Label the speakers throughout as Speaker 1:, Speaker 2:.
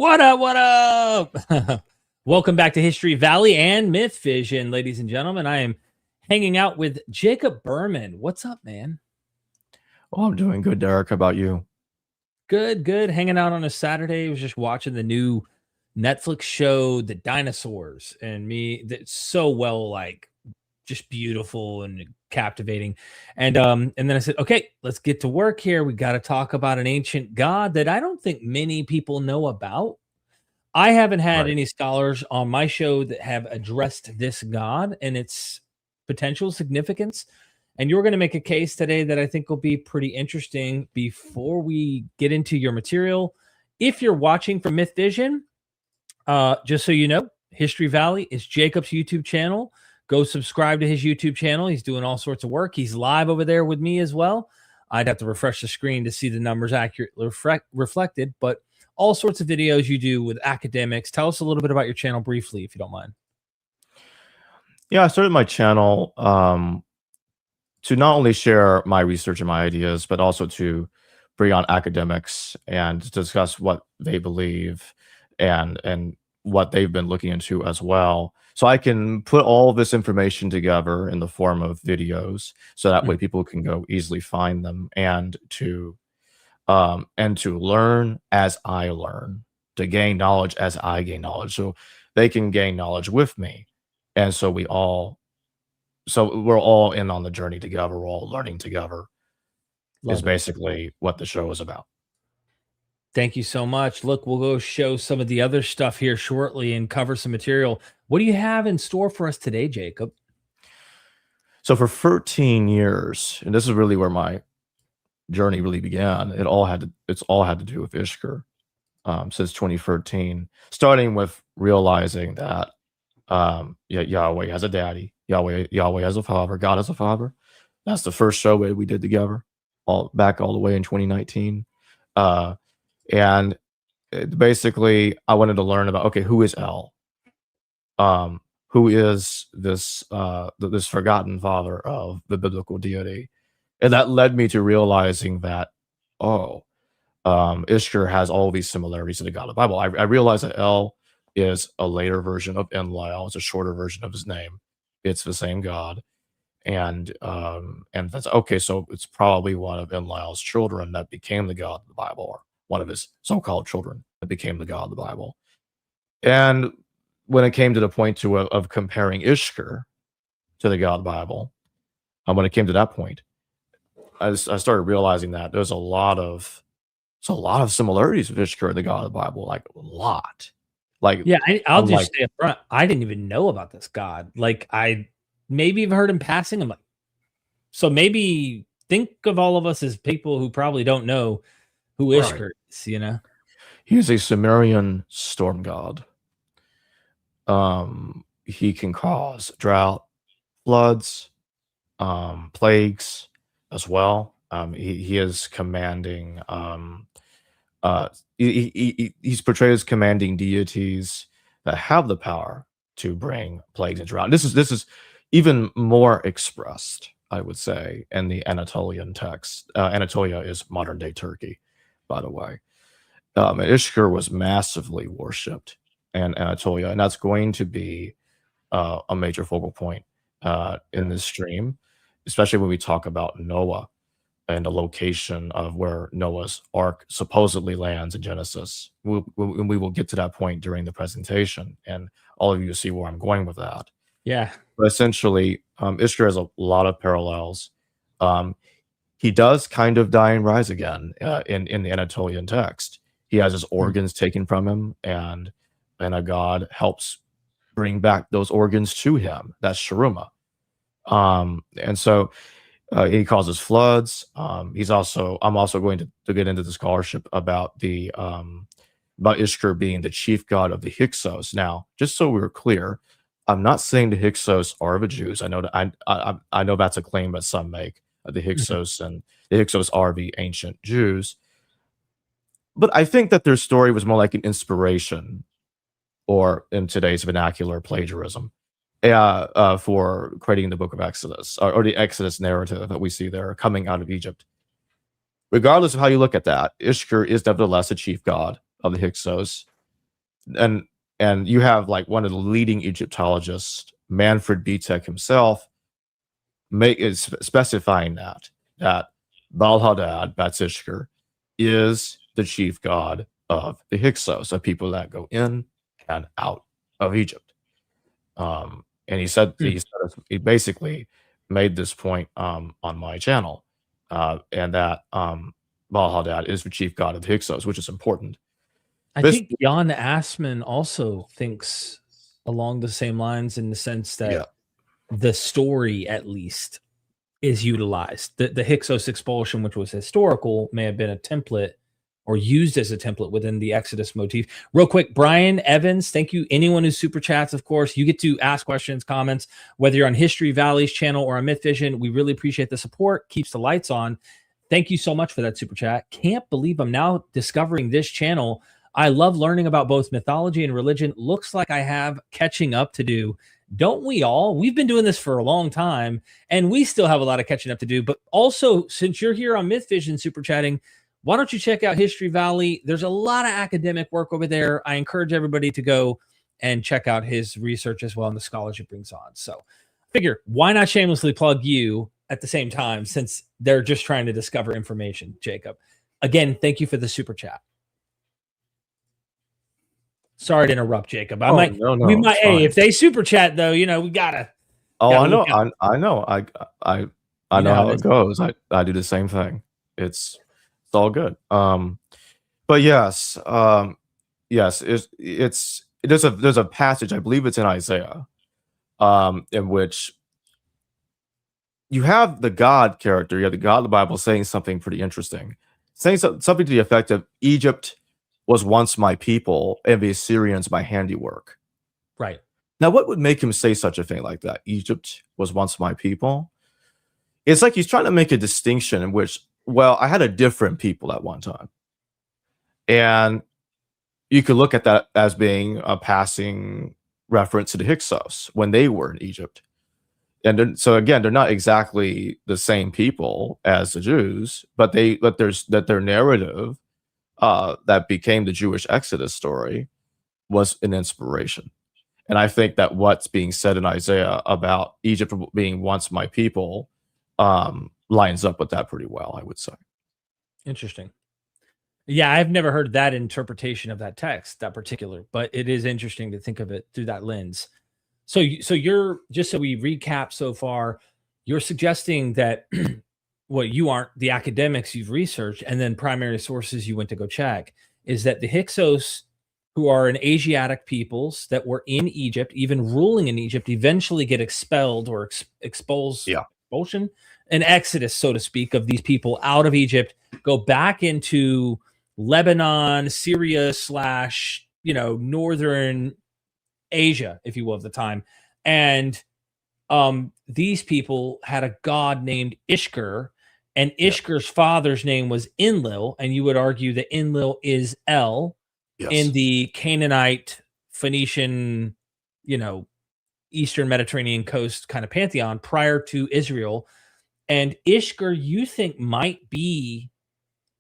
Speaker 1: What up? What up? Welcome back to History Valley and Myth Vision, ladies and gentlemen. I am hanging out with Jacob Ehrman. What's up, man?
Speaker 2: Oh, I'm doing good, Derek. How about you?
Speaker 1: Good, good. Hanging out on a Saturday. I was just watching the new Netflix show, The Dinosaurs, and that's so well, just beautiful and captivating. And then I said, okay, let's get to work here. We got to talk about an ancient god that I don't think many people know about. I haven't had
Speaker 2: Right.
Speaker 1: any scholars on my show that have addressed this god and its potential significance. And you're going to make a case today that I think will be pretty interesting. Before we get into your material, if you're watching from Myth Vision, just so you know, History Valley is Jacob's YouTube channel. Go subscribe to his YouTube channel. He's doing all sorts of work. He's live over there with me as well. I'd have to refresh the screen to see the numbers accurately reflected, but all sorts of videos you do with academics. Tell us a little bit about your channel briefly, if you don't mind.
Speaker 2: Yeah, I started my channel to not only share my research and my ideas, but also to bring on academics and discuss what they believe and what they've been looking into as well. So I can put all of this information together in the form of videos, so that way people can go easily find them and to learn as I learn, to gain knowledge as I gain knowledge, so they can gain knowledge with me, and so we're all in on the journey together. We're all learning together.
Speaker 1: Love
Speaker 2: Is
Speaker 1: it.
Speaker 2: basically what the show is about.
Speaker 1: Thank you so much. Look, we'll go show some of the other stuff here shortly and cover some material. What do you have in store for us today, Jacob?
Speaker 2: So for 13 years, and this is really where my journey really began. It's all had to do with Ishkur since 2013, starting with realizing that Yahweh has a daddy, Yahweh has a father, God has a father. That's the first show we did together, all the way in 2019. And basically, I wanted to learn about, okay, who is El? Who is this this forgotten father of the biblical deity? And that led me to realizing that, Ishkur has all these similarities to the God of the Bible. I realized that El is a later version of Enlil. It's a shorter version of his name. It's the same God. And that's okay. So it's probably one of Enlil's children that became the God of the Bible, or one of his so-called children that became the God of the Bible. And when it came to the point of comparing Ishkur to the God of the Bible, when it came to that point, I started realizing that there's a lot of similarities with Ishkur and the God of the Bible, like a lot. Like,
Speaker 1: Yeah, I'll
Speaker 2: I'm
Speaker 1: just
Speaker 2: like,
Speaker 1: stay up front. I didn't even know about this god. Like, I maybe have heard him passing. I'm like, so maybe think of all of us as people who probably don't know who
Speaker 2: right.
Speaker 1: Ishkur is, you know?
Speaker 2: He is a Sumerian storm god. He can cause drought, floods, plagues as well. He is commanding. He's portrayed as commanding deities that have the power to bring plagues and drought. This is even more expressed, I would say, in the Anatolian text. Anatolia is modern day Turkey, by the way. Ishkur was massively worshipped in Anatolia, and that's going to be a major focal point in this stream, especially when we talk about Noah and the location of where Noah's Ark supposedly lands in Genesis. We will get to that point during the presentation, and all of you see where I'm going with that.
Speaker 1: Yeah.
Speaker 2: But essentially, Ishtar has a lot of parallels. He does kind of die and rise again in the Anatolian text. He has his organs taken from him, and a god helps bring back those organs to him. That's Sharuma. And so he causes floods. I'm also going to get into the scholarship about about Ishkur being the chief god of the Hyksos. Now, just so we're clear, I'm not saying the Hyksos are the Jews. I know that I know that's a claim that some make, the Hyksos, and the Hyksos are the ancient Jews. But I think that their story was more like an inspiration, or in today's vernacular, plagiarism, for creating the book of Exodus, or the Exodus narrative that we see there coming out of Egypt. Regardless of how you look at that, Ishkur is nevertheless a chief god of the Hyksos. and you have like one of the leading Egyptologists, Manfred Bitek himself, specifying that Baal-Hadad, Ishkur, is the chief god of the Hyksos, of people that go in and out of Egypt. And he basically made this point on my channel, and that Baal-Hadad is the chief god of the Hyksos, which is important.
Speaker 1: I think Jan Assmann also thinks along the same lines, in the sense that the story, at least, is utilized. The Hyksos expulsion, which was historical, may have been a template or used as a template within the Exodus motif. Real quick, Brian Evans, thank you. Anyone who super chats, of course, you get to ask questions, comments, whether you're on History Valley's channel or on Myth Vision. We really appreciate the support. Keeps the lights on. Thank you so much for that super chat. Can't believe I'm now discovering this channel. I love learning about both mythology and religion. Looks like I have catching up to do. Don't we all? We've been doing this for a long time, and we still have a lot of catching up to do. But also, since you're here on Myth Vision super chatting, why don't you check out History Valley? There's a lot of academic work over there. I encourage everybody to go and check out his research as well, and the scholarship brings on. So figure, why not shamelessly plug you at the same time, since they're just trying to discover information, Jacob. Again, thank you for the super chat. Sorry to interrupt, Jacob. Hey, if they super chat though, we gotta.
Speaker 2: Oh, I know. I know. I know how it goes. I do the same thing. It's all good. But yes, there's a passage, I believe it's in Isaiah, in which you have the God character, you have the God of the Bible saying something pretty interesting, saying something to the effect of, Egypt was once my people, and the Assyrians my handiwork.
Speaker 1: Right.
Speaker 2: Now, what would make him say such a thing like that? Egypt was once my people? It's like he's trying to make a distinction in which, well, I had a different people at one time. And you could look at that as being a passing reference to the Hyksos when they were in Egypt. And so again, they're not exactly the same people as the Jews, but their narrative that became the Jewish Exodus story was an inspiration. And I think that what's being said in Isaiah about Egypt being once my people lines up with that pretty well, I would say.
Speaker 1: Interesting. Yeah, I've never heard that interpretation of that text, that particular, but it is interesting to think of it through that lens. So you're, just so we recap so far, you're suggesting that what you aren't, the academics you've researched and then primary sources you went to go check, is that the Hyksos, who are an Asiatic peoples that were in Egypt, even ruling in Egypt, eventually get expelled or expulsion, an exodus, so to speak, of these people out of Egypt, go back into Lebanon, Syria / northern Asia, if you will, of the time. And these people had a god named Ishkur, and Ishkur's father's name was Enlil, and you would argue that Enlil is El in the Canaanite, Phoenician, Eastern Mediterranean coast kind of pantheon prior to Israel. And Ishkur, you think, might be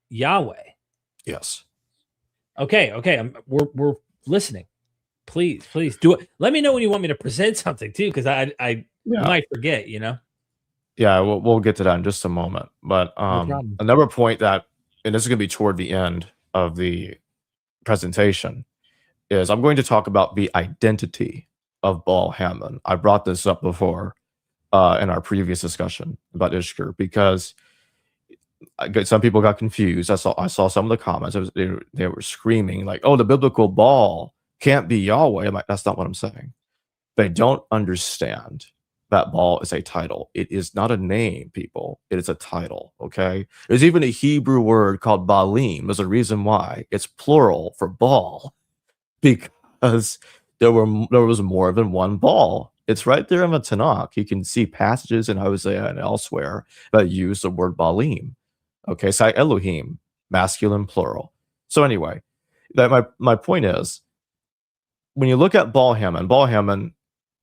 Speaker 1: Yahweh.
Speaker 2: Yes.
Speaker 1: Okay. We're listening. Please do it. Let me know when you want me to present something too, because I might forget,
Speaker 2: Yeah, we'll get to that in just a moment. But another point that, and this is going to be toward the end of the presentation, is I'm going to talk about the identity of Baal-Hamon. I brought this up before in our previous discussion about Ishkur, because some people got confused. I saw some of the comments. They were screaming like, "Oh, the biblical Baal can't be Yahweh." I'm like, that's not what I'm saying. They don't understand that Baal is a title. It is not a name, people. It is a title, okay? There's even a Hebrew word called Baalim. There's a reason why. It's plural for Baal, because there was more than one Baal. It's right there in the Tanakh. You can see passages in Hosea and elsewhere that use the word Baalim. Okay, so Elohim, masculine, plural. So anyway, my point is, when you look at Baal-Hamon,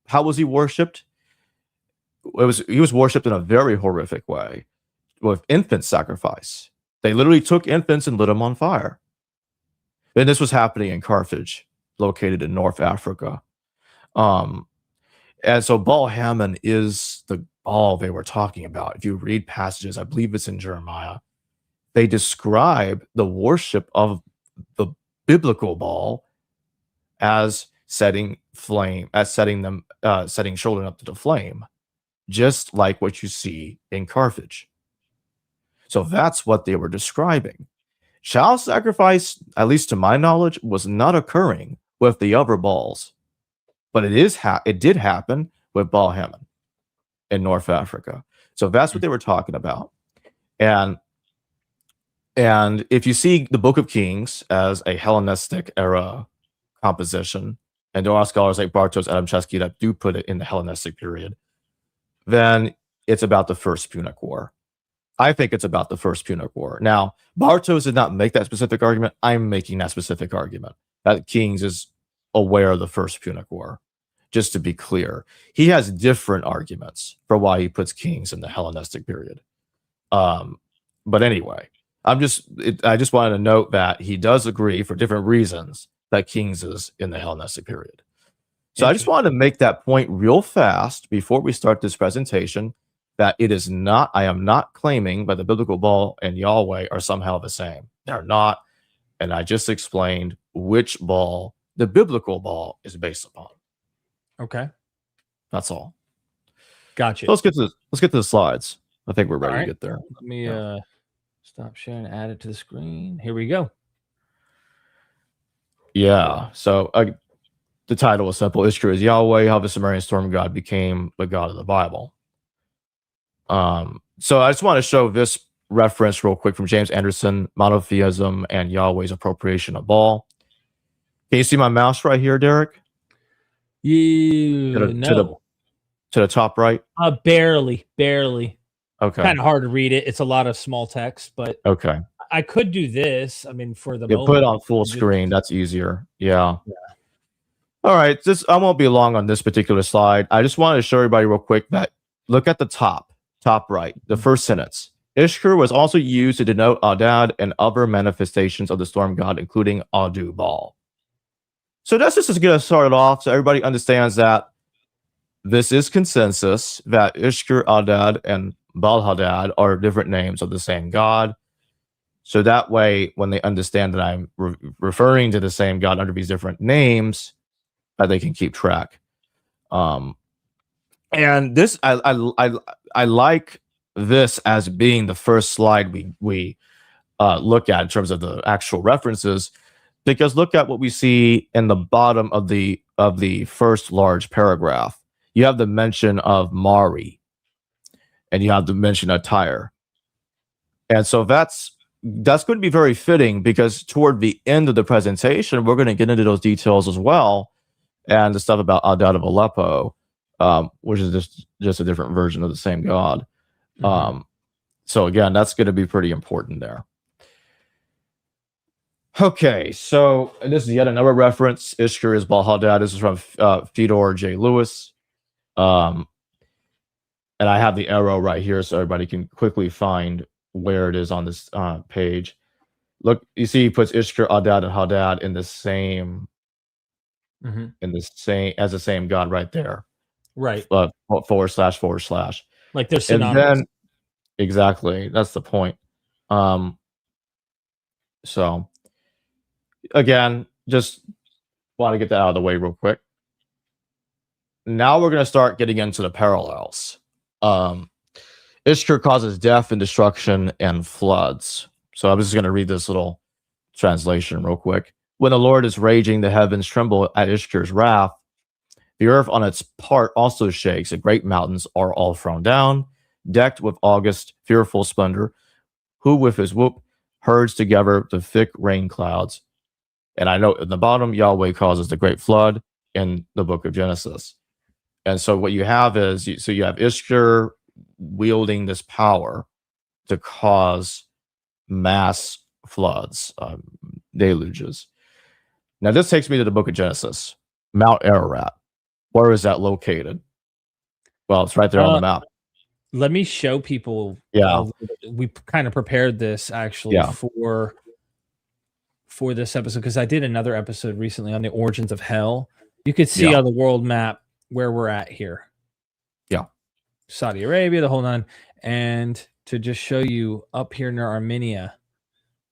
Speaker 2: how was he worshipped? He was worshipped in a very horrific way, with infant sacrifice. They literally took infants and lit them on fire. And this was happening in Carthage located in North Africa. And so Baal-Hamon is the Baal they were talking about. If you read passages, I believe it's in Jeremiah, they describe the worship of the biblical Baal as setting children up to the flame, just like what you see in Carthage. So that's what they were describing. Child sacrifice, at least to my knowledge, was not occurring with the other Baals, but it did happen with Baal-Hamon in North Africa. So that's what they were talking about. And if you see the Book of Kings as a Hellenistic era composition, and there are scholars like Bartos, Adamczewski that do put it in the Hellenistic period, then it's about the First Punic War. I think it's about the First Punic War. Now, Bartos did not make that specific argument. I'm making that specific argument that Kings is aware of the First Punic War. Just to be clear, he has different arguments for why he puts Kings in the Hellenistic period. But anyway, I just wanted to note that he does agree for different reasons that Kings is in the Hellenistic period. So I just wanted to make that point real fast before we start this presentation, that it is not, I am not claiming that the biblical Baal and Yahweh are somehow the same. They're not. And I just explained which Baal the biblical Baal is based upon.
Speaker 1: Okay.
Speaker 2: That's all.
Speaker 1: Gotcha.
Speaker 2: So let's get to the slides. I think we're ready to get there.
Speaker 1: Let me stop sharing, add it to the screen. Here we go.
Speaker 2: Yeah. So the title is simple. Ishkur is Yahweh, how the Sumerian storm god became the god of the Bible. So I just want to show this reference real quick from James Anderson, Monotheism and Yahweh's Appropriation of Baal. Can you see my mouse right here, Derek?
Speaker 1: No.
Speaker 2: To the top right?
Speaker 1: Barely.
Speaker 2: Okay.
Speaker 1: Kind of hard to read it. It's a lot of small text, but
Speaker 2: okay.
Speaker 1: I could do this. I mean, for the
Speaker 2: moment, put it on full screen. That's easier. Yeah. All right. I won't be long on this particular slide. I just wanted to show everybody real quick that look at the top right, the first sentence. Ishkur was also used to denote Adad and other manifestations of the storm god, including Adu Baal. So that's just to get us started off, so everybody understands that this is consensus that Ishkur, Adad, and Baal-Hadad are different names of the same god. So that way, when they understand that I'm referring to the same god under these different names, they can keep track. And this, I like this as being the first slide we look at in terms of the actual references, because look at what we see in the bottom of the first large paragraph. You have the mention of Mari, and you have the mention of Tyre, and so that's going to be very fitting, because toward the end of the presentation, we're going to get into those details as well, and the stuff about Adad of Aleppo, which is just a different version of the same god. So again, that's going to be pretty important there. Okay, so this is yet another reference. Ishkur is Baal-Hadad. This is from Fedor J. Lewis. And I have the arrow right here so everybody can quickly find where it is on this page. Look, you see he puts Ishkur, Adad, and Hadad in the same as the same god right there.
Speaker 1: Right.
Speaker 2: / /
Speaker 1: Like they're synonymous.
Speaker 2: Exactly. That's the point. So again, just want to get that out of the way real quick. Now we're going to start getting into the parallels. Ishkur causes death and destruction and floods. So I'm just going to read this little translation real quick. When the Lord is raging, the heavens tremble at Ishkur's wrath. The earth on its part also shakes. The great mountains are all thrown down, decked with august, fearful splendor, who with his whoop herds together the thick rain clouds. And I know at the bottom, Yahweh causes the great flood in the book of Genesis. And so what you have is, you have Ishkur wielding this power to cause mass floods, deluges. Now this takes me to the book of Genesis, Mount Ararat. Where is that located? Well, it's right there on the map.
Speaker 1: Let me show people.
Speaker 2: Yeah.
Speaker 1: We kind of prepared this actually for this episode, because I did another episode recently on the origins of hell. You could see
Speaker 2: Yeah.
Speaker 1: on the world map where we're at here.
Speaker 2: Yeah.
Speaker 1: Saudi Arabia, the whole nine. And to just show you, up here near Armenia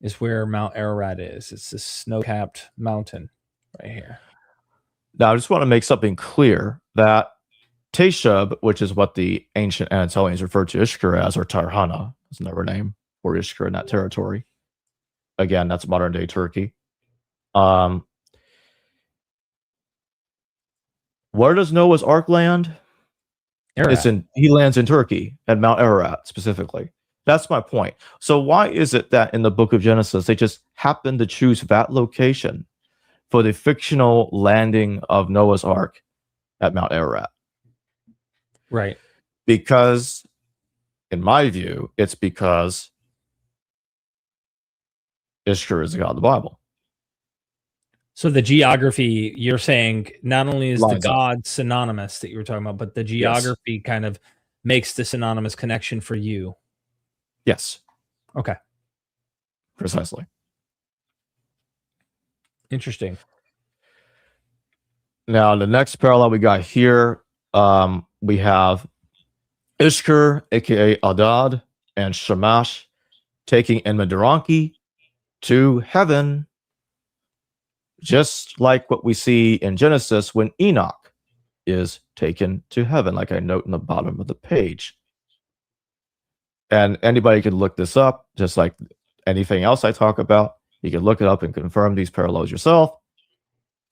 Speaker 1: is where Mount Ararat is. It's this snow-capped mountain right here.
Speaker 2: Now, I just want to make something clear that Teshub, which is what the ancient Anatolians referred to Ishkur as, or Tarhana, is another name for Ishkur in that territory. Again, that's modern-day Turkey. Where does Noah's Ark land?
Speaker 1: Ararat.
Speaker 2: He lands in Turkey, at Mount Ararat specifically. That's my point. So why is it that in the book of Genesis, they just happen to choose that location for the fictional landing of Noah's Ark at Mount Ararat?
Speaker 1: Right.
Speaker 2: Because, in my view, it's because Ishkur is the God of the Bible.
Speaker 1: So the geography, you're saying, not only is
Speaker 2: Lines
Speaker 1: the
Speaker 2: up.
Speaker 1: God synonymous that you were talking about, but the geography kind of makes the synonymous connection for you.
Speaker 2: Yes.
Speaker 1: Okay.
Speaker 2: Precisely.
Speaker 1: Interesting.
Speaker 2: Now, the next parallel we got here, we have Ishkur, aka Adad, and Shamash taking Enmedaranki to heaven, just like what we see in Genesis when Enoch is taken to heaven, like I note in the bottom of the page. And anybody can look this up, just like anything else I talk about. You can look it up and confirm these parallels yourself.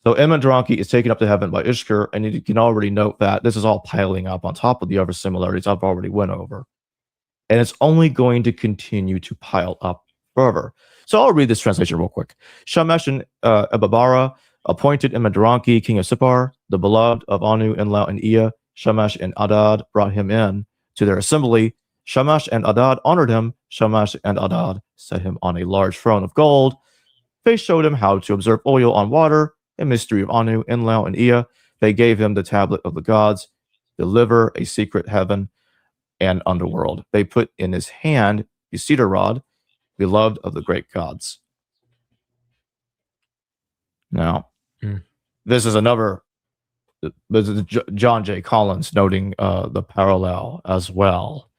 Speaker 2: So Enmedaranki is taken up to heaven by Ishkur, and you can already note that this is all piling up on top of the other similarities I've already went over. And it's only going to continue to pile up further. So I'll read this translation real quick. Shamash and Ababara appointed Enmedaranki king of Sippar, the beloved of Anu, Enlil, and Ea. Shamash and Adad brought him in to their assembly. Shamash and Adad honored him. Shamash and Adad set him on a large throne of gold. They showed him how to observe oil on water, a mystery of Anu, Enlil, and Ea. They gave him the tablet of the gods, deliver a secret heaven and underworld. They put in his hand the cedar rod, beloved of the great gods. Now, this is another. This is John J. Collins noting the parallel as well.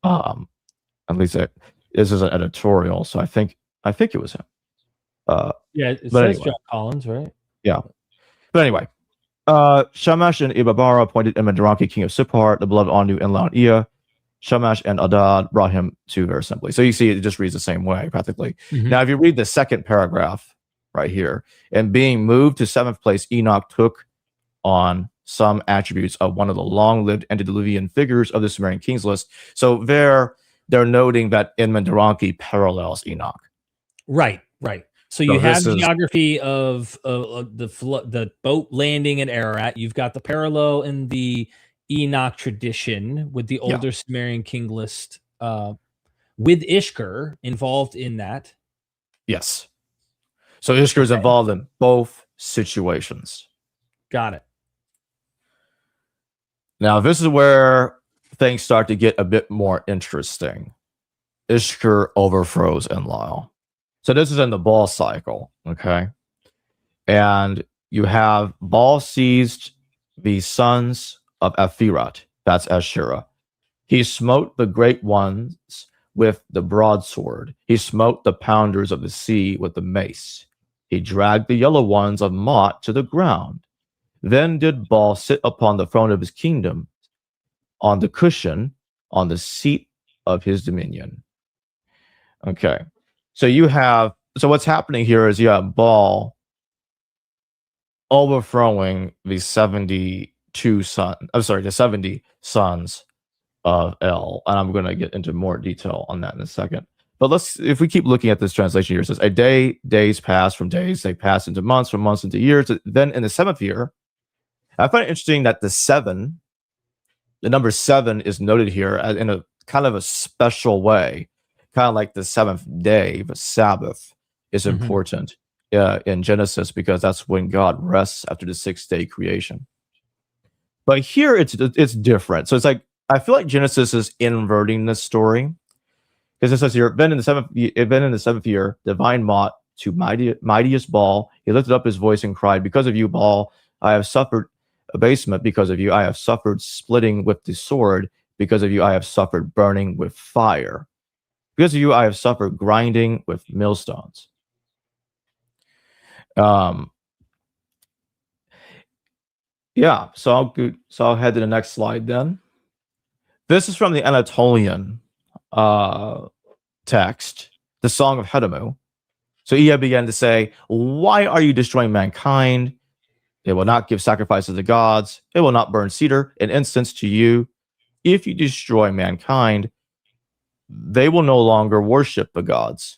Speaker 2: At least this is an editorial, so I think it was him.
Speaker 1: Yeah, it says
Speaker 2: anyway.
Speaker 1: John Collins, right?
Speaker 2: Yeah. But anyway, Shamash and Ibabara appointed Enmedaranki king of Sippar, the beloved Anu, Enlil, and Ea. Shamash and Adad brought him to their assembly. So you see, it just reads the same way, practically.
Speaker 1: Mhm.
Speaker 2: Now, if you read the second paragraph right here, and being moved to seventh place, Enoch took on some attributes of one of the long-lived antediluvian figures of the Sumerian kings list. So they're noting that Enmedaranki parallels Enoch.
Speaker 1: Right. So you have geography of the boat landing at Ararat. You've got the parallel in the Enoch tradition with the older Sumerian king list, with Ishkur involved in that.
Speaker 2: Yes. So Ishkur is involved in both situations.
Speaker 1: Got it.
Speaker 2: Now, this is where things start to get a bit more interesting. Ishkur overthrows Enlil. So this is in the Baal cycle, okay? And you have Baal seized the sons of Aphirat, that's Asherah. He smote the great ones with the broadsword. He smote the pounders of the sea with the mace. He dragged the yellow ones of Mot to the ground. Then did Baal sit upon the throne of his kingdom, on the cushion, on the seat of his dominion. Okay. So what's happening here is you have Baal overthrowing the 70 sons of El. And I'm going to get into more detail on that in a second. But if we keep looking at this translation here, it says, days pass from days, they pass into months, from months into years. Then in the seventh year, I find it interesting that the number 7 is noted here in a kind of a special way, kind of like the seventh day, the Sabbath is important in Genesis because that's when God rests after the 6-day creation. But here it's different. So it's like, I feel like Genesis is inverting this story because it says here, then in the seventh year, divine Mot to mightiest Baal. He lifted up his voice and cried, because of you, Baal, I have suffered abasement. Because of you, I have suffered splitting with the sword. Because of you, I have suffered burning with fire. Because of you, I have suffered grinding with millstones. Yeah, so I'll head to the next slide then. This is from the Anatolian text, the Song of Hedamu. So Ea began to say, why are you destroying mankind? It will not give sacrifices to gods. It will not burn cedar, an incense to you. If you destroy mankind, they will no longer worship the gods.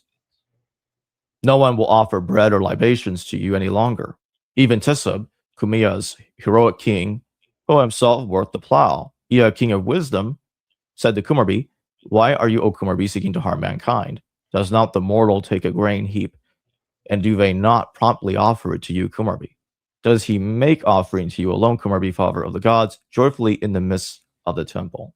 Speaker 2: No one will offer bread or libations to you any longer. Even Tisab, Kumia's heroic king, who himself worked the plow, Ea, king of wisdom, said to Kumarbi, why are you, O Kumarbi, seeking to harm mankind? Does not the mortal take a grain heap, and do they not promptly offer it to you, Kumarbi? Does he make offering to you alone, Kumarbi, father of the gods, joyfully in the midst of the temple?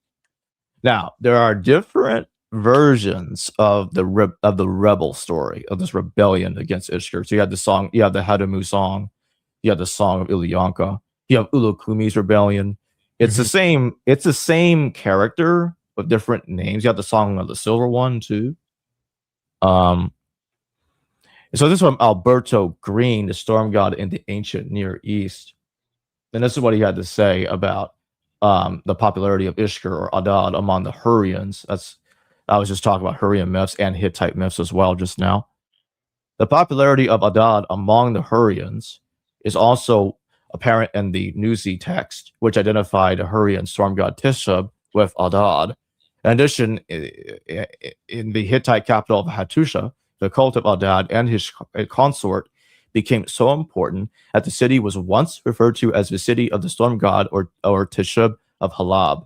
Speaker 2: Now, there are different versions of the rebel story, of this rebellion against Ishkur. So you have the song, you have the Hedamu song, you have the song of Ilyanka, you have Ulukumi's rebellion. It's the same character with different names. You have the song of the silver one too. So this is from Alberto Green, the storm god in the ancient Near East. And this is what he had to say about the popularity of Ishkur or Adad among the Hurrians. I was just talking about Hurrian myths and Hittite myths as well just now. The popularity of Adad among the Hurrians is also apparent in the Nuzi text, which identified a Hurrian storm god Tishab with Adad. In addition, in the Hittite capital of Hattusha, the cult of Adad and his consort became so important that the city was once referred to as the city of the storm god or Tishab of Halab.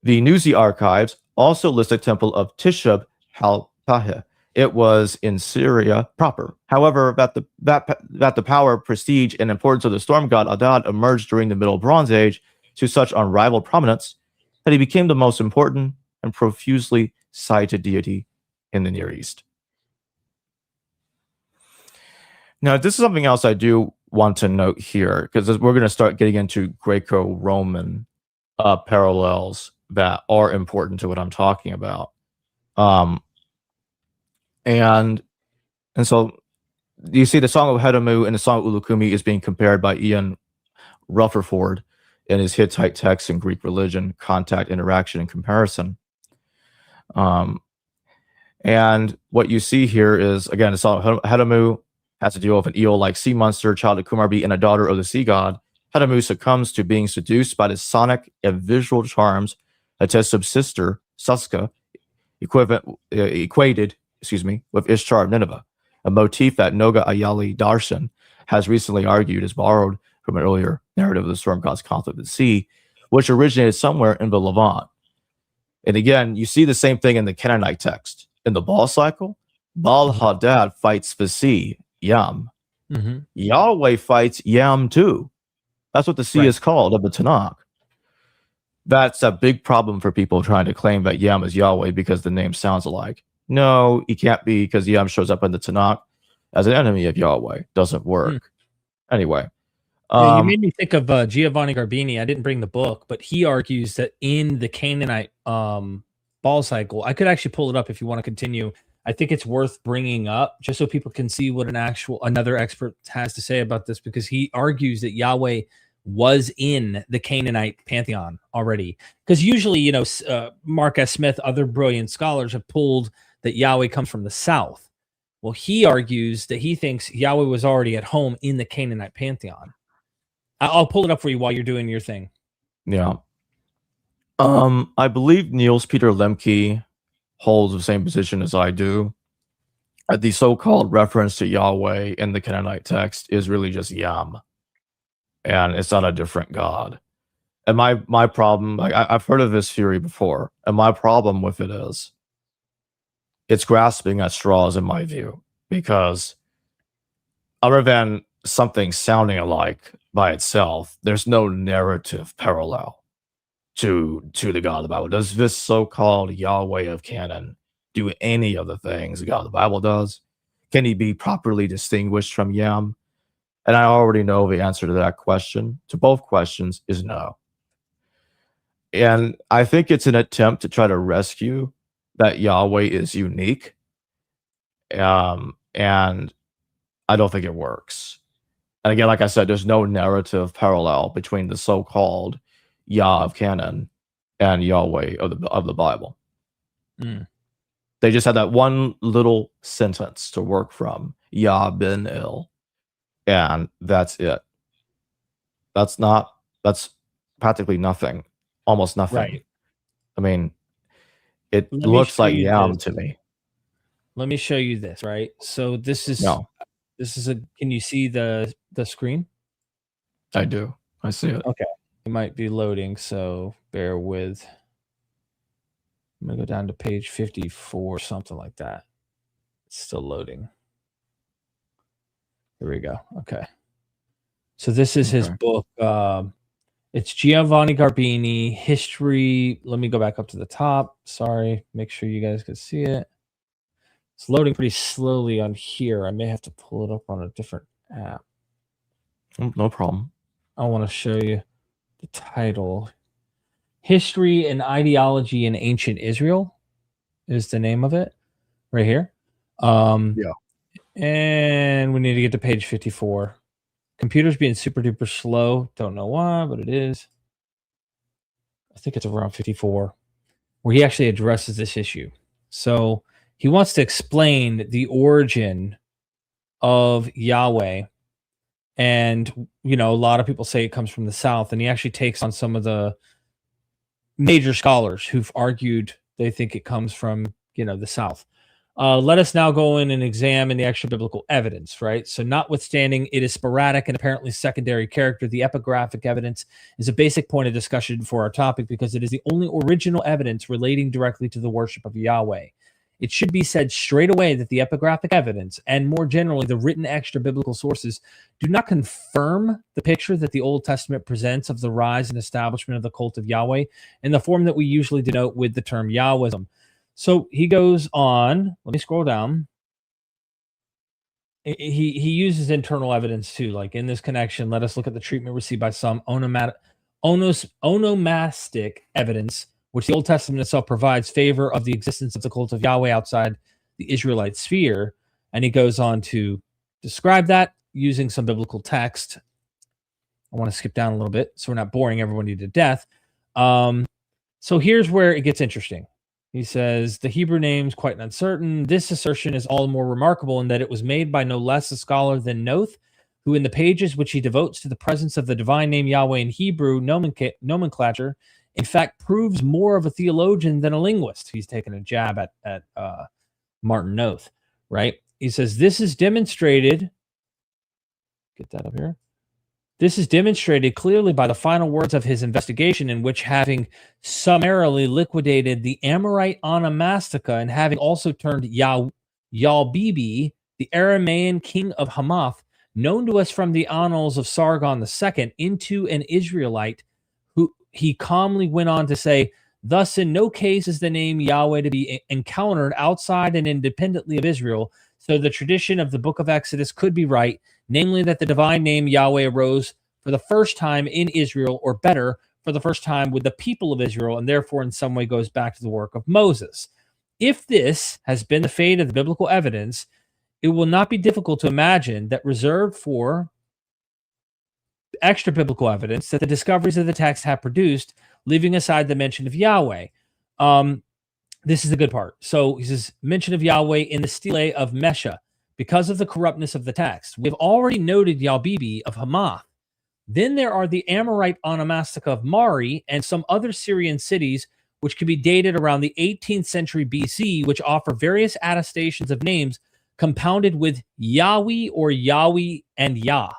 Speaker 2: The Nuzi archives also list a temple of Tishab Halpaheh. It was in Syria proper. However, that the power, prestige, and importance of the storm god Adad emerged during the Middle Bronze Age to such unrivaled prominence that he became the most important and profusely cited deity in the Near East. Now, this is something else I do want to note here, because we're going to start getting into Greco-Roman parallels that are important to what I'm talking about. And so you see the Song of Hedamu and the Song of Ulukumi is being compared by Ian Rutherford in his Hittite text and Greek religion, contact, interaction, and comparison. And what you see here is, again, the Song of Hedamu has to deal with an eel-like sea monster, child of Kumarbi, and a daughter of the sea god. Hedamu succumbs to being seduced by the sonic and visual charms of Tisab's sister, Suska, equated with Ishtar of Nineveh, a motif that Noga Ayali Darshan has recently argued is borrowed from an earlier narrative of the storm god's conflict at sea, which originated somewhere in the Levine. And again, you see the same thing in the Canaanite text. In the Baal cycle, Baal Hadad fights the sea, Yam. Yahweh fights Yam too. That's what the sea is called of the Tanakh. That's a big problem for people trying to claim that Yam is Yahweh because the name sounds alike. No, he can't be, because Yam shows up in the Tanakh as an enemy of Yahweh. Doesn't work. Anyway.
Speaker 1: Yeah, you made me think of Giovanni Garbini. I didn't bring the book, but he argues that in the Canaanite Baal cycle, I could actually pull it up if you want to continue. I think it's worth bringing up just so people can see what another expert has to say about this, because he argues that Yahweh was in the Canaanite pantheon already. Because usually, Mark S. Smith, other brilliant scholars have pulled that Yahweh comes from the south. Well, he argues that he thinks Yahweh was already at home in the Canaanite pantheon. I'll pull it up for you while you're doing your thing.
Speaker 2: Yeah. I believe Niels Peter Lemke holds the same position as I do. The so-called reference to Yahweh in the Canaanite text is really just Yam, and it's not a different god. And my problem, I've heard of this theory before, and my problem with it is it's grasping at straws in my view, because other than something sounding alike by itself, there's no narrative parallel to the God of the Bible. Does this so-called Yahweh of canon do any of the things God the Bible does? Can he be properly distinguished from Yam? And I already know the answer to that question, to both questions, is no. And I think it's an attempt to try to rescue that Yahweh is unique. And I don't think it works. And again, like I said, there's no narrative parallel between the so-called Yah of canon and Yahweh of the Bible.
Speaker 1: Mm.
Speaker 2: They just had that one little sentence to work from, Yah ben El, and that's it. That's practically nothing, almost nothing.
Speaker 1: Right.
Speaker 2: I mean, it looks like Yam to me.
Speaker 1: Let me show you this, right? So this is can you see the screen?
Speaker 2: I do. I see it.
Speaker 1: Okay. It might be loading, so bear with. I'm gonna go down to page 54, something like that. It's still loading. Here we go. Okay. So this is his book. It's Giovanni Garbini, History. Let me go back up to the top. Sorry. Make sure you guys can see it. It's loading pretty slowly on here. I may have to pull it up on a different app.
Speaker 2: No problem.
Speaker 1: I want to show you the title. History and Ideology in Ancient Israel is the name of it right here.
Speaker 2: Yeah.
Speaker 1: And we need to get to page 54. Computer's being super duper slow. Don't know why, but it is. I think it's around 54 where he actually addresses this issue. So he wants to explain the origin of Yahweh. And, you know, a lot of people say it comes from the South, and he actually takes on some of the major scholars who've argued they think it comes from, you know, the South. Let us now go in and examine the extra biblical evidence, right? So notwithstanding it is sporadic and apparently secondary character, the epigraphic evidence is a basic point of discussion for our topic because it is the only original evidence relating directly to the worship of Yahweh. It should be said straight away that the epigraphic evidence, and more generally the written extra biblical sources, do not confirm the picture that the Old Testament presents of the rise and establishment of the cult of Yahweh in the form that we usually denote with the term Yahwism. So he goes on. Let me scroll down. He uses internal evidence too. Like in this connection, let us look at the treatment received by some onomastic evidence, which the Old Testament itself provides favor of the existence of the cult of Yahweh outside the Israelite sphere. And he goes on to describe that using some biblical text. I want to skip down a little bit so we're not boring everybody to death. So here's where it gets interesting. He says, the Hebrew name's quite uncertain. This assertion is all the more remarkable in that it was made by no less a scholar than Noth, who in the pages which he devotes to the presence of the divine name Yahweh in Hebrew nomenclature, in fact, proves more of a theologian than a linguist. He's taking a jab at Martin Noth, right? He says, this is demonstrated. Get that up here. This is demonstrated clearly by the final words of his investigation, in which, having summarily liquidated the Amorite onomastica and having also turned Yalbibi, the Aramaean king of Hamath, known to us from the annals of Sargon II, into an Israelite, who he calmly went on to say, thus in no case is the name Yahweh to be encountered outside and independently of Israel, so the tradition of the book of Exodus could be right, namely that the divine name Yahweh arose for the first time in Israel, or better, for the first time with the people of Israel, and therefore in some way goes back to the work of Moses. If this has been the fate of the biblical evidence, it will not be difficult to imagine that reserved for extra biblical evidence that the discoveries of the text have produced, leaving aside the mention of Yahweh. This is the good part. So he says, mention of Yahweh in the stele of Mesha, because of the corruptness of the text. We've already noted Yalbibi of Hamath. Then there are the Amorite onomastica of Mari and some other Syrian cities, which can be dated around the 18th century BC, which offer various attestations of names compounded with Yahweh or Yahweh and Yah.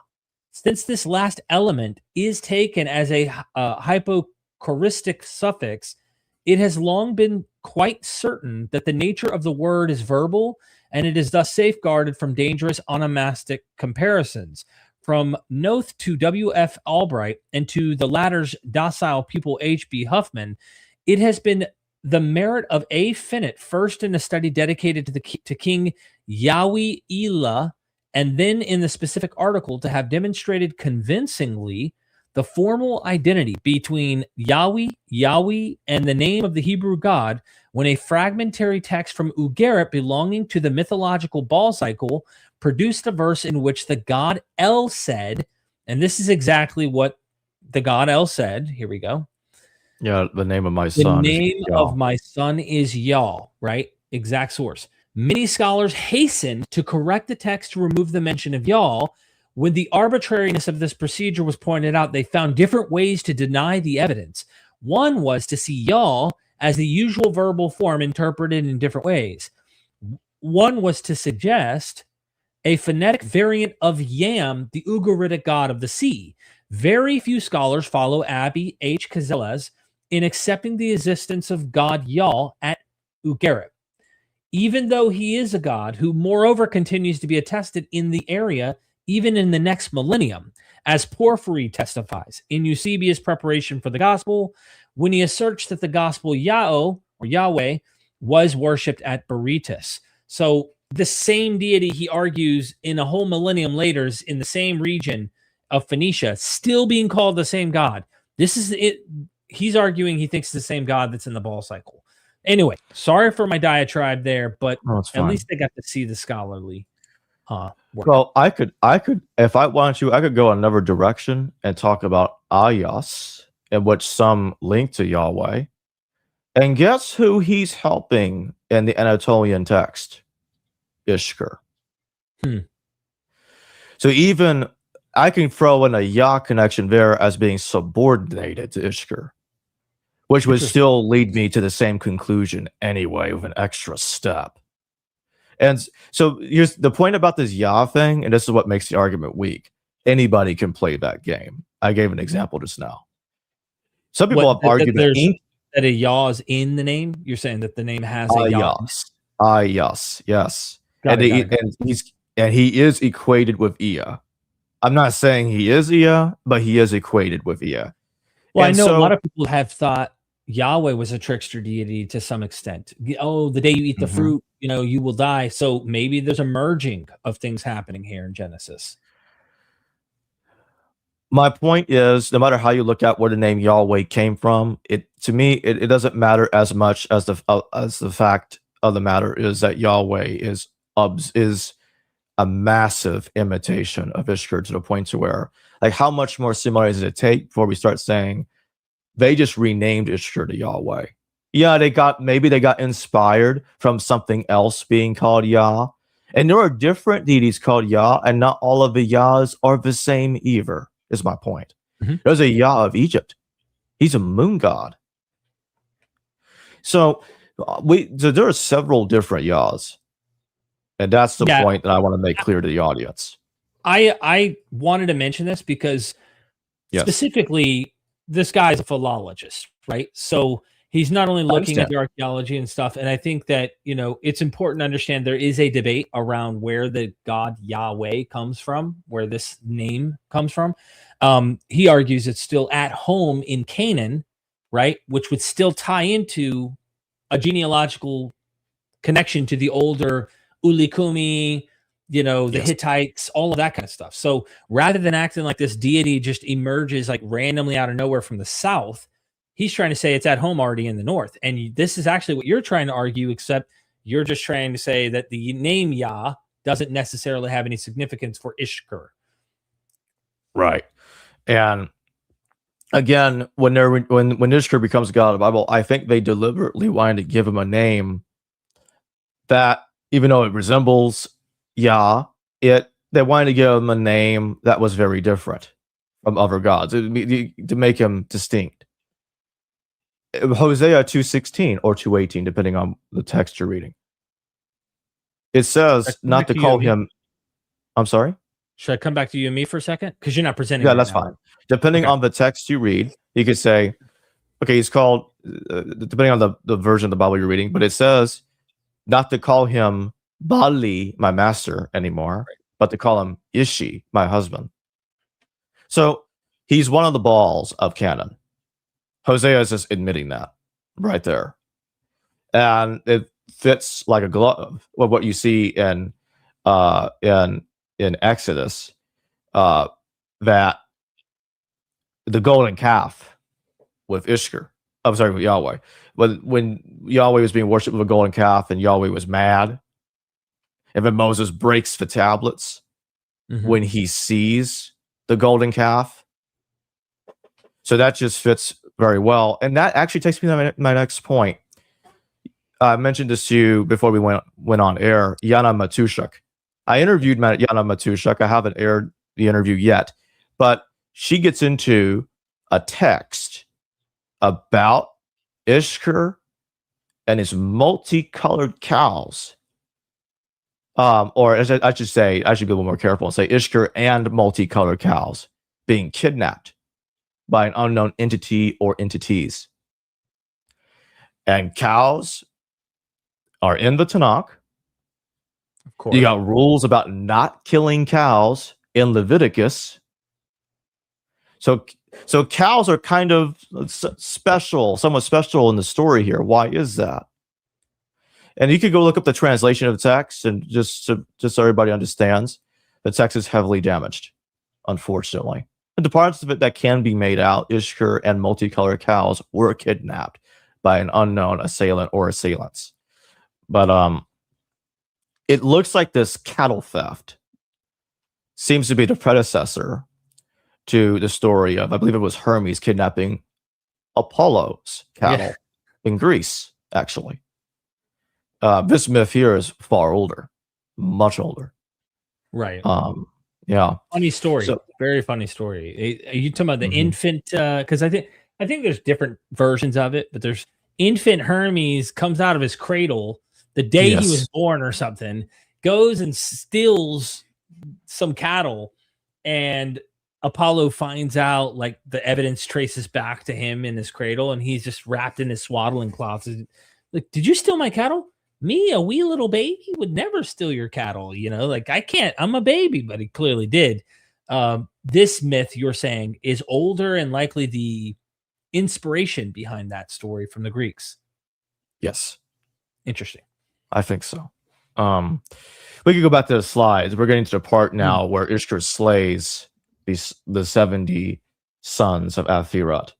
Speaker 1: Since this last element is taken as a hypochoristic suffix, it has long been quite certain that the nature of the word is verbal, and it is thus safeguarded from dangerous onomastic comparisons. From Noth to W.F. Albright and to the latter's docile pupil H.B. Huffman, it has been the merit of A. Finnett, first in a study dedicated to King Yahweh Elah, and then in the specific article to have demonstrated convincingly the formal identity between Yahweh, and the name of the Hebrew God, when a fragmentary text from Ugarit belonging to the mythological Baal cycle produced a verse in which the god El said, and this is exactly what the god El said. Here we go.
Speaker 2: Yeah, the name of my son.
Speaker 1: The name of my son is Yah, right? Exact source. Many scholars hastened to correct the text to remove the mention of Yah. When the arbitrariness of this procedure was pointed out, they found different ways to deny the evidence. One was to see Yah as the usual verbal form interpreted in different ways. One was to suggest a phonetic variant of Yam, the Ugaritic god of the sea. Very few scholars follow Abby H. Cazellas in accepting the existence of God Yah at Ugarit, even though he is a god who moreover continues to be attested in the area even in the next millennium, as Porphyry testifies in Eusebius' preparation for the gospel, when he asserts that the gospel Yahweh was worshipped at Berytus. So the same deity, he argues, in a whole millennium later is in the same region of Phoenicia, still being called the same god. This is it. He's arguing he thinks the same God that's in the Baal cycle. Anyway, sorry for my diatribe there, but at least I got to see the scholarly work.
Speaker 2: Well, I could, if I wanted to, I could go another direction and talk about Ayas, in which some link to Yahweh. And guess who he's helping in the Anatolian text? Ishkur. So even I can throw in a Yah connection there as being subordinated to Ishkur, which would still lead me to the same conclusion anyway, with an extra step. And so here's the point about this Yah thing, and this is what makes the argument weak. Anybody can play that game. I gave an example just now. Some people have argued
Speaker 1: that a Yah is in the name. You're saying that the name has a Yah.
Speaker 2: Yes. And he is equated with Ea. I'm not saying he is Ea, but he is equated with Ea.
Speaker 1: Well, and I know a lot of people have thought Yahweh was a trickster deity to some extent. Oh, the day you eat the fruit, you will die. So maybe there's a merging of things happening here in Genesis.
Speaker 2: My point is, no matter how you look at where the name Yahweh came from, to me it doesn't matter as much as the fact of the matter is that Yahweh is a massive imitation of Ishkur, to the point to where, like, how much more similar does it take before we start saying they just renamed Ishkur to Yahweh? Yeah, maybe they got inspired from something else being called Yah. And there are different deities called Yah, and not all of the Yahs are the same either, is my point. There's a Yah of Egypt. He's a moon god. So there are several different Yahs. And that's the point that I want to make clear to the audience.
Speaker 1: I wanted to mention this because specifically, this guy is a philologist, right? So he's not only looking at the archaeology and stuff, and I think that, it's important to understand there is a debate around where the god Yahweh comes from, where this name comes from. He argues it's still at home in Canaan, right? Which would still tie into a genealogical connection to the older Ulikumi, the Hittites, all of that kind of stuff. So rather than acting like this deity just emerges like randomly out of nowhere from the south, he's trying to say it's at home already in the north. And this is actually what you're trying to argue, except you're just trying to say that the name Yah doesn't necessarily have any significance for Ishkur.
Speaker 2: Right. And again, when Ishkur becomes God of the Bible, I think they deliberately wanted to give him a name that, even though it resembles Yah, they wanted to give him a name that was very different from other gods to make him distinct. Hosea 2:16 or 2:18, depending on the text you're reading. It says not to call him. I'm sorry?
Speaker 1: Should I come back to you and me for a second? Because you're not presenting.
Speaker 2: Yeah, that's fine. Depending on the text you read, you could say, okay, he's called, depending on the version of the Bible you're reading, but it says not to call him Bali, my master, anymore, but to call him Ishi, my husband. So he's one of the Baals of canon. Hosea is just admitting that right there. and it fits like a glove with what you see in Exodus, that the golden calf with Ishkur. I'm sorry, with Yahweh. When Yahweh was being worshipped with a golden calf and Yahweh was mad, and then Moses breaks the tablets when he sees the golden calf. So that just fits very well. And that actually takes me to my next point. I mentioned this to you before we went on air. Yana Matushak. I interviewed Yana Matushak. I haven't aired the interview yet, but she gets into a text about Ishkur and his multicolored cows. Or as I should say, I should be a little more careful and say Ishkur and multicolored cows being kidnapped by an unknown entity or entities. And cows are in the Tanakh.
Speaker 1: Of course.
Speaker 2: You got rules about not killing cows in Leviticus. So cows are kind of special, somewhat special in the story here. Why is that? And you could go look up the translation of the text, and just so everybody understands, the text is heavily damaged, unfortunately. And the parts of it that can be made out, Ishkur and multicolored cows were kidnapped by an unknown assailant or assailants. But it looks like this cattle theft seems to be the predecessor to the story of, I believe it was Hermes kidnapping Apollo's cattle in Greece, actually. This myth here is far older, much older.
Speaker 1: Right.
Speaker 2: Yeah.
Speaker 1: Funny story. Very funny story. Are you talking about the infant? Because I think there's different versions of it, but there's infant Hermes comes out of his cradle the day he was born or something, goes and steals some cattle, and Apollo finds out, like, the evidence traces back to him in his cradle, and he's just wrapped in his swaddling cloths. Like, did you steal my cattle? Me, a wee little baby, would never steal your cattle. You know, like, I can't. I'm a baby, but he clearly did. This myth you're saying is older and likely the inspiration behind that story from the Greeks.
Speaker 2: Yes.
Speaker 1: Interesting.
Speaker 2: I think so. We could go back to the slides. We're getting to the part now where Ishkur slays the 70 sons of Athirot.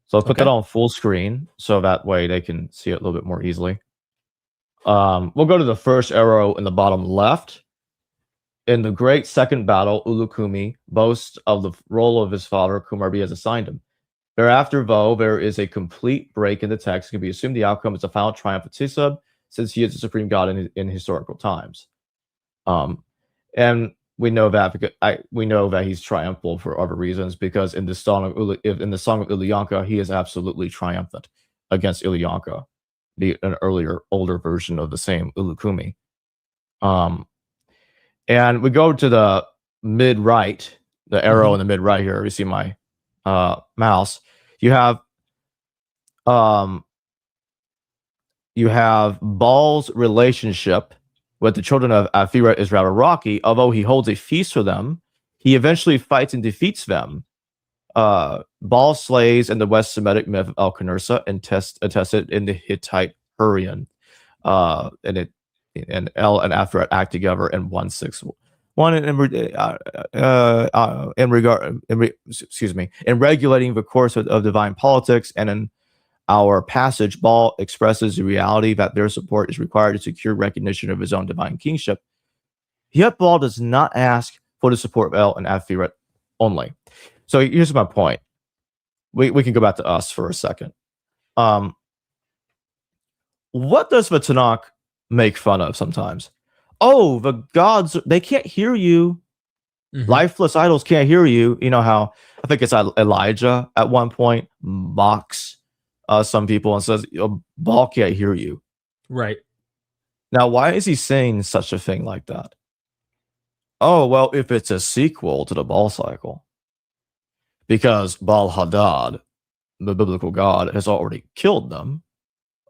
Speaker 2: So I'll put that on full screen so that way they can see it a little bit more easily. We'll go to the first arrow in the bottom left. In the great second battle, Ulukumi boasts of the role of his father, Kumarbi has assigned him. Thereafter, though, there is a complete break in the text. It can be assumed the outcome is a final triumph of Tisab, since he is the supreme god in historical times. And we know that because we know that he's triumphal for other reasons, because in the song of Ilyanka, he is absolutely triumphant against Ilyanka, an older version of the same Ulukumi. And we go to the mid right, the arrow in the mid right here. You see my mouse. You have Baal's relationship with the children of Athira is rather rocky. Although he holds a feast for them, he eventually fights and defeats them. Baal slays in the West Semitic myth of El-Kanursa and attested in the Hittite Hurrian. And El and Athira act together in 161. In regulating the course of divine politics, and in our passage, Baal expresses the reality that their support is required to secure recognition of his own divine kingship. Yet Baal does not ask for the support of El and Athira only. So here's my point. We can go back to us for a second. What does the Tanakh make fun of sometimes? Oh, the gods, they can't hear you. Lifeless idols can't hear you. You know how, I think it's Elijah at one point mocks some people and says, Baal can't hear you.
Speaker 1: Right.
Speaker 2: Now, why is he saying such a thing like that? Oh, well, if it's a sequel to the Baal cycle, because Baal Hadad, the biblical god, has already killed them.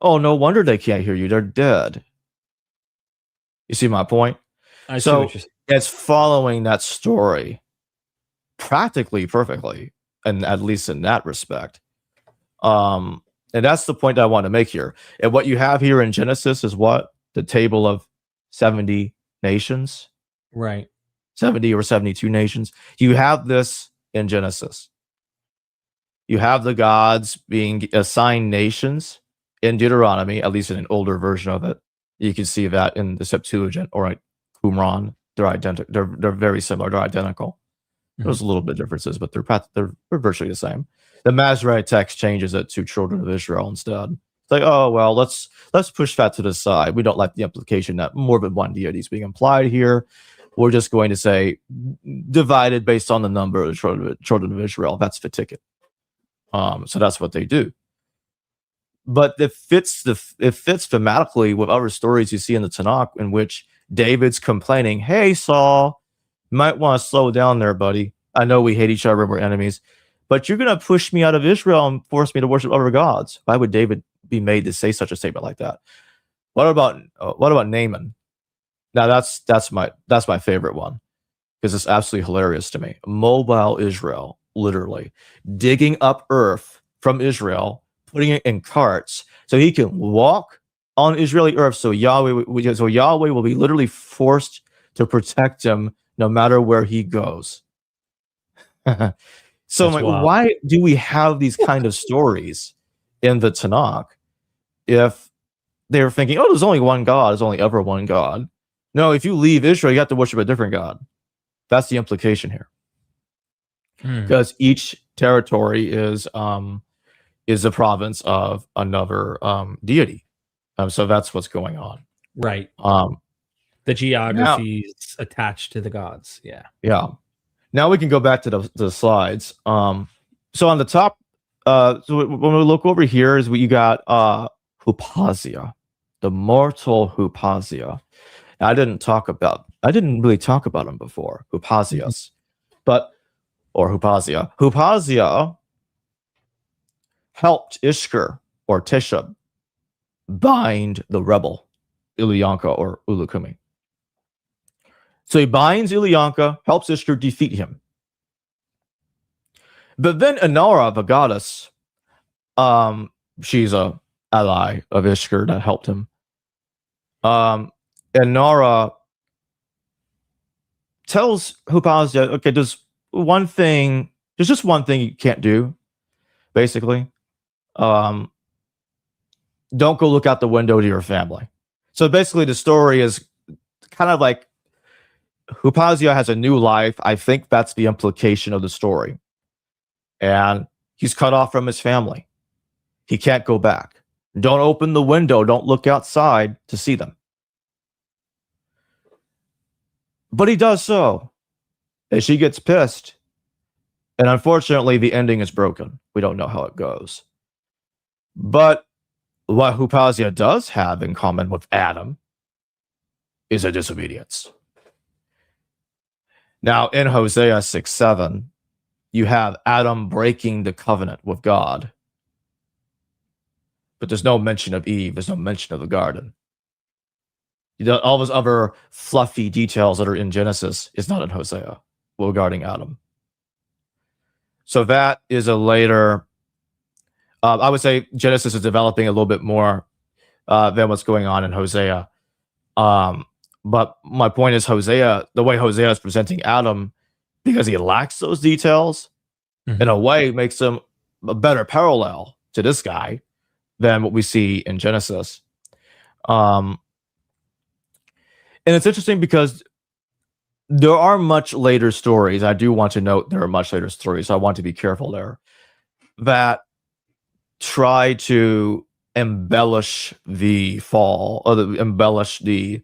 Speaker 2: Oh, no wonder they can't hear you. They're dead. You see my point? So it's following that story practically perfectly, and at least in that respect. And And that's the point I want to make here. And what you have here in Genesis is what? The table of 70 nations,
Speaker 1: Right.
Speaker 2: 70 or 72 nations. You have this in Genesis. You have the gods being assigned nations in Deuteronomy, at least in an older version of it. You can see that in the Septuagint or Qumran. They're identical. They're very similar. They're identical. There's a little bit of differences, but they're virtually the same. The Masoretic text changes it to children of Israel instead. It's like, oh well, let's push that to the side. We don't like the implication that more than one deity is being implied here. We're just going to say divided based on the number of the children of Israel. That's the ticket. So that's what they do. But it fits thematically with other stories you see in the Tanakh in which David's complaining, "Hey Saul, you might want to slow down there, buddy. I know we hate each other, we're enemies, but you're going to push me out of Israel and force me to worship other gods." Why would David be made to say such a statement like that? What about Naaman? Now that's my favorite one because it's absolutely hilarious to me. Mobile Israel, literally digging up earth from Israel, putting it in carts so he can walk on Israeli earth. So Yahweh will be literally forced to protect him no matter where he goes. So like, why do we have these kind of stories in the Tanakh if they're thinking, oh, there's only one God, there's only ever one God? No, if you leave Israel, you have to worship a different God. That's the implication here. Because each territory is a province of another deity. So that's what's going on.
Speaker 1: Right. The geography is attached to the gods. Yeah.
Speaker 2: Yeah. Now we can go back to the slides. So on the top, so when we look over here is what you got Hupasia, the mortal Hupasia. I didn't really talk about him before, Hupasias, or Hupasia. Hupasia helped Ishkur or Tishab bind the rebel Ilyanka or Ulukumi. So he binds Ilyanka, helps Ishkur defeat him. But then Inara, the goddess, she's a ally of Ishkur that helped him. Inara tells Hupasia, okay, there's just one thing you can't do, basically. Don't go look out the window to your family. So basically the story is kind of like Hupasia has a new life. I think that's the implication of the story. And he's cut off from his family. He can't go back. Don't open the window. Don't look outside to see them. But he does so. And she gets pissed. And unfortunately, the ending is broken. We don't know how it goes. But what Hupasia does have in common with Adam is a disobedience. Now, in Hosea 6:7, you have Adam breaking the covenant with God. But there's no mention of Eve. There's no mention of the garden. All those other fluffy details that are in Genesis is not in Hosea regarding Adam. So that is a later... I would say Genesis is developing a little bit more than what's going on in Hosea. But my point is the way Hosea is presenting Adam, because he lacks those details, in a way makes him a better parallel to this guy than what we see in Genesis. And it's interesting because there are much later stories. I do want to note there are much later stories. So I want to be careful there that try to embellish the fall, or embellish the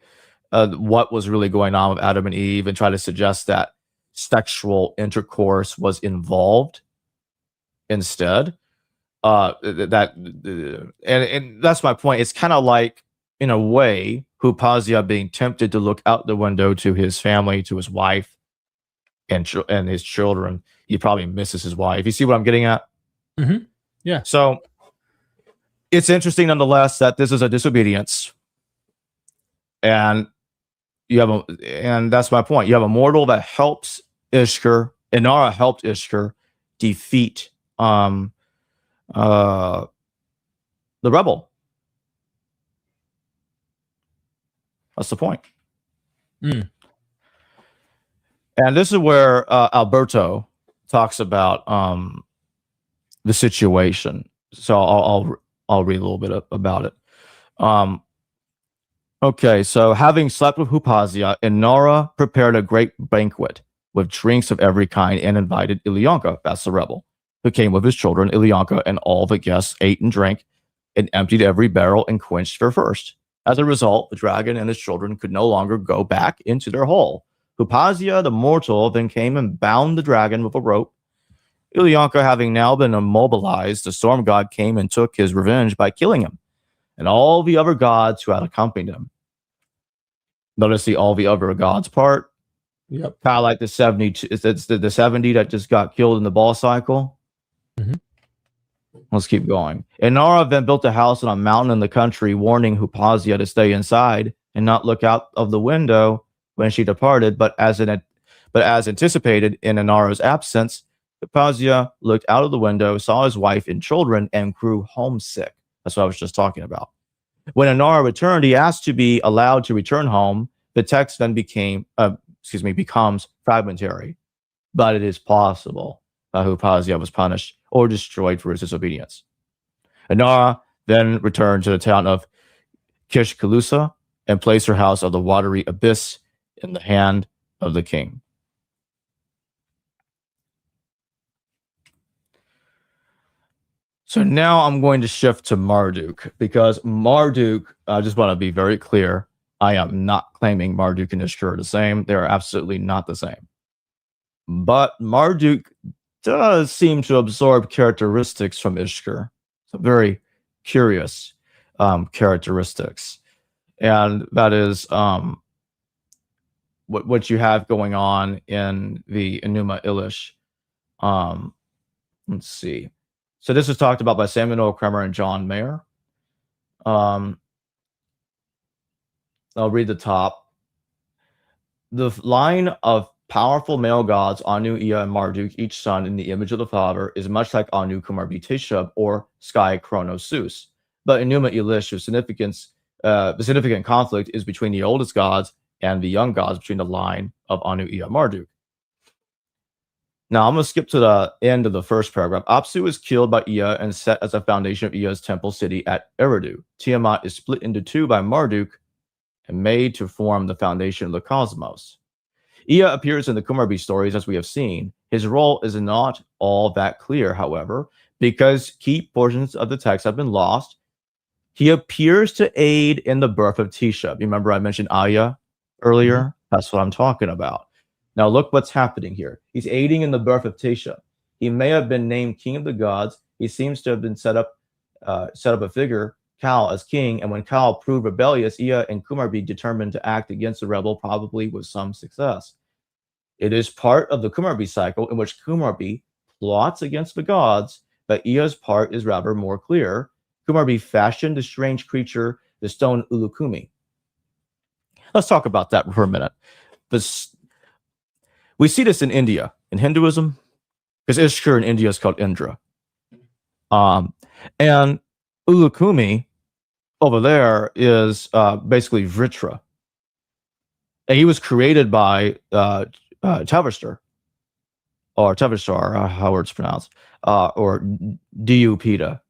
Speaker 2: what was really going on with Adam and Eve, and try to suggest that sexual intercourse was involved instead. And that's my point. It's kind of like, in a way, Hupasia being tempted to look out the window to his family, to his wife, and his children. He probably misses his wife. You see what I'm getting at?
Speaker 1: Mm-hmm. Yeah.
Speaker 2: So it's interesting, nonetheless, that this is a disobedience, and that's my point. You have a mortal that helps Ishkur. Inara helped Ishkur defeat the rebel. That's the point.
Speaker 1: Mm.
Speaker 2: And this is where Alberto talks about the situation. So I'll read a little bit about it. Okay, so having slept with Hypatia, Inara prepared a great banquet with drinks of every kind and invited Ilyanka, that's the rebel, who came with his children. Ilyanka and all the guests ate and drank and emptied every barrel and quenched their thirst. As a result, the dragon and his children could no longer go back into their hole. Hypatia, the mortal, then came and bound the dragon with a rope. Ilyanka, having now been immobilized, the storm god came and took his revenge by killing him and all the other gods who had accompanied him. Notice the all the other gods part.
Speaker 1: Yep.
Speaker 2: Kind of like the 70, it's the 70 that just got killed in the ball cycle.
Speaker 1: Mm-hmm.
Speaker 2: Let's keep going. Inara then built a house on a mountain in the country, warning Hypatia to stay inside and not look out of the window when she departed. But as anticipated in Inara's absence, Hypatia looked out of the window, saw his wife and children, and grew homesick. That's what I was just talking about. When Inara returned, he asked to be allowed to return home. The text then becomes fragmentary, but it is possible that Hypatia was punished or destroyed for his disobedience. Inara then returned to the town of Kishkalusa and placed her house of the watery abyss in the hand of the king. So now I'm going to shift to Marduk, because Marduk, I just want to be very clear, I am not claiming Marduk and Ishkur are the same. They are absolutely not the same. But Marduk does seem to absorb characteristics from Ishkur. So very curious characteristics. And that is what you have going on in the Enuma Elish. Let's see. So this is talked about by Samuel Kremer and John Mayer. I'll read the top. The line of powerful male gods, Anu, Ea, and Marduk, each son in the image of the father, is much like Anu, Kumarbi, Teshub, or Sky, Kronos, Zeus. But Enuma Elish, the significant conflict is between the oldest gods and the young gods between the line of Anu, Ea, Marduk. Now, I'm going to skip to the end of the first paragraph. Apsu is killed by Ea and set as a foundation of Ea's temple city at Eridu. Tiamat is split into two by Marduk and made to form the foundation of the cosmos. Ea appears in the Kumarbi stories, as we have seen. His role is not all that clear, however, because key portions of the text have been lost. He appears to aid in the birth of Teshub. Remember I mentioned Aya earlier? Mm-hmm. That's what I'm talking about. Now look what's happening here. He's aiding in the birth of Teshub. He may have been named king of the gods. He seems to have been set up a figure, Kal, as king. And when Kal proved rebellious, Ea and Kumarbi determined to act against the rebel, probably with some success. It is part of the Kumarbi cycle in which Kumarbi plots against the gods, but Ea's part is rather more clear. Kumarbi fashioned the strange creature, the stone Ulukumi. Let's talk about that for a minute. We see this in India, in Hinduism, because Ishkur in India is called Indra. And Ulukumi over there is basically Vritra. And he was created by Tavishtar, or Tavishtar, however it's pronounced, or Diupita.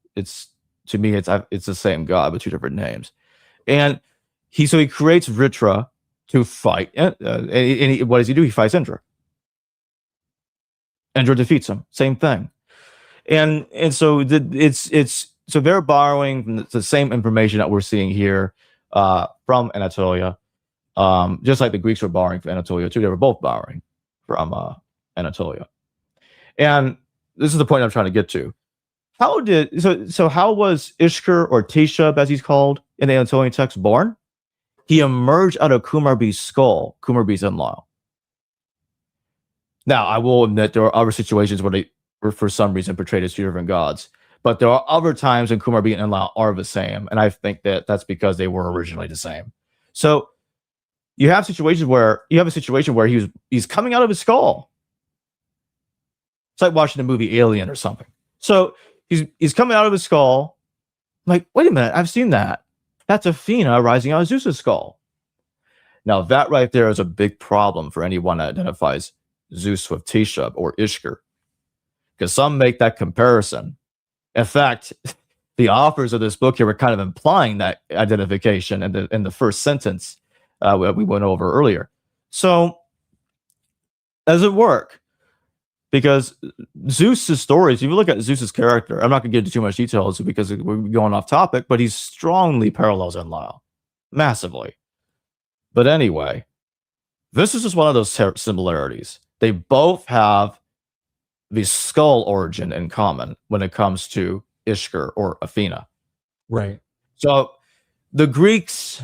Speaker 2: To me, it's the same god, but two different names. And he creates Vritra to fight. And what does he do? He fights Indra. Indra defeats him. Same thing. And so so they're borrowing the same information that we're seeing here from Anatolia. Just like the Greeks were borrowing from Anatolia too. They were both borrowing from Anatolia. And this is the point I'm trying to get to. How was Ishkur, or Teshub as he's called in the Anatolian text, born? He emerged out of Kumarbi's skull, Kumarbi's in-law. Now, I will admit there are other situations where they were for some reason portrayed as two different gods, but there are other times when Kumarbi and in-law are the same, and I think that that's because they were originally the same. So you have a situation where he's coming out of his skull. It's like watching the movie Alien or something. So he's coming out of his skull, like, wait a minute, I've seen that. That's Athena rising out of Zeus's skull. Now, that right there is a big problem for anyone that identifies Zeus with Teshub or Ishkur, because some make that comparison. In fact, the authors of this book here were kind of implying that identification in the first sentence we went over earlier. So, does it work? Because Zeus's stories, if you look at Zeus's character, I'm not going to get into too much details because we're going off topic, but he strongly parallels Enlil, massively. But anyway, this is just one of those similarities. They both have the skull origin in common when it comes to Ishkur or Athena.
Speaker 1: Right.
Speaker 2: So the Greeks,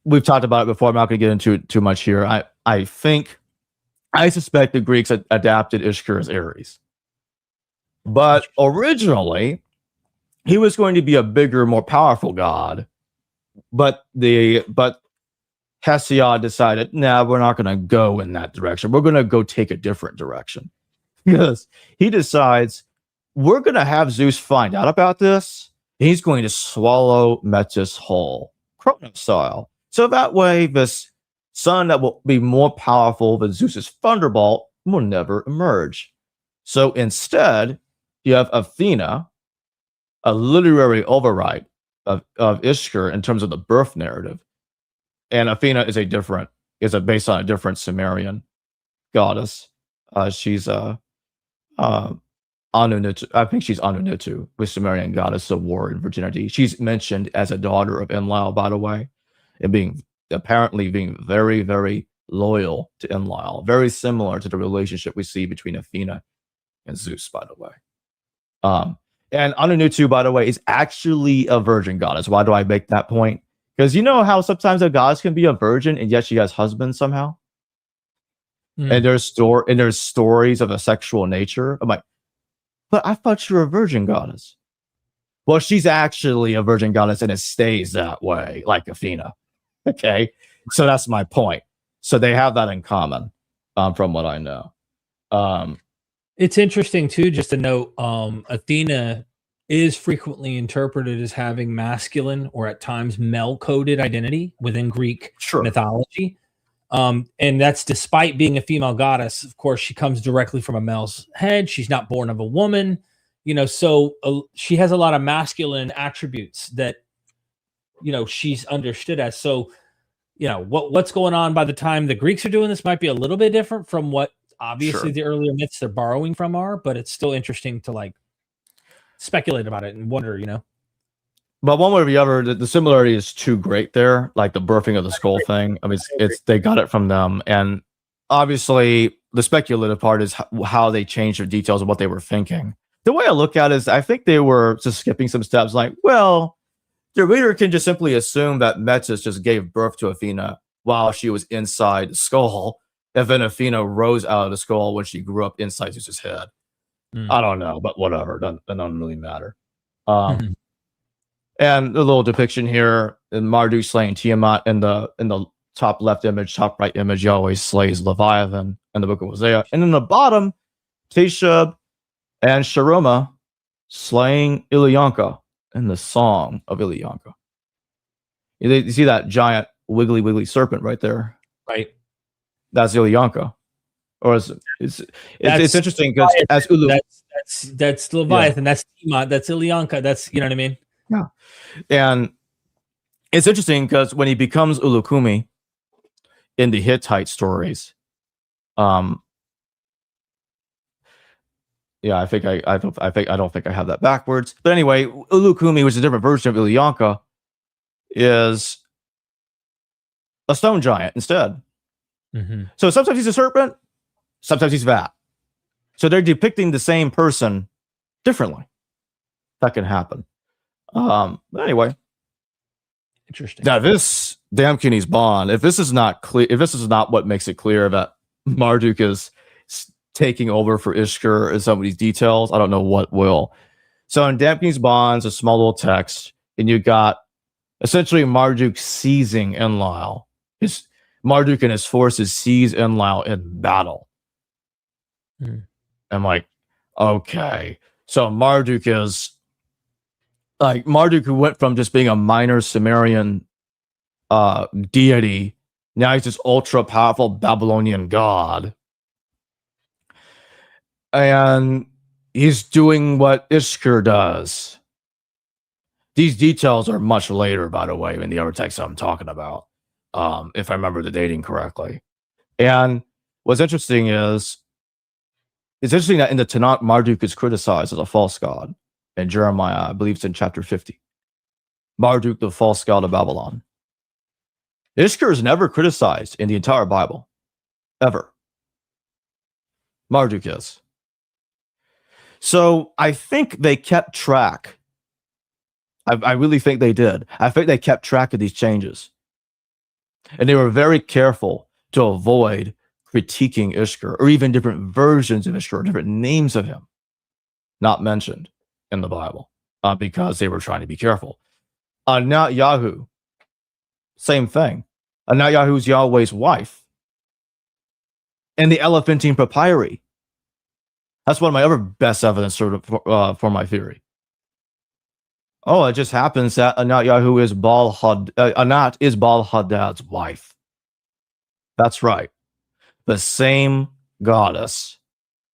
Speaker 2: we've talked about it before. I'm not going to get into it too much here. I suspect the Greeks adapted Ishkur as Ares. But originally, he was going to be a bigger, more powerful god. But Hesiod decided, nah, we're not going to go in that direction. We're going to go take a different direction. Because he decides, we're going to have Zeus find out about this. And he's going to swallow Metis whole, Cronos style. So that way, this sun that will be more powerful than Zeus's thunderbolt will never emerge. So instead, you have Athena, a literary override of Ishkur in terms of the birth narrative. And Athena is based on a different Sumerian goddess. She's Anunnatu. I think she's Anunnatu, the Sumerian goddess of war and virginity. She's mentioned as a daughter of Enlil, by the way, and apparently being very, very loyal to Enlil, very similar to the relationship we see between Athena and Zeus, by the way. And Anunnatu, by the way, is actually a virgin goddess. Why do I make that point? Because you know how sometimes a goddess can be a virgin and yet she has husbands somehow? And there's stories of a sexual nature. I'm like, but I thought you were a virgin goddess. Well, she's actually a virgin goddess and it stays that way, like Athena. Okay, so that's my point. So they have that in common, from what I know.
Speaker 1: It's interesting too, just to note, Athena is frequently interpreted as having masculine or at times male-coded identity within Greek mythology. And that's despite being a female goddess. Of course, she comes directly from a male's head. She's not born of a woman, so she has a lot of masculine attributes that, she's understood as. So, what's going on by the time the Greeks are doing this might be a little bit different from what obviously the earlier myths they're borrowing from are, but it's still interesting to speculate about it and wonder,
Speaker 2: But one way or the other, the similarity is too great there. Like the birthing of the skull thing. I mean, it's they got it from them, and obviously the speculative part is how they changed the details of what they were thinking. The way I look at it is, I think they were just skipping some steps. Like, well, the reader can just simply assume that Metis just gave birth to Athena while she was inside the skull, and then Athena rose out of the skull when she grew up inside Zeus's head. I don't know, but whatever. Doesn't really matter. And a little depiction here in Marduk slaying Tiamat in the top left image, top right image, Yahweh slays Leviathan in the book of Hosea. And in the bottom, Teshub and Sharuma slaying Ilyanka in the song of Ilyanka. You see that giant wiggly serpent right there?
Speaker 1: Right.
Speaker 2: That's Ilyanka. Or it's interesting because as Ulu,
Speaker 1: that's Leviathan, that's Tiamat, that's Ilyanka, that's, you know what I mean?
Speaker 2: Yeah. And it's interesting because when he becomes Ulukumi in the Hittite stories, I don't think I have that backwards. But anyway, Ulukumi, which is a different version of Ilyanka, is a stone giant instead. So sometimes he's a serpent, sometimes he's that. So they're depicting the same person differently. That can happen. But anyway,
Speaker 1: interesting.
Speaker 2: Now this Damkini's bond, if this is not clear, if this is not what makes it clear that Marduk is taking over for Ishkur and some of these details, I don't know what will. So in Damkini's bonds, a small little text, and you got essentially Marduk seizing Enlil. Marduk and his forces seize Enlil in battle. I'm like, okay, so Marduk is Like Marduk, who went from just being a minor Sumerian deity, now he's this ultra powerful Babylonian god. And he's doing what Ishkur does. These details are much later, by the way, in the other text I'm talking about, if I remember the dating correctly. And what's interesting is, it's interesting that in the Tanakh, Marduk is criticized as a false god. In Jeremiah, I believe it's in chapter 50. Marduk, the false god of Babylon. Ishkur is never criticized in the entire Bible, ever. Marduk is. So I think they kept track. I really think they did. I think they kept track of these changes. And they were very careful to avoid critiquing Ishkur, or even different versions of Ishkur, different names of him, not mentioned in the Bible, because they were trying to be careful. Not Yahoo, same thing. Not Yahoo's Yahweh's wife. And the Elephantine Papyri. That's one of my other best evidence for my theory. Oh, it just happens that Anat Yahu is Anat is Baal Hadad's wife. That's right. The same goddess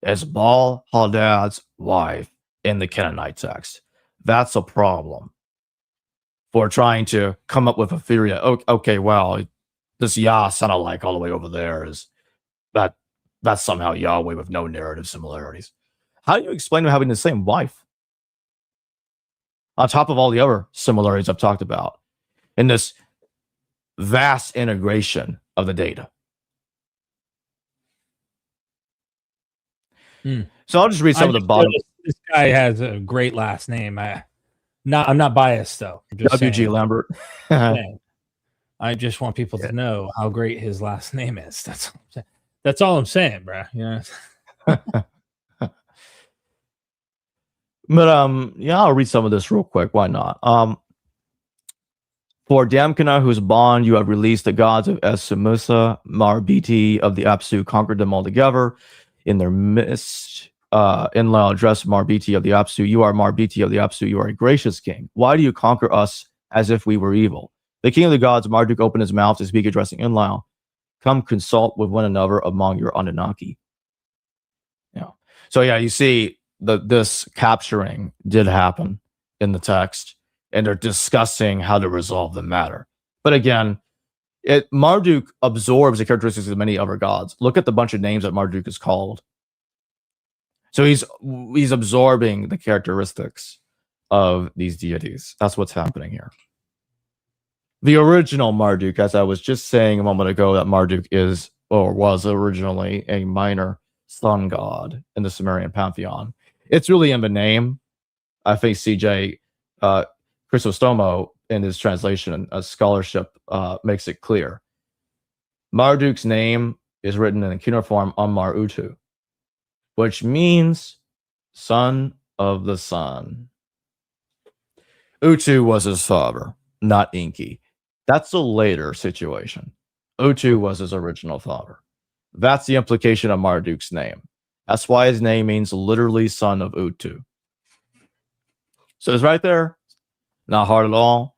Speaker 2: as Baal Hadad's wife in the Canaanite text. That's a problem for trying to come up with a theory. Okay, well, this Yah sounded like all the way over there is that's somehow Yahweh with no narrative similarities. How do you explain them having the same wife? On top of all the other similarities I've talked about in this vast integration of the data. So I'll just read some of the bottom.
Speaker 1: This guy has a great last name. I'm not biased though.
Speaker 2: W.G. Lambert.
Speaker 1: I just want people to know how great his last name is. That's all I'm saying, bro. Yeah.
Speaker 2: But yeah, I'll read some of this real quick. Why not? For Damkana, whose bond you have released, the gods of Esumusa, Marbiti of the Apsu conquered them altogether. In their midst, Enlil addressed Marbiti of the Apsu. You are Marbiti of the Apsu. You are a gracious king. Why do you conquer us as if we were evil? The king of the gods, Marduk, opened his mouth to speak, addressing Enlil. Come consult with one another among your Anunnaki. Yeah. So yeah, you see this capturing did happen in the text, and they're discussing how to resolve the matter. But again, Marduk absorbs the characteristics of many other gods. Look at the bunch of names that Marduk is called. So he's absorbing the characteristics of these deities. That's what's happening here. The original Marduk, as I was just saying a moment ago, that Marduk is or was originally a minor sun god in the Sumerian pantheon. It's really in the name. I think C.J. Chrysostomo, in his translation, scholarship, makes it clear. Marduk's name is written in the cuneiform Ammar Utu, which means son of the sun. Utu was his father, not Enki. That's a later situation. Utu was his original father. That's the implication of Marduk's name. That's why his name means literally son of Utu. So it's right there. Not hard at all.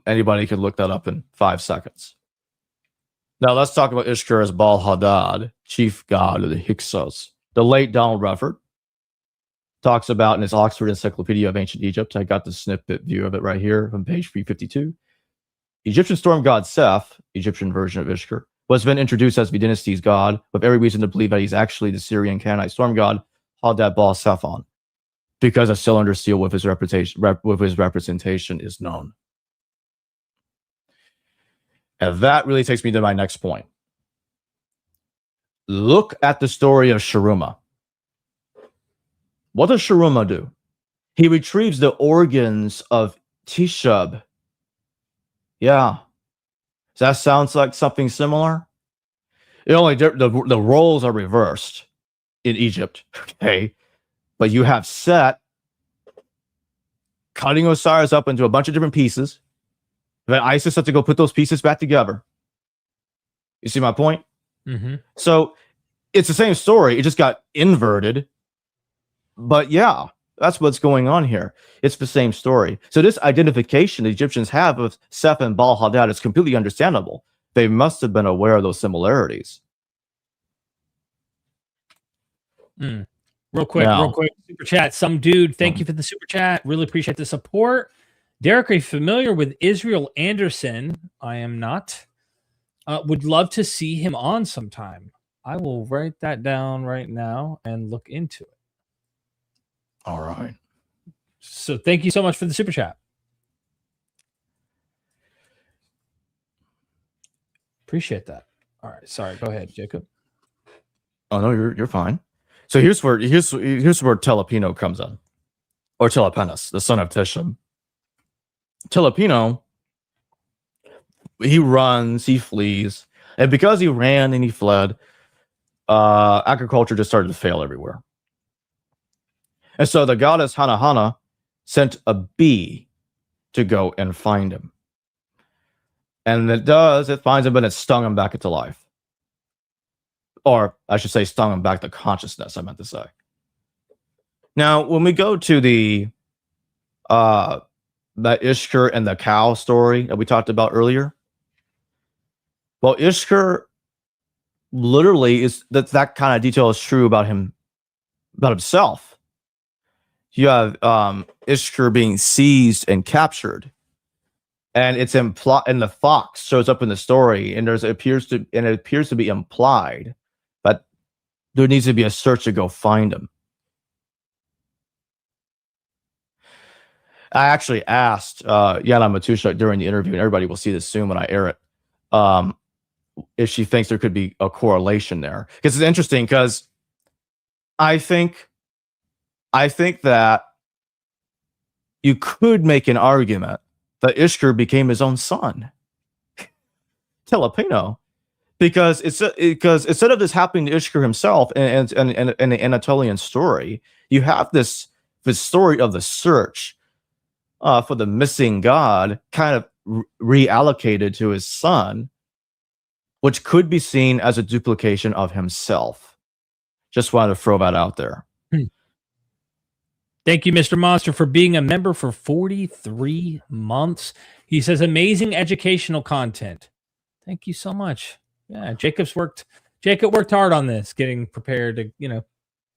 Speaker 2: Anybody could look that up in 5 seconds. Now let's talk about Ishkur as Baal Hadad, chief god of the Hyksos. The late Donald Rufford talks about in his Oxford Encyclopedia of Ancient Egypt. I got the snippet view of it right here from page 352. Egyptian storm god Seth, Egyptian version of Ishkur, was then introduced as the dynasty's god, with every reason to believe that he's actually the Syrian Canaanite storm god Hadad Baal Sephon, because a cylinder seal with his representation is known. And that really takes me to my next point. Look at the story of Sharuma. What does Sharuma do? He retrieves the organs of Tishub. Yeah. Does that sound like something similar? The roles are reversed in Egypt, okay? But you have Set cutting Osiris up into a bunch of different pieces. Then Isis had to go put those pieces back together. You see my point?
Speaker 1: Mm-hmm.
Speaker 2: So it's the same story. It just got inverted. But yeah, That's what's going on here. It's the same story. So this identification the Egyptians have of Seth and Baal Hadad is completely understandable. They must have been aware of those similarities.
Speaker 1: Real quick, super chat. Some dude, thank you for the super chat. Really appreciate the support. Derek, are you familiar with Israel Anderson? I am not. Would love to see him on sometime. I will write that down right now and look into it.
Speaker 2: All right.
Speaker 1: So thank you so much for the super chat. Appreciate that. All right. Sorry. Go ahead, Jacob.
Speaker 2: Oh no, you're fine. So here's where Telepino comes in, or Telepenes, the son of Tisham. Telepino, he runs, he flees, and because he ran and he fled, agriculture just started to fail everywhere. And so the goddess Hanahana sent a bee to go and find him. And it finds him, but it stung him back into life. Or I should say stung him back to consciousness, I meant to say. Now, when we go to the Ishkur and the cow story that we talked about earlier, well, Ishkur literally is that kind of detail is true about himself. You have Ishkur being seized and captured, and it's implied, and the fox shows up in the story, and it appears to be implied that there needs to be a search to go find him. I actually asked Yana Matushak during the interview, and everybody will see this soon when I air it, if she thinks there could be a correlation there. Because it's interesting, because I think that you could make an argument that Ishkur became his own son, Telepino, because instead of this happening to Ishkur himself and the Anatolian story, you have this story of the search for the missing god kind of reallocated to his son, which could be seen as a duplication of himself. Just wanted to throw that out there.
Speaker 1: Thank you, Mr. Monster, for being a member for 43 months. He says, amazing educational content. Thank you so much. Yeah, Jacob worked hard on this, getting prepared to,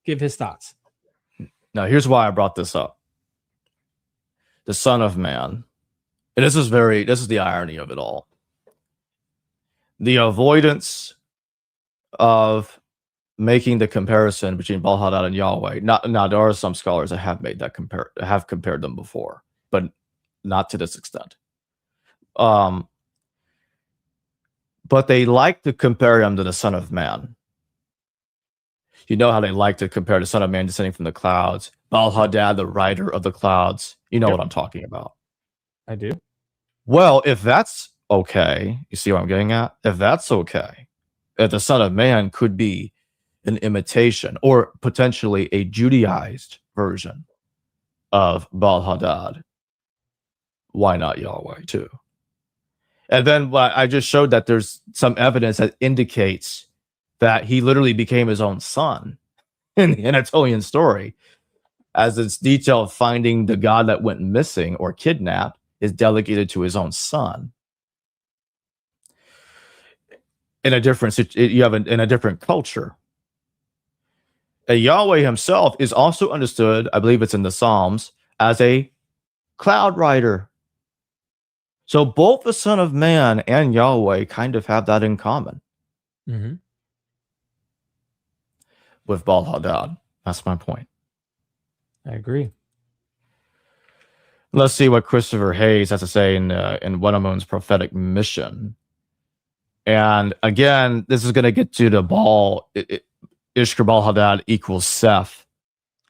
Speaker 1: give his thoughts.
Speaker 2: Now, here's why I brought this up. The Son of Man. And this is the irony of it all. The avoidance of making the comparison between Baal Hadad and Yahweh. Now there are some scholars that have compared them before, but not to this extent. But they like to compare him to the Son of Man. You know how they like to compare the Son of Man descending from the clouds, Baal Hadad, the rider of the clouds. You know what I'm talking about.
Speaker 1: I do.
Speaker 2: Well, if that's okay, you see what I'm getting at? If that's okay, if the Son of Man could be an imitation or potentially a Judaized version of Baal Hadad, why not Yahweh too? And then I just showed that there's some evidence that indicates that he literally became his own son in the Anatolian story, as its detail of finding the god that went missing or kidnapped is delegated to his own son. In a different culture. Yahweh himself is also understood, I believe it's in the Psalms, as a cloud rider. So both the Son of Man and Yahweh kind of have that in common.
Speaker 1: Mm-hmm.
Speaker 2: With Baal Hadad. That's my point.
Speaker 1: I agree.
Speaker 2: Let's see what Christopher Hayes has to say in Wenamun's prophetic mission. And again, this is going to get to the Baal. Ishkur Baal Hadad equals Seth.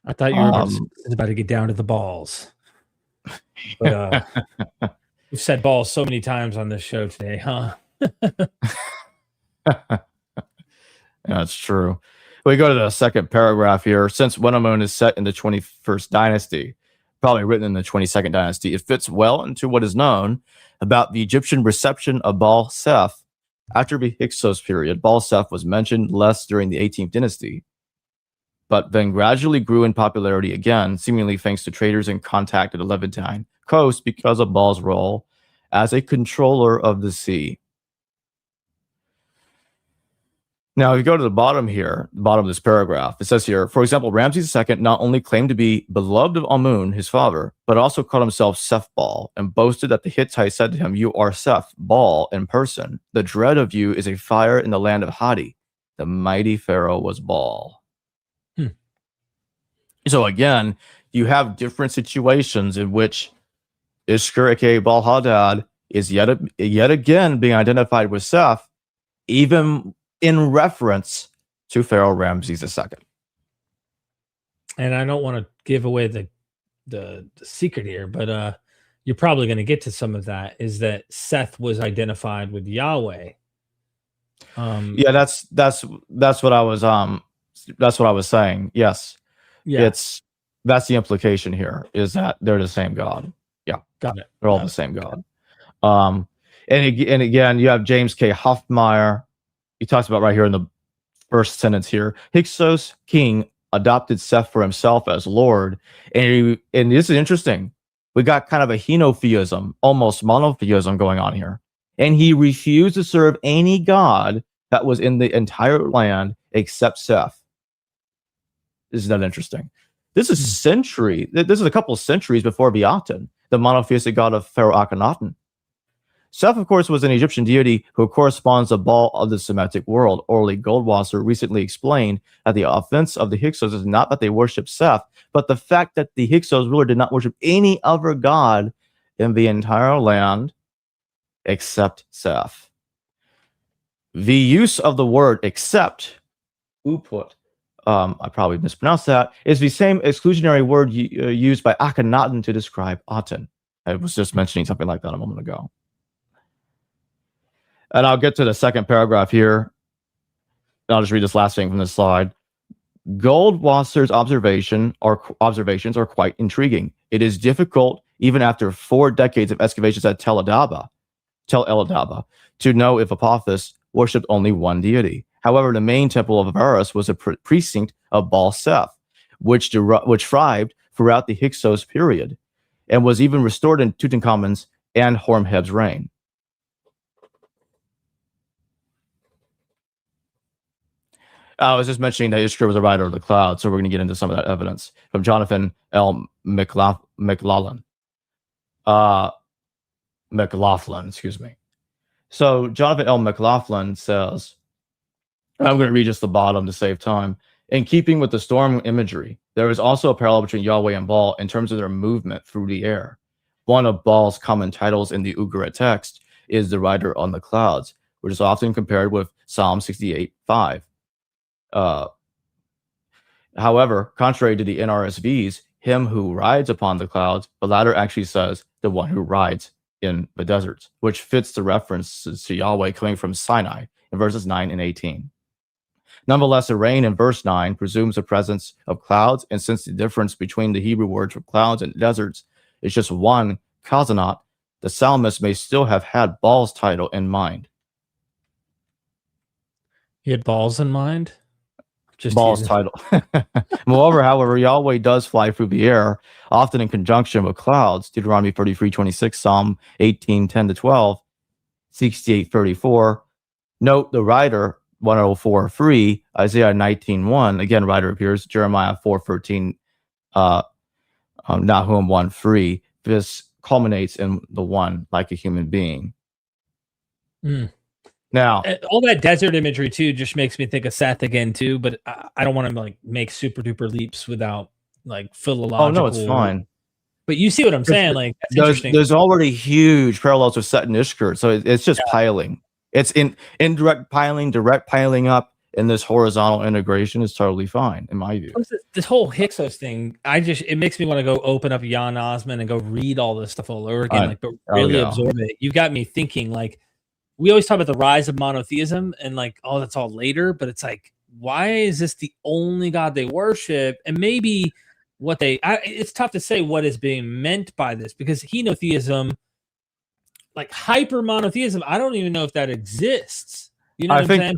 Speaker 1: I thought you were about to get down to the balls. But we've said balls so many times on this show today, huh?
Speaker 2: That's true. We go to the second paragraph here. Since Wenamun is set in the 21st dynasty, probably written in the 22nd dynasty, it fits well into what is known about the Egyptian reception of Baal Seth. After the Hyksos period, Baal Seth was mentioned less during the 18th dynasty. but then gradually grew in popularity again, seemingly thanks to traders in contact at the Levantine coast because of Baal's role as a controller of the sea. Now, if you go to the bottom here, the bottom of this paragraph, it says here, for example, Ramses II not only claimed to be beloved of Amun, his father, but also called himself Seth Baal and boasted that the Hittites said to him, "You are Seth, Baal in person. The dread of you is a fire in the land of Hadi. The mighty pharaoh was Baal." So again, you have different situations in which Ishkur, aka Baal Hadad, is yet again being identified with Seth, even in reference to Pharaoh Ramses II.
Speaker 1: And I don't want to give away the secret here, but you're probably going to get to some of that, is that Seth was identified with Yahweh.
Speaker 2: Yeah, that's what I was saying. Yes.
Speaker 1: Yeah.
Speaker 2: That's the implication here, is that they're the same God. Yeah.
Speaker 1: Got it.
Speaker 2: They're all the same God. And again, you have James K. Hoffmeyer. He talks about right here in the first sentence here, Hyksos king adopted Seth for himself as Lord. And this is interesting. We got kind of a henotheism, almost monotheism going on here. And he refused to serve any god that was in the entire land except Seth. Isn't that interesting? This is a couple of centuries before Beaten, the monotheistic god of Pharaoh Akhenaten. Seth, of course, was an Egyptian deity who corresponds to Baal of the Semitic world. Orly Goldwasser recently explained that the offense of the Hyksos is not that they worship Seth, but the fact that the Hyksos ruler did not worship any other god in the entire land except Seth. The use of the word "except," uput, I probably mispronounced that, is the same exclusionary word used by Akhenaten to describe Aten. I was just mentioning something like that a moment ago. And I'll get to the second paragraph here. I'll just read this last thing from this slide. Goldwasser's observations are quite intriguing. It is difficult, even after 4 decades of excavations at Tel El Adaba, to know if Apophis worshipped only one deity. However, the main temple of Avaris was a precinct of Baal Seth, which thrived throughout the Hyksos period, and was even restored in Tutankhamun's and Horemheb's reign. I was just mentioning that Ishkur was a rider of the cloud, so we're going to get into some of that evidence from Jonathan L. McLaughlin. Excuse me. So Jonathan L. McLaughlin says, I'm going to read just the bottom to save time. In keeping with the storm imagery, there is also a parallel between Yahweh and Baal in terms of their movement through the air. One of Baal's common titles in the Goodacre text is the rider on the clouds, which is often compared with Psalm 68:5. However, contrary to the NRSV's, him who rides upon the clouds, the latter actually says the one who rides in the deserts, which fits the references to Yahweh coming from Sinai in verses 9 and 18. Nonetheless, the rain in verse 9 presumes the presence of clouds, and since the difference between the Hebrew words for clouds and deserts is just one kazanot, the psalmist may still have had Baal's title in mind.
Speaker 1: He had balls in mind? Just
Speaker 2: Baal's title. Moreover, however, Yahweh does fly through the air, often in conjunction with clouds. Deuteronomy 33:26, Psalm 18:10-12, 68:34. Note the rider 104:3, Isaiah 19:1. Again, rider appears. Jeremiah 4:13, Nahum 1:3. This culminates in the one like a human being. Now,
Speaker 1: all that desert imagery too just makes me think of Seth again too, but I don't want to like make super duper leaps without like philological.
Speaker 2: Oh no, it's fine.
Speaker 1: But you see what I'm saying? Like that's interesting.
Speaker 2: There's already huge parallels with Set and Ishkur, so it's just piling. It's indirect piling, direct piling up, and this horizontal integration is totally fine in my view.
Speaker 1: This whole Hyksos thing, it makes me want to go open up Jan Osman and go read all this stuff all over again, but really absorb it. You got me thinking like. We always talk about the rise of monotheism and like, oh, that's all later, but it's like, why is this the only God they worship? And maybe it's tough to say what is being meant by this, because henotheism, like hyper monotheism, I don't even know if that exists. You know what I'm saying?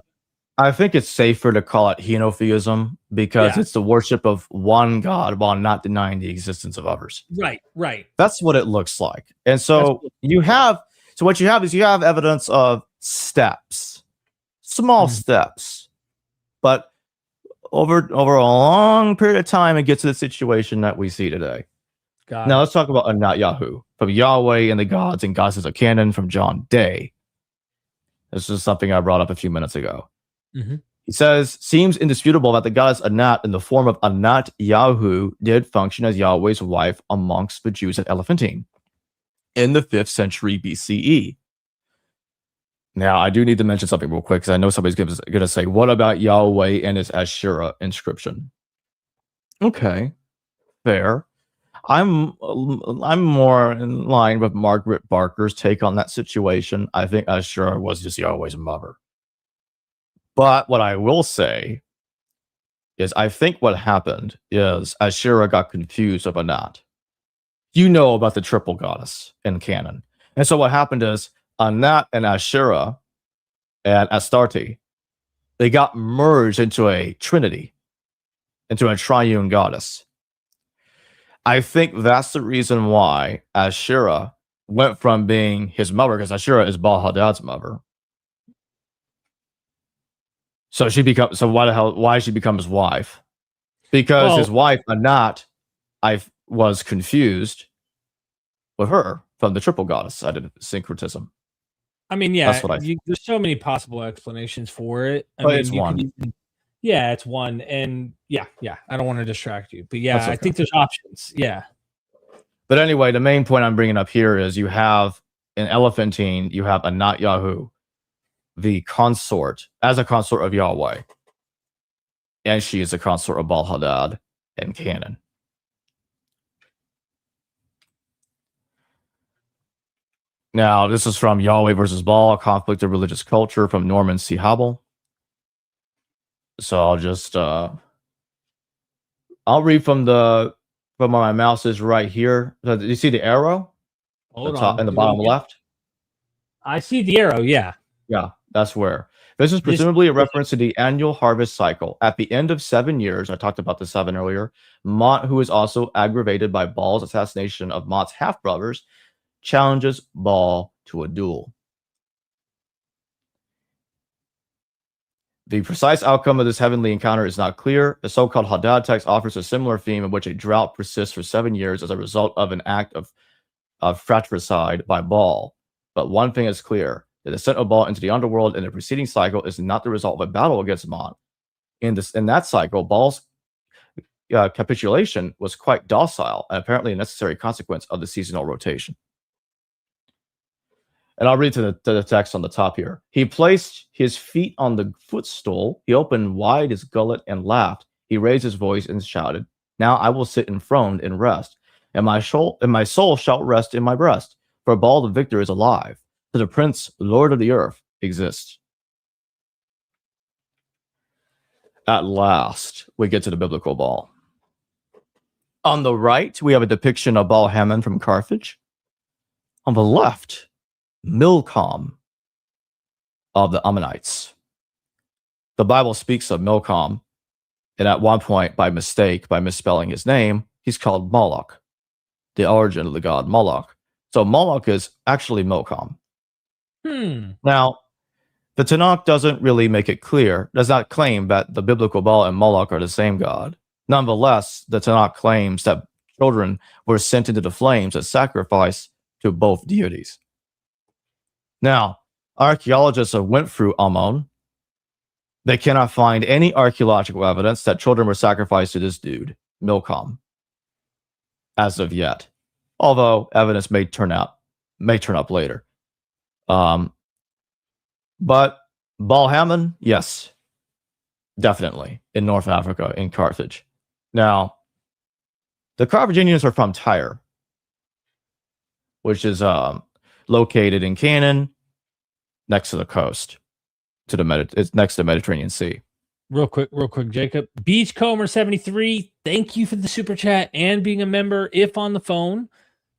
Speaker 2: I think it's safer to call it henotheism because
Speaker 1: Yeah.
Speaker 2: it's the worship of one God while not denying the existence of others.
Speaker 1: Right.
Speaker 2: That's what it looks like. And
Speaker 1: That's
Speaker 2: so
Speaker 1: what-
Speaker 2: what you have is you have evidence of steps, small
Speaker 1: Mhm.
Speaker 2: steps, but over a long period of time, it gets to the situation that we see today.
Speaker 1: Got
Speaker 2: Now
Speaker 1: it.
Speaker 2: let's talk about Anat Yahu from Yahweh and the gods and goddesses of canon from John Day. This is something I brought up a few minutes ago.
Speaker 1: Mm-hmm.
Speaker 2: He says, seems indisputable that the goddess Anat in the form of Anat Yahu did function as Yahweh's wife amongst the Jews at Elephantine in the 5th century BCE. Now, I do need to mention something real quick because I know somebody's going to say, what about Yahweh and his Asherah inscription? Okay, fair. I'm more in line with Margaret Barker's take on that situation. I think Asherah was just Yahweh's mother. But what I will say is I think what happened is Asherah got confused with Anat. You know about the triple goddess in canon. And so what happened is Anat and Asherah and Astarte, they got merged into a trinity, into a triune goddess. I think that's the reason why Asherah went from being his mother, because Asherah is Baal Hadad's mother. So why she become his wife? Because his wife, Anat, was confused with her from the triple goddess syncretism.
Speaker 1: I mean, yeah, there's so many possible explanations for it.
Speaker 2: It's one.
Speaker 1: It's one. And yeah, I don't want to distract you. But yeah,
Speaker 2: okay.
Speaker 1: I think there's options. Yeah.
Speaker 2: But anyway, the main point I'm bringing up here is you have in Elephantine, you have Anat Yahu, the consort, as a consort of Yahweh. And she is a consort of Baal Hadad and canon. Now, this is from Yahweh versus Baal, Conflict of Religious Culture from Norman C. Hobble. So I'll just I'll read from where my mouse is right here. So, do you see the arrow?
Speaker 1: Hold
Speaker 2: top
Speaker 1: on.
Speaker 2: in the bottom left?
Speaker 1: I see the arrow, yeah.
Speaker 2: Yeah, that's where. This is presumably a reference to the annual harvest cycle. At the end of 7 years, I talked about the 7 earlier, Mot, who is also aggravated by Baal's assassination of Mot's half-brothers, challenges Baal to a duel. The precise outcome of this heavenly encounter is not clear. The so-called Hadad text offers a similar theme in which a drought persists for 7 years as a result of an act of fratricide by Baal. But one thing is clear. The descent of Baal into the underworld in the preceding cycle is not the result of a battle against Mot. In that cycle, Baal's capitulation was quite docile and apparently a necessary consequence of the seasonal rotation. And I'll read to the text on the top here. He placed his feet on the footstool. He opened wide his gullet and laughed. He raised his voice and shouted, "Now I will sit enthroned and rest, and my soul shall rest in my breast. For Baal the victor is alive. For the Prince, Lord of the earth, exists." At last, we get to the biblical Baal. On the right, we have a depiction of Baal Hammon from Carthage. On the left, Milcom of the Ammonites. The Bible speaks of Milcom, and at one point, by mistake, by misspelling his name, he's called Moloch, the origin of the god Moloch. So Moloch is actually Milcom. Now, the Tanakh doesn't really make it clear, does not claim that the biblical Baal and Moloch are the same god. Nonetheless, the Tanakh claims that children were sent into the flames as sacrifice to both deities. Now, archaeologists have went through Ammon. They cannot find any archaeological evidence that children were sacrificed to this dude, Milcom, as of yet. Although evidence may turn up later. But Baal Hammon, yes, definitely in North Africa, in Carthage. Now, the Carthaginians are from Tyre, which is located in Canaan, next to the coast, it's next to the Mediterranean Sea.
Speaker 1: Real quick, Jacob. Beachcomber 73, thank you for the super chat and being a member. If on the phone,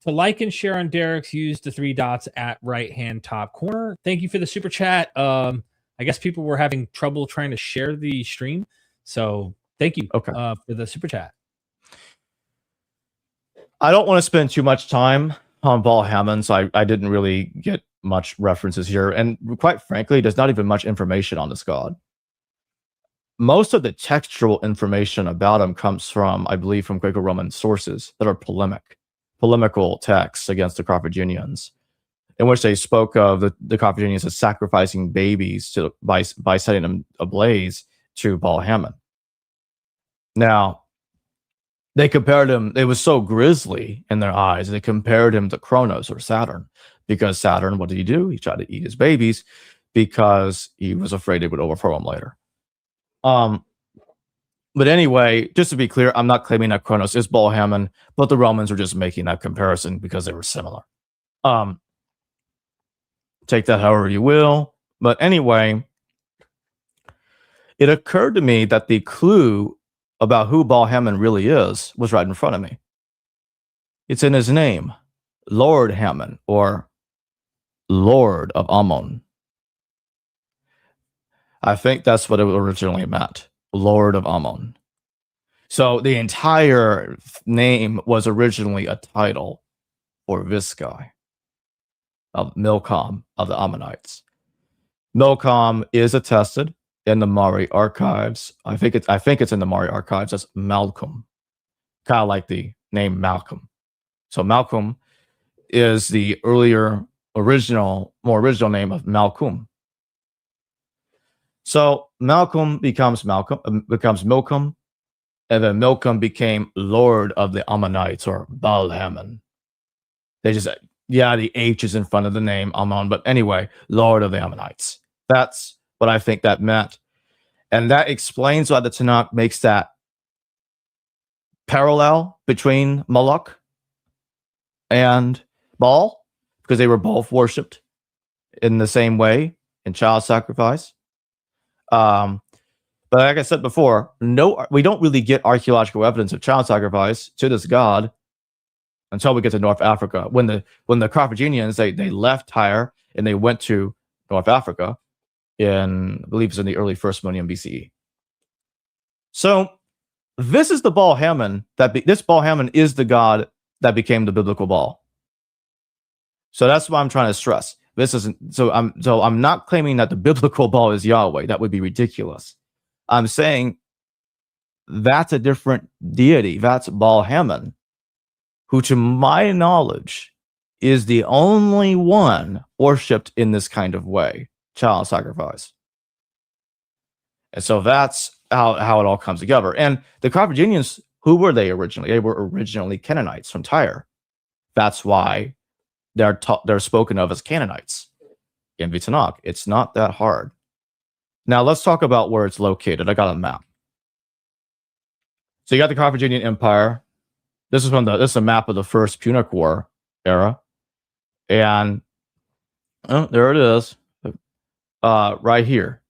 Speaker 1: to like and share on Derek's, use the 3 dots at right-hand top corner. Thank you for the super chat. I I guess people were having trouble trying to share the stream. So thank you for the super chat.
Speaker 2: I don't want to spend too much time on Paul Hammond, so I didn't really get much references here. And quite frankly, there's not even much information on this god. Most of the textual information about him comes from, I believe, from Greco-Roman sources that are polemical texts against the Carthaginians, in which they spoke of the Carthaginians as sacrificing babies by setting them ablaze to Paul Hammond. Now, they compared him, it was so grisly in their eyes, they compared him to Kronos or Saturn, because Saturn, what did he do? He tried to eat his babies because he was afraid it would overthrow him later. But anyway, just to be clear, I'm not claiming that Kronos is Paul Hammond, but the Romans were just making that comparison because they were similar. Take that however you will. But anyway, it occurred to me that the clue about who Paul Hammond really is was right in front of me. It's in his name, Lord Hammond, or Lord of Ammon. I think that's what it originally meant, Lord of Ammon. So the entire name was originally a title for this guy, of Milcom of the Ammonites. Milcom is attested in the Mari archives. I think it's in the Mari archives as Malcolm, kind of like the name Malcolm. So Malcolm is the more original name of Malcolm. So Malcolm becomes Milcom, and then Milcom became Lord of the Ammonites, or Baal Hammon. They just, the H is in front of the name Ammon, but anyway, Lord of the Ammonites. That's what I think that meant. And that explains why the Tanakh makes that parallel between Moloch and Baal, because they were both worshipped in the same way in child sacrifice. But like I said before, we don't really get archaeological evidence of child sacrifice to this god until we get to North Africa. When the Carthaginians they left Tyre and they went to North Africa, I believe it's in the early 1st millennium BCE. So this is the Baal Hammon this Baal Hammon is the god that became the biblical Baal. So that's what I'm trying to stress. This isn't I'm not claiming that the biblical Baal is Yahweh. That would be ridiculous. I'm saying that's a different deity. That's Baal Hammon, who to my knowledge is the only one worshipped in this kind of way. Child sacrifice. And so that's how it all comes together. And the Carthaginians, who were they originally? They were originally Canaanites from Tyre. That's why they're spoken of as Canaanites in the Tanakh. It's not that hard. Now let's talk about where it's located. I got a map. So you got the Carthaginian Empire. This is a map of the First Punic War era. And there it is. Right here.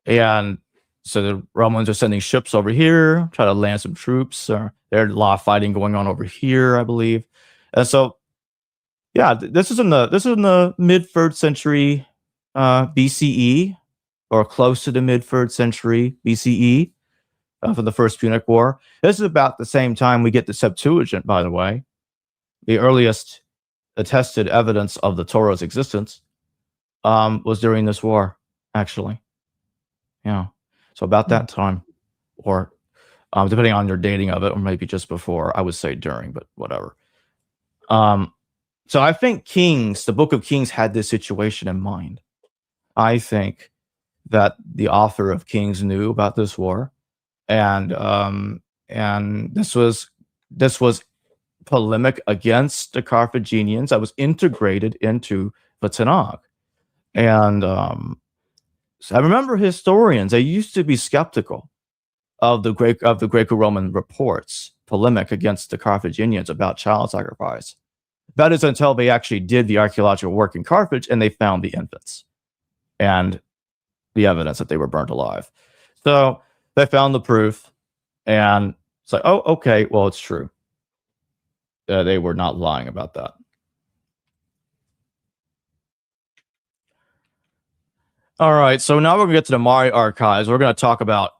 Speaker 2: And so the Romans are sending ships over here, try to land some troops. There's a lot of fighting going on over here, I believe. And so, this is in the mid 3rd century BCE, or close to the mid 3rd century BCE for the First Punic War. This is about the same time we get the Septuagint, by the way, the earliest attested evidence of the Torah's existence was during this war, actually. So about that time, or depending on your dating of it, or maybe just before. I would say during, but whatever. So I think the Book of Kings had this situation in mind. I think that the author of Kings knew about this war, and this was polemic against the Carthaginians that was integrated into the Tanakh. And so I remember historians, they used to be skeptical of the Greco-Roman reports, polemic against the Carthaginians about child sacrifice. That is until they actually did the archaeological work in Carthage and they found the infants and the evidence that they were burnt alive. So they found the proof, and it's like, oh, okay, well, it's true. They were not lying about that. All right, so now we're going to get to the Mari archives. We're going to talk about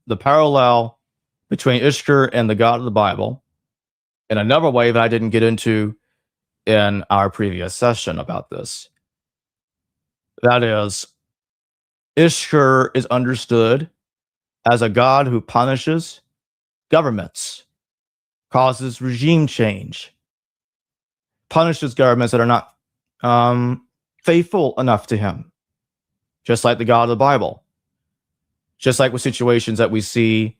Speaker 2: the parallel between Ishkur and the God of the Bible in another way that I didn't get into in our previous session about this. That is, Ishkur is understood as a god who punishes governments, causes regime change, punishes governments that are not faithful enough to him, just like the God of the Bible. Just like with situations that we see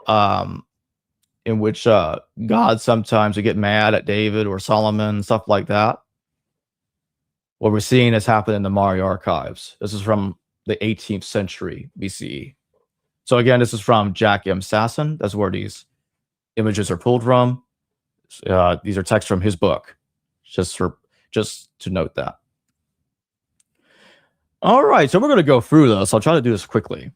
Speaker 2: in which God sometimes would get mad at David or Solomon, stuff like that. What we're seeing has happened in the Mari archives. This is from the 18th century BCE. So again, this is from Jack M. Sasson. That's where these images are pulled from. These are texts from his book, just to note that. All right, so we're going to go through this. I'll try to do this quickly.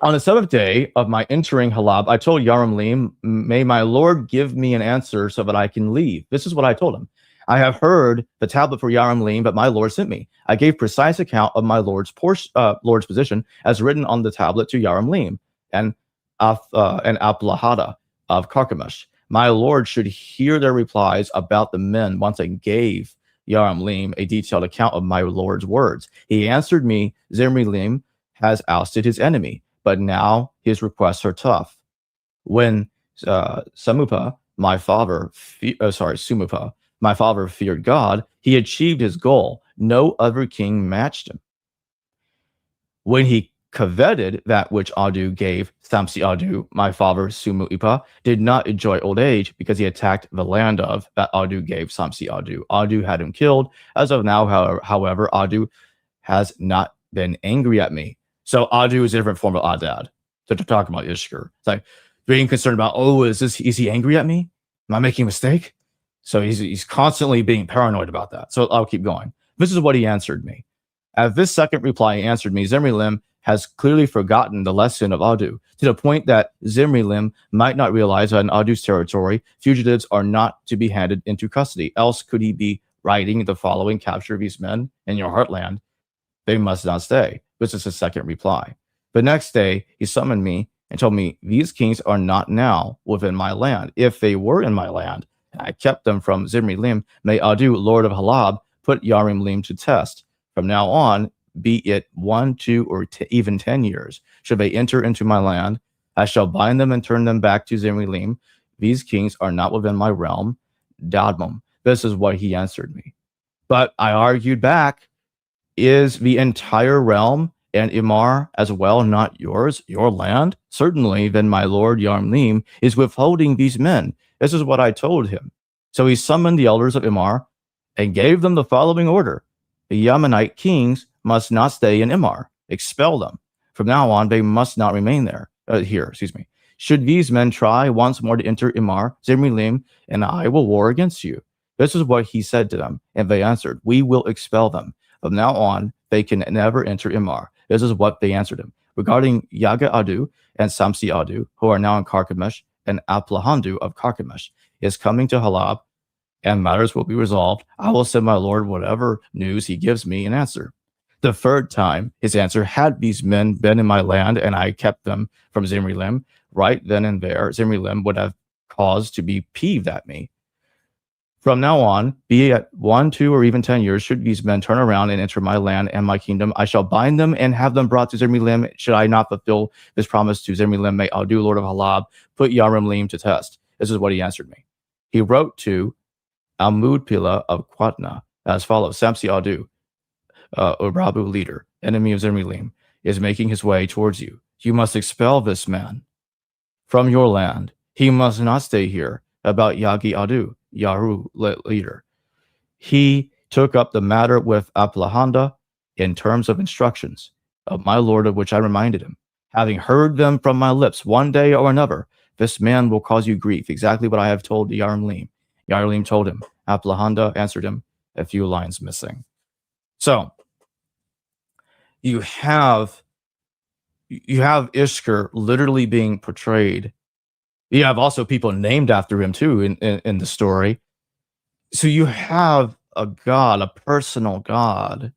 Speaker 2: On the 7th day of my entering Halab, I told Yaramlim, may my Lord give me an answer so that I can leave. This is what I told him. I have heard the tablet for Yaramlim, but my Lord sent me. I gave precise account of my Lord's position as written on the tablet to Yaramlim and Aplahada of Carchemish. My Lord should hear their replies about the men once I gave Yaramlim a detailed account of my Lord's words. He answered me, Zimrilim has ousted his enemy, but now his requests are tough. When Sumupa, my father, feared God, he achieved his goal. No other king matched him. When he coveted that which Adu gave, Samsi Adu, my father, Sumuipa, did not enjoy old age because he attacked the land of that Adu gave Samsi Adu. Adu had him killed. As of now, however, Adu has not been angry at me. So Adu is a different form of Adad. So to talk about Ishkur, it's like being concerned about, is he angry at me? Am I making a mistake? So he's constantly being paranoid about that. So I'll keep going. This is what he answered me. At this second reply, he answered me, Zimrilim has clearly forgotten the lesson of Adu, to the point that Zimrilim might not realize that in Adu's territory, fugitives are not to be handed into custody. Else could he be writing the following: capture these men in your heartland. They must not stay. This is his second reply. The next day, he summoned me and told me, these kings are not now within my land. If they were in my land, and I kept them from Zimrilim, may Adu, Lord of Halab, put Yarimlim to test. From now on, be it 1, 2, or even 10 years, should they enter into my land, I shall bind them and turn them back to Zimrilim. These kings are not within my realm. Dadmum. This is what he answered me. But I argued back, is the entire realm and Imar as well not yours, your land? Certainly, then my lord Yarmlim is withholding these men. This is what I told him. So he summoned the elders of Imar and gave them the following order. The Yemenite kings must not stay in Imar. Expel them. From now on, they must not remain there. Should these men try once more to enter Imar, Zimrilim, and I will war against you. This is what he said to them, and they answered, we will expel them. From now on, they can never enter Imar. This is what they answered him. Regarding Yaga Adu and Samsi Adu, who are now in Carchemish, and Aplahandu of Carchemish is coming to Halab, and matters will be resolved. I will send my lord whatever news he gives me in answer. The third time, his answer, had these men been in my land, and I kept them from Zimrilim, right then and there, Zimrilim would have cause to be peeved at me. From now on, be it 1, 2, or even 10 years, should these men turn around and enter my land and my kingdom, I shall bind them and have them brought to Zimrilim. Should I not fulfill this promise to Zimrilim, may Adu, Lord of Halab, put Yarimlim to test. This is what he answered me. He wrote to Almudpila of Quatna as follows: Samsi Adu, Urabu leader, enemy of Zimrilim, is making his way towards you. You must expel this man from your land. He must not stay here. About Yagi Adu, Yaru leader. He took up the matter with Aplahanda in terms of instructions of my lord, of which I reminded him. Having heard them from my lips one day or another, this man will cause you grief. Exactly what I have told Yarimlim. Yarimlim told him. Aplahanda answered him, a few lines missing. So you have Ishkur literally being portrayed. You have also people named after him too in the story. So you have a god, a personal god,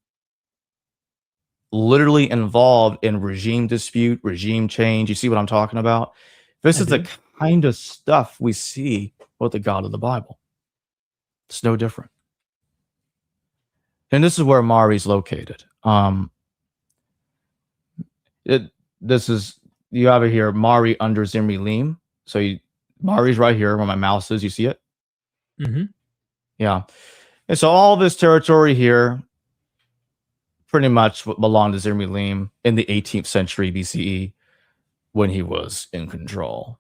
Speaker 2: literally involved in regime dispute, regime change. You see what I'm talking about? This is the kind of stuff we see with the God of the Bible. It's no different. And this is where Mari's located. This is, you have it here, Mari under Zimri Lim. So Mari's right here where my mouse is. You see it?
Speaker 1: Mm-hmm.
Speaker 2: Yeah. And so all this territory here pretty much belonged to Zimri Lim in the 18th century BCE when he was in control.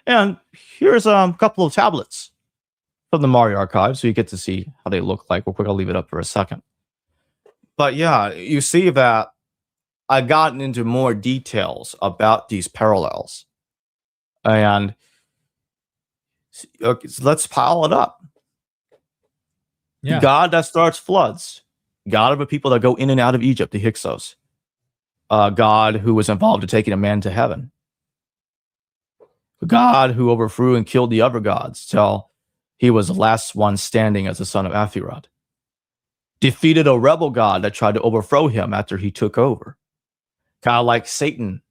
Speaker 2: And here's a couple of tablets from the Mari archive, so you get to see how they look like. Real quick, I'll leave it up for a second. But yeah, you see that I've gotten into more details about these parallels. And let's pile it up.
Speaker 1: Yeah.
Speaker 2: God that starts floods. God of the people that go in and out of Egypt, the Hyksos. God who was involved in taking a man to heaven. God who overthrew and killed the other gods till he was the last one standing as the son of Aphirad. Defeated a rebel god that tried to overthrow him after he took over. Kind of like Satan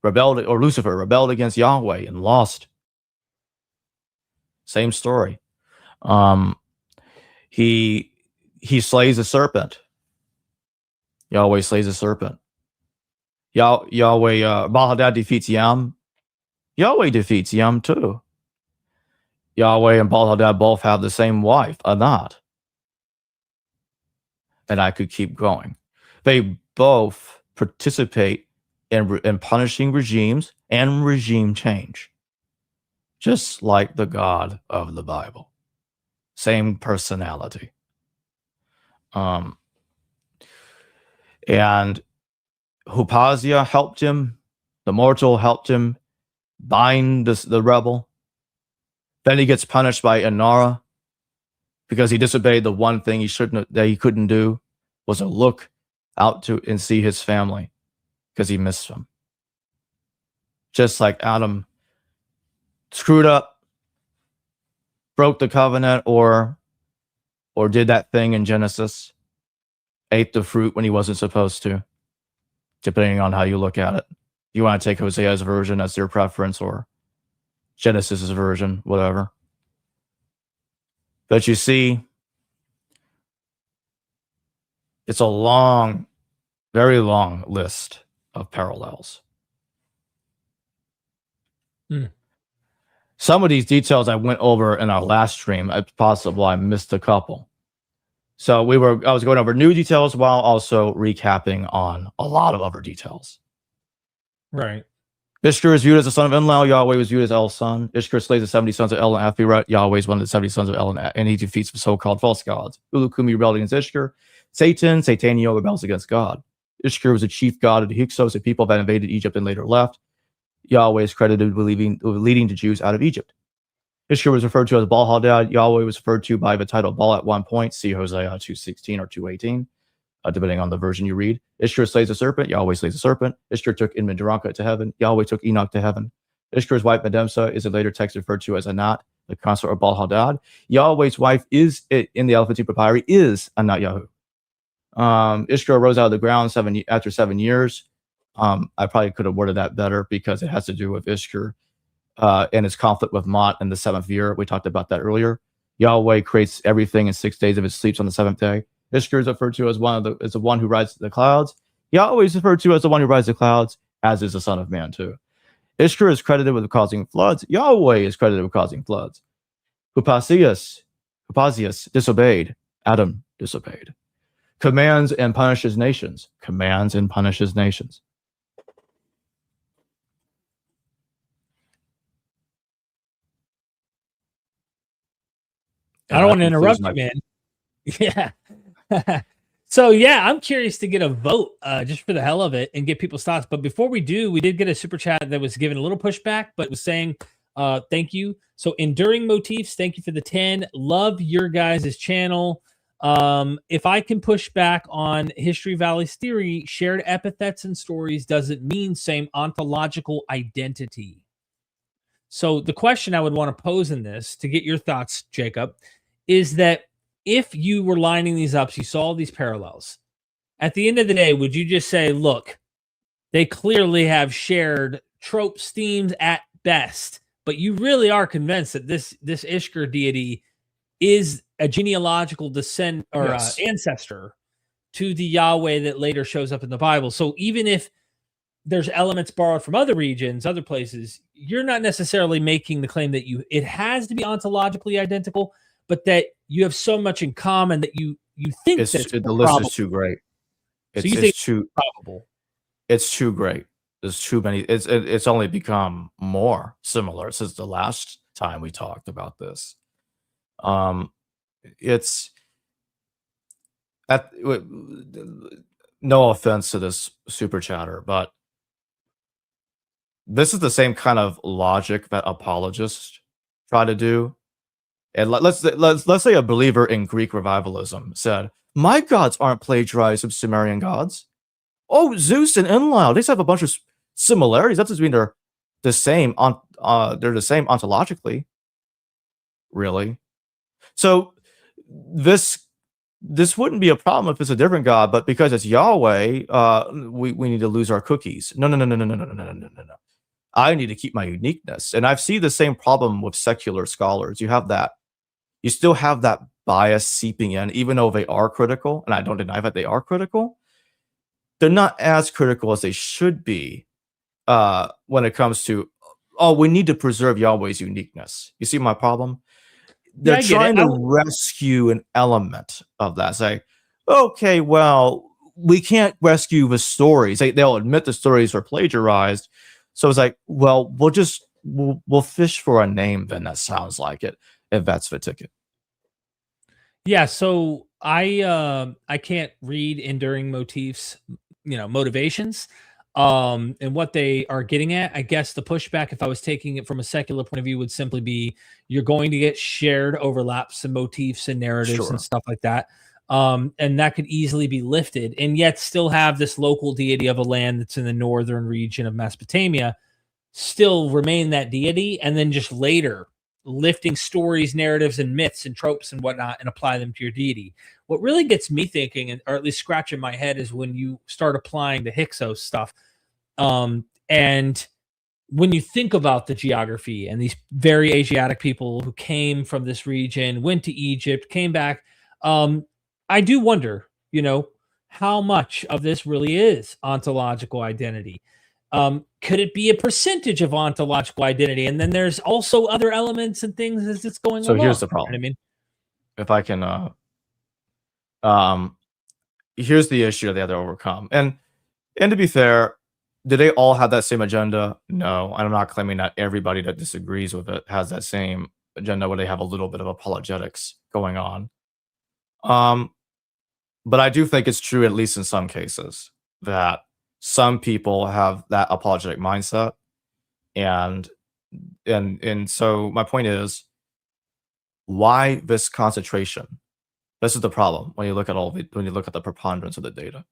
Speaker 2: rebelled, or Lucifer rebelled against Yahweh and lost. Same story. He slays a serpent. Yahweh slays a serpent. Yahweh, Baal-Hadad defeats Yam. Yahweh defeats Yam too. Yahweh and Baal-Hadad both have the same wife, Anat. And I could keep going. They both participate in punishing regimes and regime change. Just like the God of the Bible. Same personality. And Hupaziah helped him. The mortal helped him bind the rebel. Then he gets punished by Inara because he disobeyed the one thing that he couldn't do was to look out to and see his family because he missed them. Just like Adam screwed up, broke the covenant, or did that thing in Genesis, ate the fruit when he wasn't supposed to, depending on how you look at it. You want to take Hosea's version as your preference or Genesis's version, whatever. But you see, it's a long, very long list of parallels. Some of these details I went over in our last stream. It's possible I missed a couple. So I was going over new details while also recapping on a lot of other details.
Speaker 1: Right.
Speaker 2: Ishkur is viewed as the son of Enlil. Yahweh was viewed as El's son. Ishkur slays the 70 sons of El and Aphirad. Yahweh is one of the 70 sons of El, and he defeats the so-called false gods. Ulukumi rebelled against Ishkur. Satanio rebels against God. Ishkur was the chief god of the Hyksos, a people that invaded Egypt and later left. Yahweh is credited with leading the Jews out of Egypt. Ishkur was referred to as Baal-Hadad. Yahweh was referred to by the title Baal at one point. See Hosea 2:16 or 2:18, depending on the version you read. Ishkur slays a serpent. Yahweh slays a serpent. Ishkur took Inman-Daranka to heaven. Yahweh took Enoch to heaven. Ishkur's wife Medemsa is in later text referred to as Anat, the consort of Baal-Hadad. Yahweh's wife is in the Elephantine Papyri is Anat Yahu. Ishkur rose out of the ground after 7 years. I probably could have worded that better because it has to do with Ishkur and his conflict with Mot in the 7th year. We talked about that earlier. Yahweh creates everything in 6 days of his sleeps on the 7th day. Ishkur is referred to as the one who rides the clouds. Yahweh is referred to as the one who rides the clouds, as is the Son of Man too. Ishkur is credited with causing floods. Yahweh is credited with causing floods. Hupazias disobeyed. Adam disobeyed. Commands and punishes nations. Commands and punishes nations.
Speaker 1: I don't want to interrupt you, man. Yeah. So, yeah, I'm curious to get a vote just for the hell of it and get people's thoughts. But before we do, we did get a super chat that was giving a little pushback, but was saying thank you. So, Enduring Motifs, thank you for the 10. Love your guys' channel. If I can push back on History Valley's theory, shared epithets and stories doesn't mean same ontological identity. So the question I would want to pose in this, to get your thoughts, Jacob, is that if you were lining these up, so you saw these parallels. At the end of the day, would you just say, look, they clearly have shared tropes, themes at best, but you really are convinced that this Ishkur deity is a genealogical descent or ancestor to the Yahweh that later shows up in the Bible. So even if there's elements borrowed from other regions, other places, you're not necessarily making the claim that it has to be ontologically identical, but that you have so much in common that you think that
Speaker 2: the list is too great.
Speaker 1: So you think it's too probable?
Speaker 2: It's too great. There's too many. It's only become more similar since the last time we talked about this. It's no offense to this super chatter, but this is the same kind of logic that apologists try to do. And let's say a believer in Greek revivalism said, "My gods aren't plagiarized from Sumerian gods. Oh, Zeus and Enlil, they have a bunch of similarities. That doesn't mean they're the same. They're the same ontologically, really. So this wouldn't be a problem if it's a different god, but because it's Yahweh, we need to lose our cookies. No. I need to keep my uniqueness, and I see the same problem with secular scholars. You still have that bias seeping in, even though they are critical, and I don't deny that they are critical. They're not as critical as they should be when it comes to, we need to preserve Yahweh's uniqueness. You see my problem? They're trying to rescue an element of that. Say, okay, well, we can't rescue the stories. They'll admit the stories are plagiarized. So it's like, well, we'll fish for a name then that sounds like it, if that's the ticket.
Speaker 1: Yeah, so I can't read enduring motifs, motivations, and what they are getting at. I guess the pushback, if I was taking it from a secular point of view, would simply be you're going to get shared overlaps and motifs and narratives and stuff like that. And that could easily be lifted and yet still have this local deity of a land that's in the northern region of Mesopotamia still remain that deity, and then just later lifting stories, narratives, and myths and tropes and whatnot and apply them to your deity. What really gets me thinking, or at least scratching my head, is when you start applying the Hyksos stuff. And when you think about the geography and these very Asiatic people who came from this region, went to Egypt, came back, I do wonder, how much of this really is ontological identity. Could it be a percentage of ontological identity? And then there's also other elements and things as it's going along.
Speaker 2: So here's the problem.
Speaker 1: You know what I mean?
Speaker 2: If I can, here's the issue that they have to overcome. And to be fair, do they all have that same agenda? No, I'm not claiming that everybody that disagrees with it has that same agenda where they have a little bit of apologetics going on. But I do think it's true, at least in some cases, that some people have that apologetic mindset. And so my point is, why this concentration? This is the problem when you look at when you look at the preponderance of the data.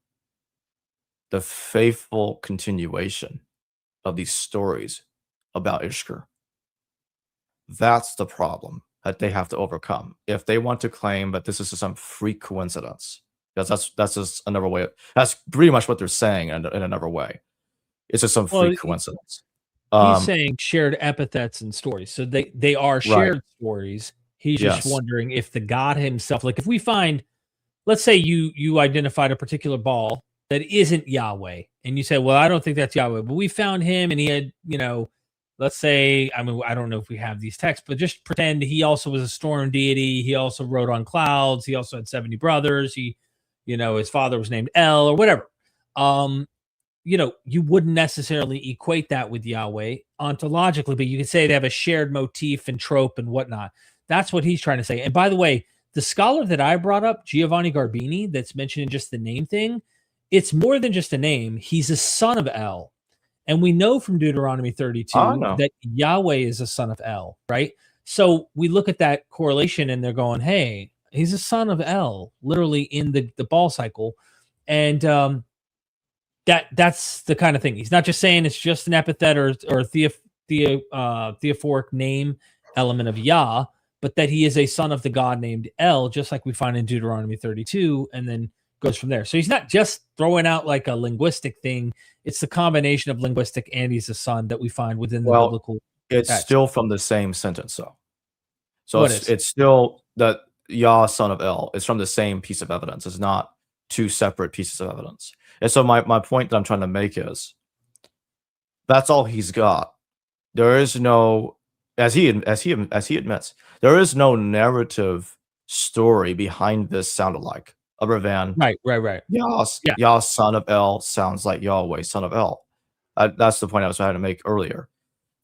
Speaker 2: The faithful continuation of these stories about Ishkur. That's the problem that they have to overcome if they want to claim that this is some freak coincidence. Because that's just another way. That's pretty much what they're saying in another way. It's just some freak coincidence.
Speaker 1: He's saying shared epithets and stories, so they are shared stories. He's just wondering if the god himself, like if we find, let's say you identified a particular ball that isn't Yahweh, and you say, well, I don't think that's Yahweh, but we found him and he had, let's say, I don't know if we have these texts, but just pretend he also was a storm deity. He also rode on clouds. He also had 70 brothers. His father was named El or whatever. You wouldn't necessarily equate that with Yahweh ontologically, but you could say they have a shared motif and trope and whatnot. That's what he's trying to say. And by the way, the scholar that I brought up, Giovanni Garbini, that's mentioned in just the name thing, it's more than just a name. He's a son of El. And we know from Deuteronomy 32 that Yahweh is a son of El, right? So we look at that correlation and they're going, hey, he's a son of El, literally in the ball cycle. And that's the kind of thing. He's not just saying it's just an epithet or theophoric name element of Yah, but that he is a son of the god named El, just like we find in Deuteronomy 32, and then goes from there. So he's not just throwing out like a linguistic thing. It's the combination of linguistic and he's a son that we find within the biblical
Speaker 2: it's
Speaker 1: text.
Speaker 2: still from the same sentence, though. So
Speaker 1: What
Speaker 2: it's still that Yah, son of El. It's from the same piece of evidence. It's not two separate pieces of evidence. And so my point that I'm trying to make is that's all he's got. There is no, as he admits, there is no narrative story behind this sound alike, other than
Speaker 1: right.
Speaker 2: Yah, son of El, sounds like Yahweh, son of El. That's the point I was trying to make earlier.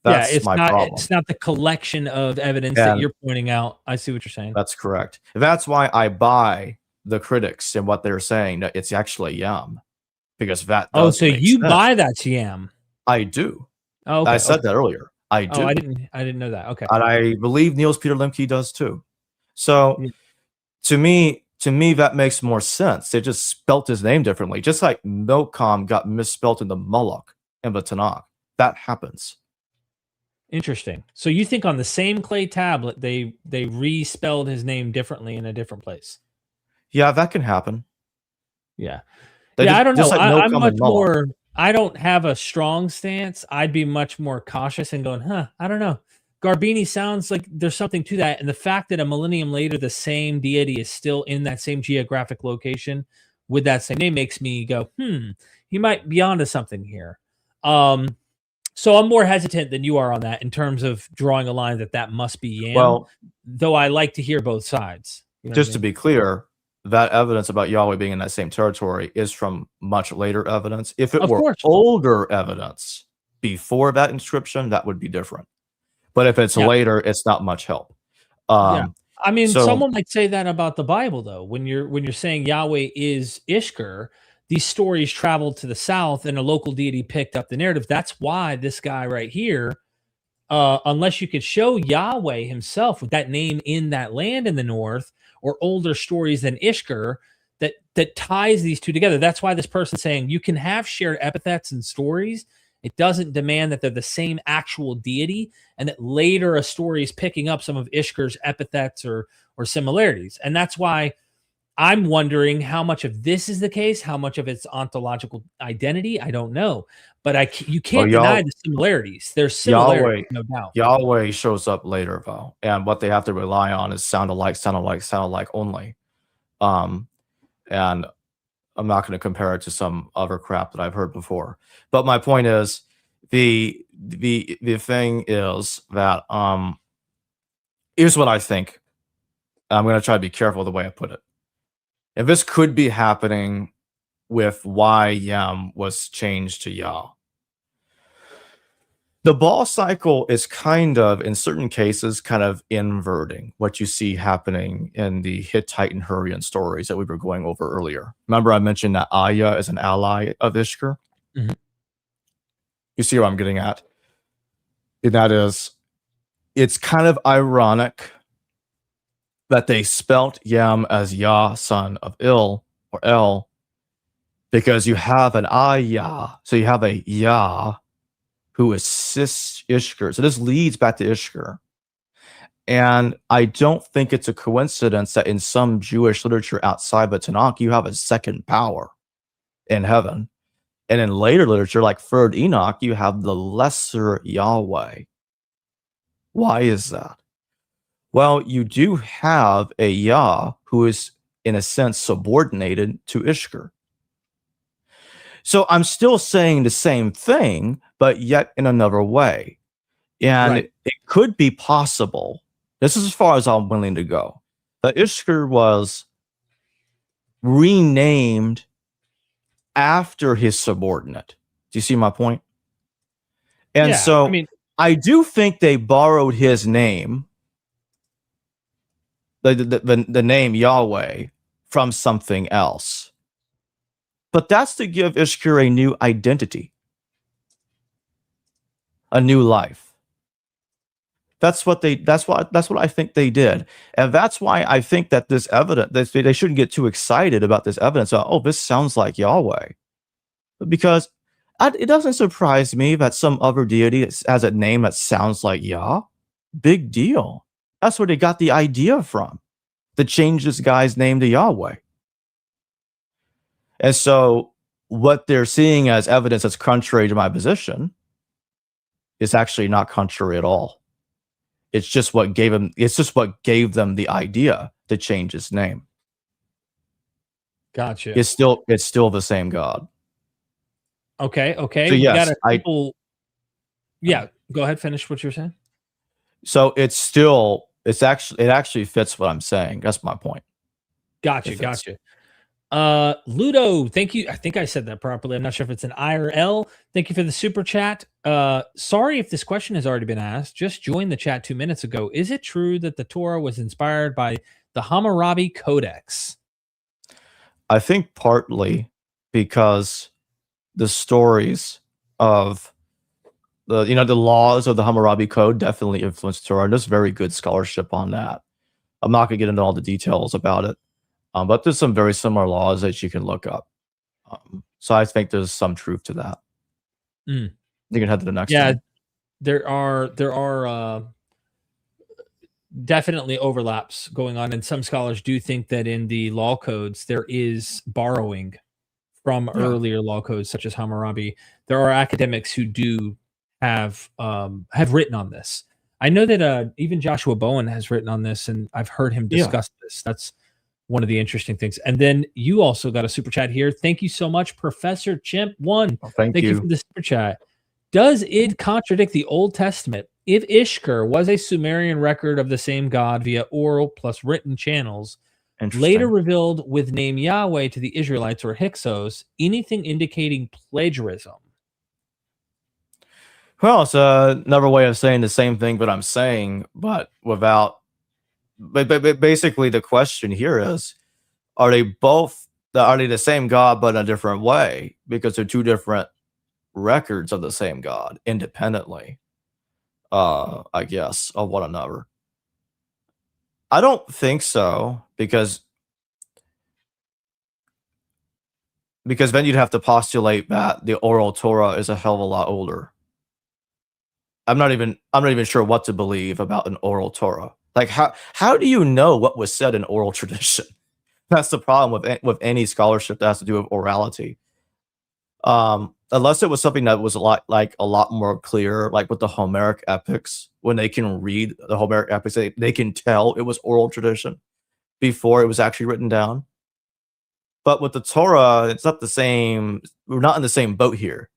Speaker 2: That's
Speaker 1: it's
Speaker 2: my
Speaker 1: not,
Speaker 2: problem.
Speaker 1: It's not the collection of evidence that you're pointing out. I see what you're saying.
Speaker 2: That's correct. That's why I buy the critics and what they're saying that it's actually Yam, because that does
Speaker 1: so
Speaker 2: make
Speaker 1: you
Speaker 2: sense.
Speaker 1: buy that's Yam.
Speaker 2: I do.
Speaker 1: Oh, okay,
Speaker 2: I said that earlier. I do.
Speaker 1: I didn't know that. Okay.
Speaker 2: And I believe Niels Peter Lemke does too. So to me, that makes more sense. They just spelt his name differently, just like Milcom got misspelt in the Moloch and the Tanakh. That happens.
Speaker 1: Interesting. So you think on the same clay tablet they respelled his name differently in a different place?
Speaker 2: Yeah, that can happen.
Speaker 1: Yeah. I don't know.
Speaker 2: Like
Speaker 1: I'm much more. I don't have a strong stance. I'd be much more cautious and going, I don't know. Garbini sounds like there's something to that, and the fact that a millennium later the same deity is still in that same geographic location with that same name makes me go, he might be onto something here. So I'm more hesitant than you are on that in terms of drawing a line that must be Yam.
Speaker 2: Well,
Speaker 1: though I like to hear both sides. You know
Speaker 2: just to be clear, that evidence about Yahweh being in that same territory is from much later evidence. If it were older evidence before that inscription, that would be different. But if it's later, it's not much help.
Speaker 1: I mean, someone might say that about the Bible, though. When you're saying Yahweh is Ishkur, these stories traveled to the south and a local deity picked up the narrative. That's why this guy right here, unless you could show Yahweh himself with that name in that land in the north, or older stories than Ishkur, that ties these two together. That's why this person's saying you can have shared epithets and stories. It doesn't demand that they're the same actual deity, and that later a story is picking up some of Ishkur's epithets or similarities. And that's why I'm wondering how much of this is the case, how much of its ontological identity, I don't know. But you can't deny the similarities. There's similarities, no doubt.
Speaker 2: Yahweh shows up later, though, and what they have to rely on is sound alike only. And I'm not going to compare it to some other crap that I've heard before. But my point is, the thing is that here's what I think. I'm going to try to be careful the way I put it. If this could be happening with why Yam was changed to Yah, the ball cycle is kind of, in certain cases, kind of inverting what you see happening in the Hittite and Hurrian stories that we were going over earlier. Remember I mentioned that Aya is an ally of Ishkur?
Speaker 1: Mm-hmm.
Speaker 2: You see what I'm getting at? And that is, it's kind of ironic that they spelt Yam as Yah, son of Il, or El, because you have an Ayah, so you have a Yah who assists Ishkur. So this leads back to Ishkur. And I don't think it's a coincidence that in some Jewish literature outside the Tanakh, you have a second power in heaven. And in later literature, like Third Enoch, you have the lesser Yahweh. Why is that? Well, you do have a Yah who is, in a sense, subordinated to Ishkur. So I'm still saying the same thing, but yet in another way. And it could be possible, this is as far as I'm willing to go, that Ishkur was renamed after his subordinate. Do you see my point? And I do think they borrowed his name, the name Yahweh, from something else. But that's to give Ishkur a new identity, a new life. That's what I think they did. And that's why I think that this evidence, they shouldn't get too excited about this evidence. Oh, this sounds like Yahweh. Because it doesn't surprise me that some other deity has a name that sounds like Yah. Big deal. That's where they got the idea from, to change this guy's name to Yahweh. And so what they're seeing as evidence that's contrary to my position is actually not contrary at all. It's just what gave them the idea to change his name.
Speaker 1: Gotcha.
Speaker 2: It's still the same God.
Speaker 1: Okay.
Speaker 2: So yes,
Speaker 1: yeah, go ahead, finish what you're saying.
Speaker 2: So it actually fits what I'm saying. That's my point.
Speaker 1: Gotcha. Ludo, thank you. I think I said that properly. I'm not sure if it's an I or L. Thank you for the super chat. Sorry if this question has already been asked. Just joined the chat 2 minutes ago. Is it true that the Torah was inspired by the Hammurabi Codex?
Speaker 2: I think partly because the stories of the laws of the Hammurabi Code definitely influenced Torah, and there's very good scholarship on that. I'm not going to get into all the details about it, but there's some very similar laws that you can look up. So I think there's some truth to that. You can head to the next one.
Speaker 1: There are definitely overlaps going on, and some scholars do think that in the law codes there is borrowing from earlier law codes such as Hammurabi. There are academics who do have written on this. I know that even Joshua Bowen has written on this, and I've heard him discuss this. That's one of the interesting things. And then you also got a super chat here. Thank you so much, Professor Chimp One.
Speaker 2: Thank you
Speaker 1: for the super chat. Does it contradict the Old Testament if Ishkur was a Sumerian record of the same God via oral plus written channels, later revealed with name Yahweh to the Israelites or Hyksos, anything indicating plagiarism?
Speaker 2: Well, it's another way of saying the same thing, but I'm saying, but without. But basically, the question here is: are they the same God but in a different way? Because they're two different records of the same God, independently. I guess of one another. I don't think so, because then you'd have to postulate that the oral Torah is a hell of a lot older. I'm not even sure what to believe about an oral Torah. Like, how do you know what was said in oral tradition? That's the problem with any scholarship that has to do with orality. Unless it was something that was a lot more clear, like with the Homeric epics, when they can read the Homeric epics, they can tell it was oral tradition before it was actually written down. But with the Torah, it's not the same. We're not in the same boat here.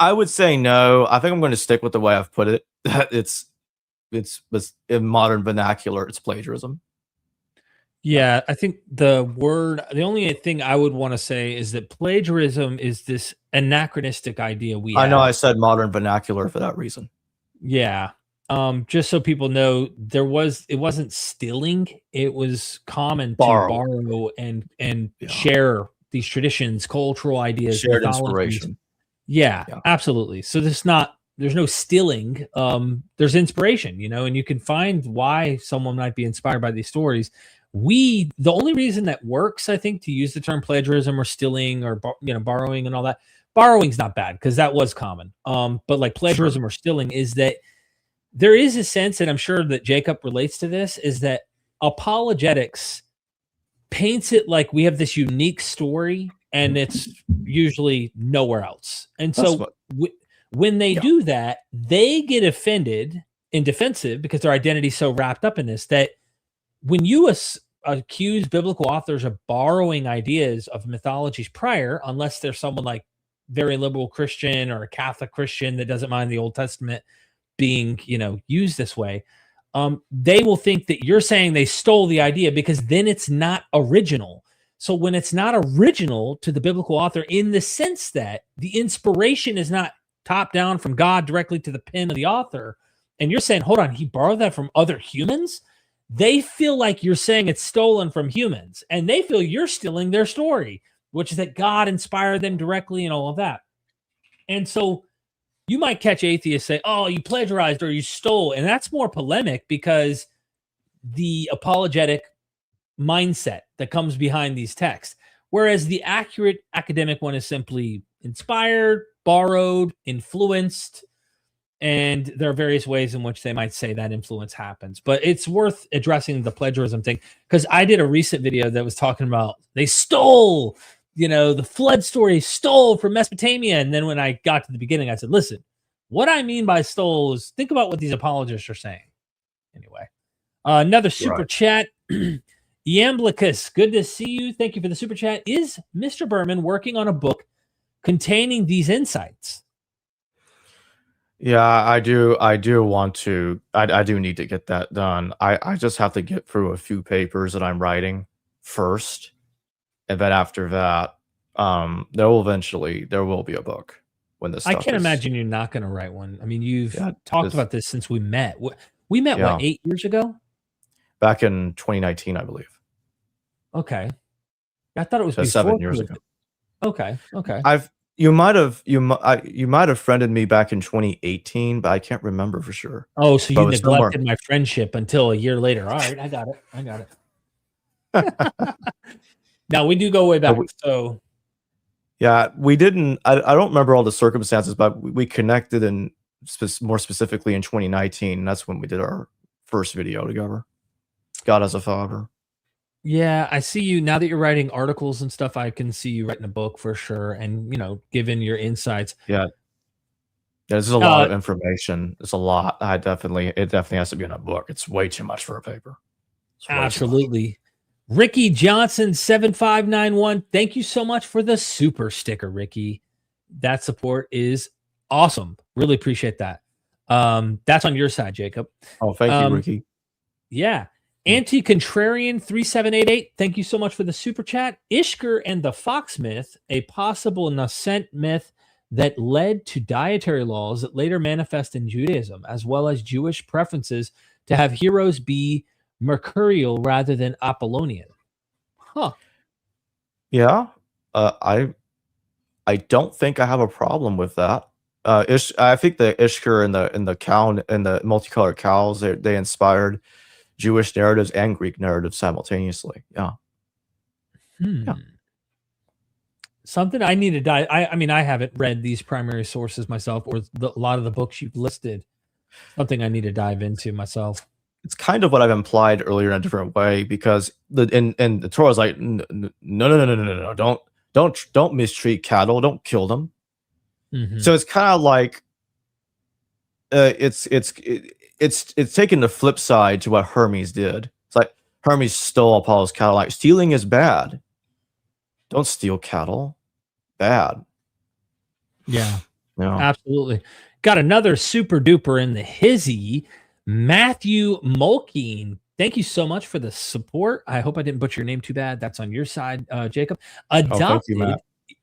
Speaker 2: I would say no. I think I'm going to stick with the way I've put it. That it's in modern vernacular, it's plagiarism.
Speaker 1: Yeah, I think the only thing I would want to say is that plagiarism is this anachronistic idea
Speaker 2: I know I said modern vernacular for that reason.
Speaker 1: Yeah. Just so people know, it wasn't stealing. It was common to borrow and share these traditions, cultural ideas,
Speaker 2: shared inspiration.
Speaker 1: Yeah, absolutely. So there's no stealing. There's inspiration, and you can find why someone might be inspired by these stories. The only reason that works, I think, to use the term plagiarism or stealing or borrowing and all that, borrowing's not bad because that was common. But like plagiarism or stealing is that there is a sense, and I'm sure that Jacob relates to this, is that apologetics paints it like we have this unique story and it's usually nowhere else. And so when they do that, they get offended and defensive because their identity is so wrapped up in this that when you accuse biblical authors of borrowing ideas of mythologies prior, unless there's someone like very liberal Christian or a Catholic Christian that doesn't mind the Old Testament being, used this way, they will think that you're saying they stole the idea because then it's not original. So when it's not original to the biblical author in the sense that the inspiration is not top down from God directly to the pen of the author, and you're saying, hold on, he borrowed that from other humans, they feel like you're saying it's stolen from humans, and they feel you're stealing their story, which is that God inspired them directly and all of that. And so you might catch atheists say, oh, you plagiarized or you stole, and that's more polemic because the apologetic mindset that comes behind these texts, whereas the accurate academic one is simply inspired, borrowed, influenced, And there are various ways in which they might say that influence happens. But it's worth addressing the plagiarism thing, because I did a recent video that was talking about they stole, the flood story stole from Mesopotamia. And then when I got to the beginning, I said, listen, what I mean by stole is think about what these apologists are saying. Anyway, another super chat. Iamblicus, good to see you. Thank you for the super chat. Is Mr. Berman working on a book containing these insights?
Speaker 2: Yeah, I do want to. I do need to get that done. I just have to get through a few papers that I'm writing first, and then after that, there will be a book when this.
Speaker 1: I can't imagine you're not going to write one. I mean, you've talked about this since we met. We met what, 8 years ago?
Speaker 2: Back in 2019, I believe.
Speaker 1: Okay, I thought it was
Speaker 2: before 7 years ago.
Speaker 1: Okay.
Speaker 2: You might have friended me back in 2018, but I can't remember for sure.
Speaker 1: Oh, so you neglected my friendship until a year later. All right, I got it. Now we do go way back. So
Speaker 2: yeah, we didn't. I don't remember all the circumstances, but we connected and more specifically in 2019. That's when we did our first video together. God as a father.
Speaker 1: Yeah, I see you now that you're writing articles and stuff. I can see you writing a book for sure, and given your insights.
Speaker 2: Yeah, there's a lot of information. It's a lot. It definitely has to be in a book. It's way too much for a paper.
Speaker 1: Absolutely. Ricky Johnson 7591. Thank you so much for the super sticker, Ricky. That support is awesome. Really appreciate that. That's on your side, Jacob.
Speaker 2: Oh, thank you, Ricky.
Speaker 1: Yeah. Anti-Contrarian 3788, thank you so much for the super chat. Ishkur and the Fox myth, a possible nascent myth that led to dietary laws that later manifest in Judaism, as well as Jewish preferences to have heroes be mercurial rather than Apollonian. Huh.
Speaker 2: Yeah. I don't think I have a problem with that. I think the Ishkur and the cow and the multicolored cows, they inspired Jewish narratives and Greek narratives simultaneously. Yeah.
Speaker 1: Yeah. Something I need to dive. I mean, I haven't read these primary sources myself, or a lot of the books you've listed. Something I need to dive into myself.
Speaker 2: It's kind of what I've implied earlier in a different way, because the Torah is like, no, don't mistreat cattle, don't kill them.
Speaker 1: Mm-hmm.
Speaker 2: So it's kind of like it's taking the flip side to what Hermes did. It's like Hermes stole Apollo's cattle. Like, stealing is bad. Don't steal cattle. Bad.
Speaker 1: Yeah. Absolutely. Got another super duper in the hizzy. Matthew Mulkeen. Thank you so much for the support. I hope I didn't butcher your name too bad. That's on your side, Jacob. Adopted.
Speaker 2: Thank you, Matt.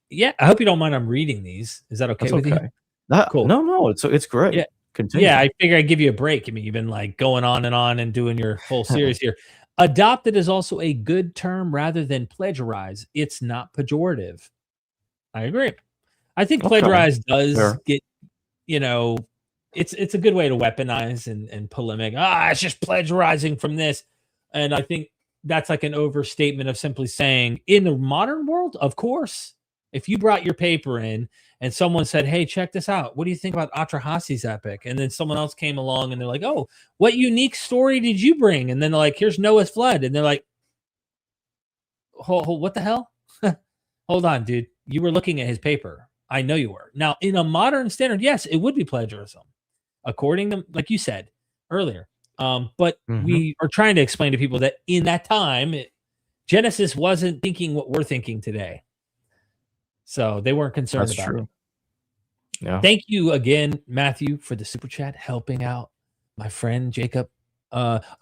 Speaker 1: Yeah, I hope you don't mind I'm reading these. Is that okay with you?
Speaker 2: Cool. No, it's great.
Speaker 1: Yeah.
Speaker 2: Continue.
Speaker 1: Yeah, I figure I'd give you a break. I mean, you've been like going on and doing your full series here. Adopted is also a good term rather than plagiarize. It's not pejorative. I agree. I think plagiarize does get, it's a good way to weaponize and polemic. It's just plagiarizing from this. And I think that's like an overstatement of simply saying, in the modern world, of course, if you brought your paper in and someone said, hey, check this out, what do you think about Atrahasis' epic? And then someone else came along and they're like, oh, what unique story did you bring? And then they're like, here's Noah's flood. And they're like, what the hell? Hold on, dude. You were looking at his paper. I know you were. Now, in a modern standard, yes, it would be plagiarism, according to, like you said earlier. But we are trying to explain to people that in that time, Genesis wasn't thinking what we're thinking today. So they weren't concerned about it.
Speaker 2: Yeah.
Speaker 1: Thank you again, Matthew, for the super chat, helping out my friend Jacob.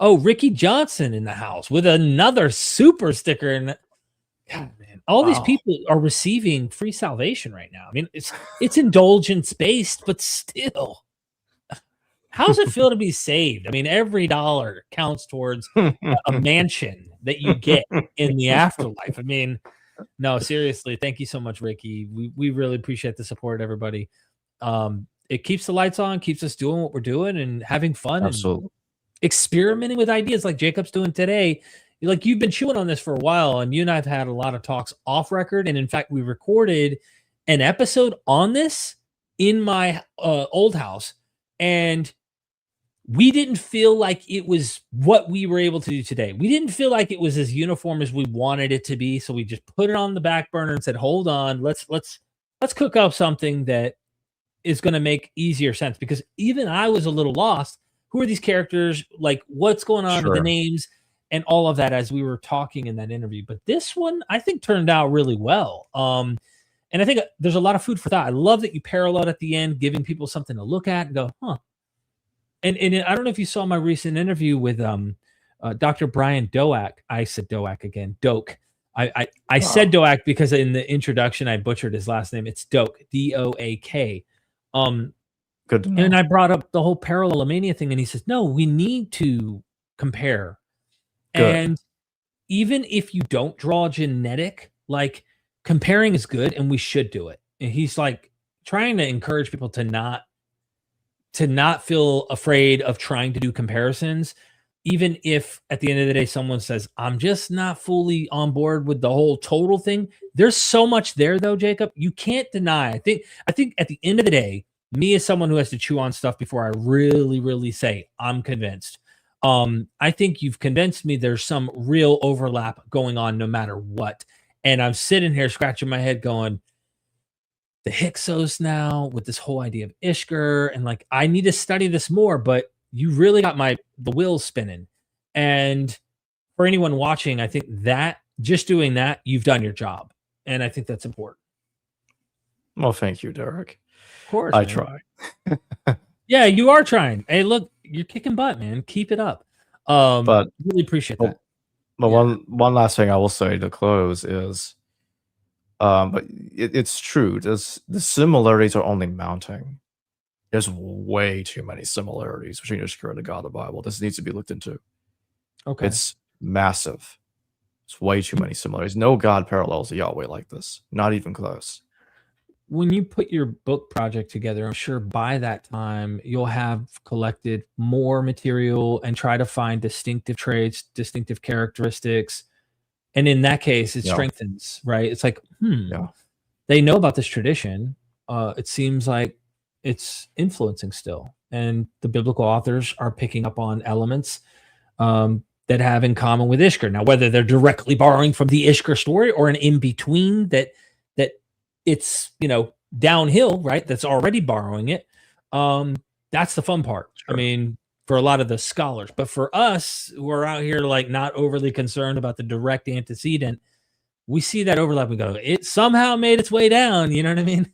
Speaker 1: Ricky Johnson in the house with another super sticker. And God, man, all these people are receiving free salvation right now. I mean, it's indulgence based, but still, how's it feel to be saved? I mean, every dollar counts towards a mansion that you get in the afterlife. I mean, no, seriously, thank you so much, Ricky. We really appreciate the support, everybody. It keeps the lights on, keeps us doing what we're doing and having fun.
Speaker 2: Absolutely.
Speaker 1: And experimenting with ideas like Jacob's doing today. Like, you've been chewing on this for a while, and you and I have had a lot of talks off record. And in fact, we recorded an episode on this in my old house And we didn't feel like it was what we were able to do today. We didn't feel like it was as uniform as we wanted it to be. So we just put it on the back burner and said, hold on, let's cook up something that is going to make easier sense, because even I was a little lost. Who are these characters? Like, what's going on with the names and all of that as we were talking in that interview. But this one, I think, turned out really well. And I think there's a lot of food for thought. I love that you paralleled at the end, giving people something to look at and go, huh. And I don't know if you saw my recent interview with Dr. Brian Doak. I said Doak again, Doak. I said Doak because in the introduction I butchered his last name. It's Doak, Doak.
Speaker 2: Good to know.
Speaker 1: And I brought up the whole parallelomania thing, and he says, no, we need to compare. Good. And even if you don't draw genetic, like, comparing is good and we should do it. And he's like trying to encourage people to not feel afraid of trying to do comparisons, even if at the end of the day someone says, I'm just not fully on board with the whole total thing. There's so much there though, Jacob. You can't deny. I think at the end of the day, me as someone who has to chew on stuff before I really, really say I'm convinced. I think you've convinced me there's some real overlap going on no matter what. And I'm sitting here scratching my head going, the Hyksos now with this whole idea of Ishkur, and like, I need to study this more, but you really got the wheels spinning. And for anyone watching, I think that just doing that, you've done your job. And I think that's important.
Speaker 2: Well, thank you, Derek.
Speaker 1: Of course.
Speaker 2: I try.
Speaker 1: Yeah, you are trying. Hey, look, you're kicking butt, man. Keep it up. But really appreciate that.
Speaker 2: But one last thing I will say to close is, but it's true. The similarities are only mounting. There's way too many similarities between Ishkur and the God of the Bible. This needs to be looked into.
Speaker 1: Okay.
Speaker 2: It's massive. It's way too many similarities. No God parallels a Yahweh like this. Not even close.
Speaker 1: When you put your book project together, I'm sure by that time you'll have collected more material and try to find distinctive traits, distinctive characteristics. And in that case, it strengthens, right? It's like, they know about this tradition. It seems like it's influencing still. And the biblical authors are picking up on elements that have in common with Ishkur. Now, whether they're directly borrowing from the Ishkur story or an in-between that it's, downhill, right? That's already borrowing it. That's the fun part. Sure. I mean, for a lot of the scholars, but for us who are out here, like, not overly concerned about the direct antecedent, we see that overlap and go, it somehow made its way down. You know what I mean?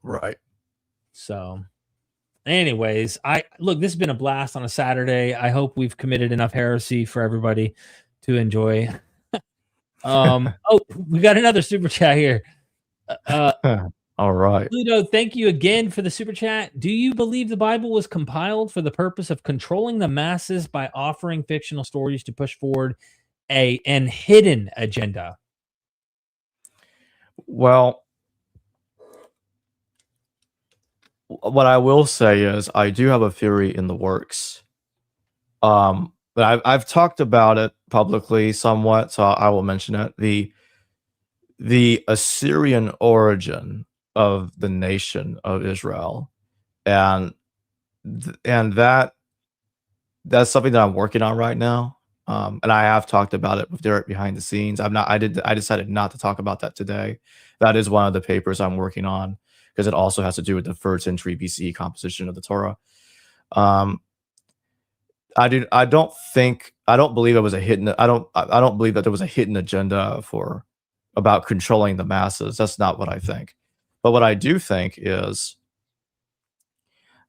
Speaker 2: Right.
Speaker 1: So anyways, this has been a blast on a Saturday. I hope we've committed enough heresy for everybody to enjoy. We got another super chat here.
Speaker 2: All right.
Speaker 1: Pluto, thank you again for the super chat. Do you believe the Bible was compiled for the purpose of controlling the masses by offering fictional stories to push forward an hidden agenda?
Speaker 2: Well, what I will say is I do have a theory in the works. But I've talked about it publicly somewhat, so I will mention it. The Assyrian origin of the nation of Israel, and that's something that I'm working on right now. And I have talked about it with Derek behind the scenes. I decided not to talk about that today. That is one of the papers I'm working on, because it also has to do with the 3rd century BCE composition of the Torah. I don't believe it was a hidden. I don't believe that there was a hidden agenda about controlling the masses. That's not what I think. But what I do think is,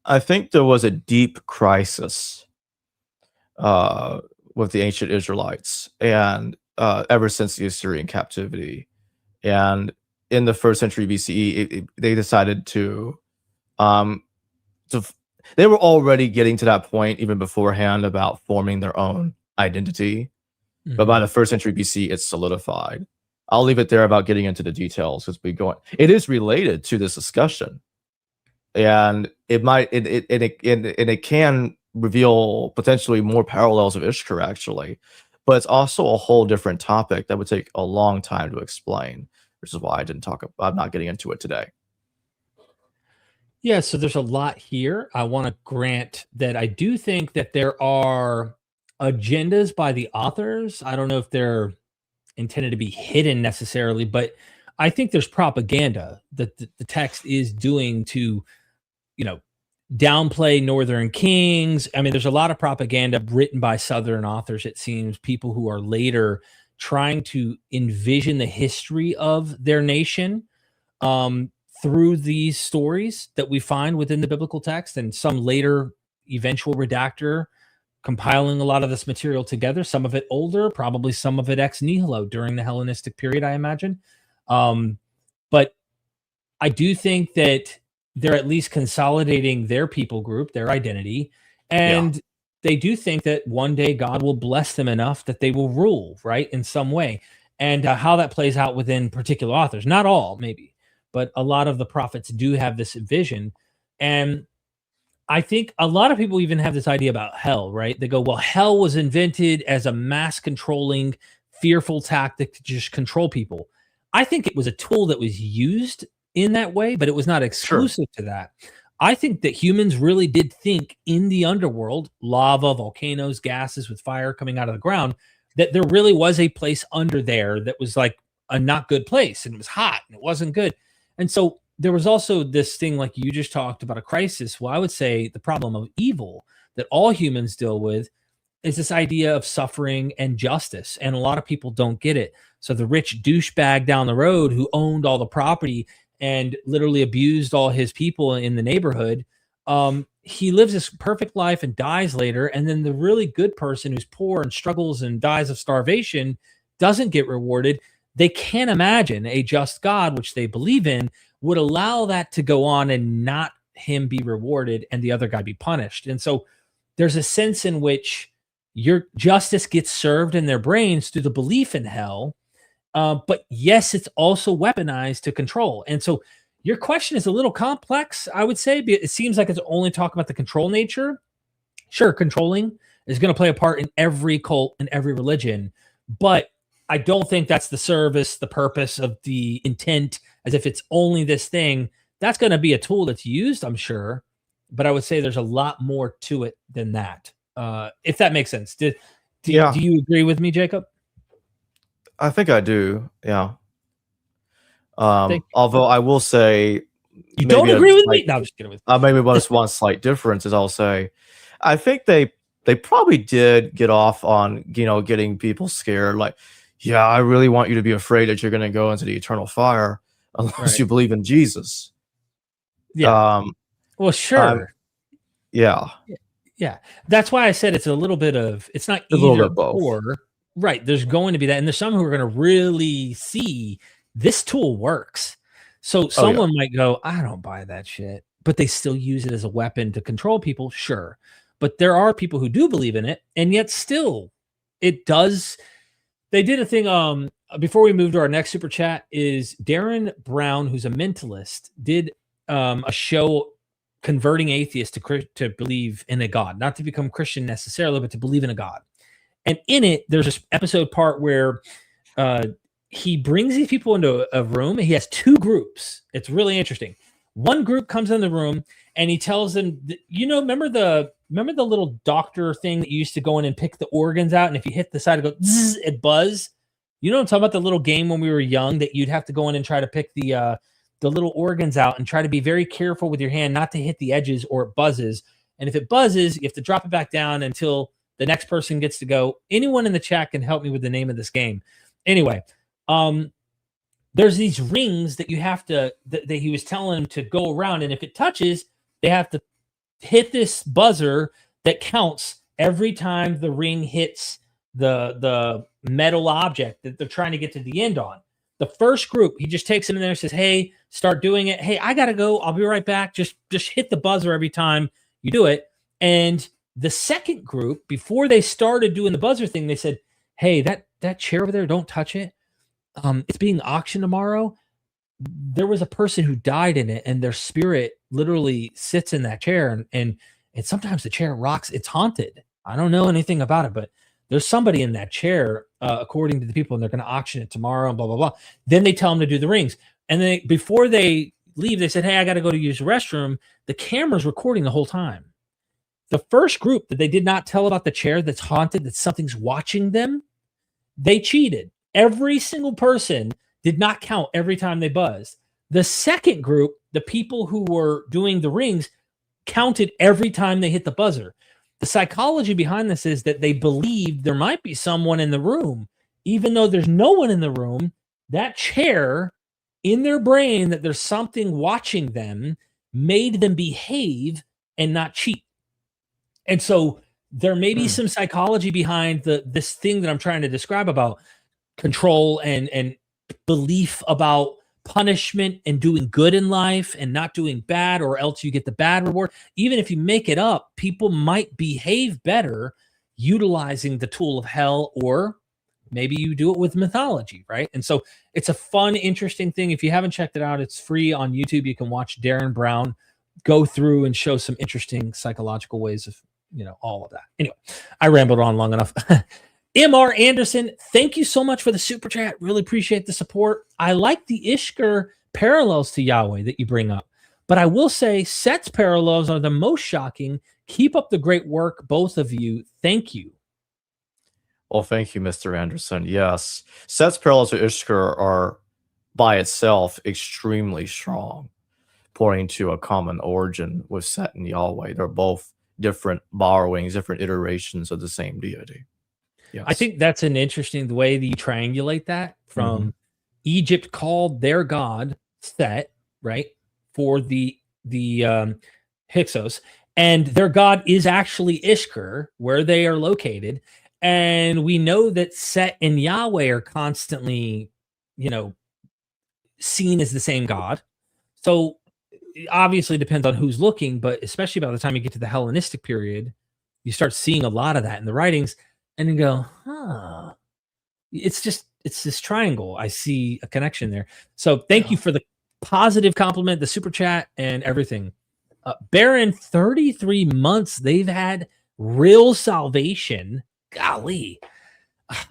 Speaker 2: I think there was a deep crisis with the ancient Israelites, and ever since the Assyrian captivity, and in the 1st century BCE, they decided to they were already getting to that point even beforehand about forming their own identity. Mm-hmm. But by the 1st century BC, it's solidified. I'll leave it there about getting into the details, because it is related to this discussion, and it can reveal potentially more parallels of Ishkur, actually, but it's also a whole different topic that would take a long time to explain, which is why I'm not getting into it today.
Speaker 1: Yeah, so there's a lot here. I want to grant that I do think that there are agendas by the authors. I don't know if they're intended to be hidden necessarily, but I think there's propaganda that the text is doing to, you know, downplay Northern kings. I mean, there's a lot of propaganda written by Southern authors, it seems, people who are later trying to envision the history of their nation um, through these stories that we find within the biblical text, and some later eventual redactor compiling a lot of this material together, some of it older, probably some of it ex nihilo during the Hellenistic period, I imagine. But I do think that they're at least consolidating their people group, their identity,
Speaker 2: Yeah,
Speaker 1: and they do think that one day God will bless them enough that they will rule, right, in some way. And how that plays out within particular authors, not all, maybe, but a lot of the prophets do have this vision. And I think a lot of people even have this idea about hell, right? They go, well, hell was invented as a mass controlling, fearful tactic to just control people. I think it was a tool that was used in that way, but it was not
Speaker 2: sure.
Speaker 1: exclusive to that. I think that humans really did think in the underworld, lava, volcanoes, gases with fire coming out of the ground, that there really was a place under there that was like a not good place, and it was hot and it wasn't good. And so there was also this thing, like you just talked about, a crisis. Well, I would say the problem of evil that all humans deal with is this idea of suffering and justice. And a lot of people don't get it. So the rich douchebag down the road who owned all the property and literally abused all his people in the neighborhood, he lives this perfect life and dies later. And then the really good person who's poor and struggles and dies of starvation doesn't get rewarded. They can't imagine a just God, which they believe in, would allow that to go on and not him be rewarded and the other guy be punished. And so there's a sense in which your justice gets served in their brains through the belief in hell. But yes, it's also weaponized to control. And so your question is a little complex, I would say. It seems like it's only talking about the control nature. Sure, controlling is going to play a part in every cult and every religion, but I don't think that's the service, the purpose of the intent, as if it's only this thing. That's going to be a tool that's used, I'm sure, but I would say there's a lot more to it than that. If that makes sense. Do
Speaker 2: Yeah,
Speaker 1: you agree with me, Jacob?
Speaker 2: I think I do. Yeah.
Speaker 1: Thank
Speaker 2: Although I will say
Speaker 1: you.
Speaker 2: maybe
Speaker 1: Don't
Speaker 2: a
Speaker 1: agree with me?
Speaker 2: slight,
Speaker 1: No, I'm just kidding with
Speaker 2: maybe one slight difference is I'll say I think they probably did get off on getting people scared. Like, yeah, I really want you to be afraid that you're going to go into the eternal fire unless
Speaker 1: right.
Speaker 2: you believe in Jesus.
Speaker 1: Yeah.
Speaker 2: Um,
Speaker 1: Well,
Speaker 2: um,
Speaker 1: sure.
Speaker 2: yeah,
Speaker 1: Yeah. That's why I said it's a little bit of, it's not
Speaker 2: a little
Speaker 1: either
Speaker 2: bit both.
Speaker 1: or. Right. There's going to be that. And there's some who are going to really see this tool works. So
Speaker 2: Oh yeah,
Speaker 1: someone might go, I don't buy that shit, but they still use it as a weapon to control people. Sure. But there are people who do believe in it. And yet still it does. They did a thing. Before we move to our next super chat, is Darren Brown, who's a mentalist, did a show converting atheists to believe in a God, not to become Christian necessarily, but to believe in a God. And in it, there's this episode part where he brings these people into a room, and he has two groups. It's really interesting. One group comes in the room and he tells them, remember the little doctor thing that you used to go in and pick the organs out, and if you hit the side, it goes zzz, it buzz. You know what I'm talking about? The little game when we were young that you'd have to go in and try to pick the little organs out and try to be very careful with your hand not to hit the edges or it buzzes. And if it buzzes, you have to drop it back down until the next person gets to go. Anyone in the chat can help me with the name of this game. Anyway, there's these rings that you have to, that he was telling them to go around. And if it touches, they have to hit this buzzer that counts every time the ring hits the metal object that they're trying to get to the end on. The first group, he just takes them in there and says, hey, start doing it. Hey, I got to go. I'll be right back. Just hit the buzzer every time you do it. And the second group, before they started doing the buzzer thing, they said, hey, that chair over there, don't touch it. It's being auctioned tomorrow. There was a person who died in it, and their spirit literally sits in that chair. And sometimes the chair rocks. It's haunted. I don't know anything about it, but there's somebody in that chair, according to the people, and they're going to auction it tomorrow and blah, blah, blah. Then they tell them to do the rings. And then before they leave, they said, hey, I got to go to use the restroom. The camera's recording the whole time. The first group that they did not tell about the chair that's haunted, that something's watching them, they cheated. Every single person did not count every time they buzzed. The second group, the people who were doing the rings, counted every time they hit the buzzer. The psychology behind this is that they believed there might be someone in the room. Even though there's no one in the room, that chair in their brain, that there's something watching them, made them behave and not cheat. And so there may be some psychology behind this thing that I'm trying to describe about control and belief about punishment and doing good in life and not doing bad, or else you get the bad reward. Even if you make it up, people might behave better utilizing the tool of hell, or maybe you do it with mythology, right? And so it's a fun, interesting thing. If you haven't checked it out, it's free on YouTube. You can watch Darren Brown go through and show some interesting psychological ways of, all of that. Anyway, I rambled on long enough. M.R. Anderson, thank you so much for the super chat. Really appreciate the support. I like the Ishkur parallels to Yahweh that you bring up, but I will say Set's parallels are the most shocking. Keep up the great work, both of you. Thank you.
Speaker 2: Well, thank you, Mr. Anderson. Yes, Set's parallels to Ishkur are by itself extremely strong, pointing to a common origin with Set and Yahweh. They're both different borrowings, different iterations of the same deity. Yes.
Speaker 1: I think that's an interesting way that you triangulate that from Egypt called their god Set, right, for the Hyksos, and their god is actually Ishkur, where they are located. And we know that Set and Yahweh are constantly, seen as the same god. So it obviously depends on who's looking, but especially by the time you get to the Hellenistic period, you start seeing a lot of that in the writings, and you go, it's this triangle. I see a connection there. So thank you for the positive compliment, the super chat, and everything. Baron, 33 months they've had real salvation. Golly,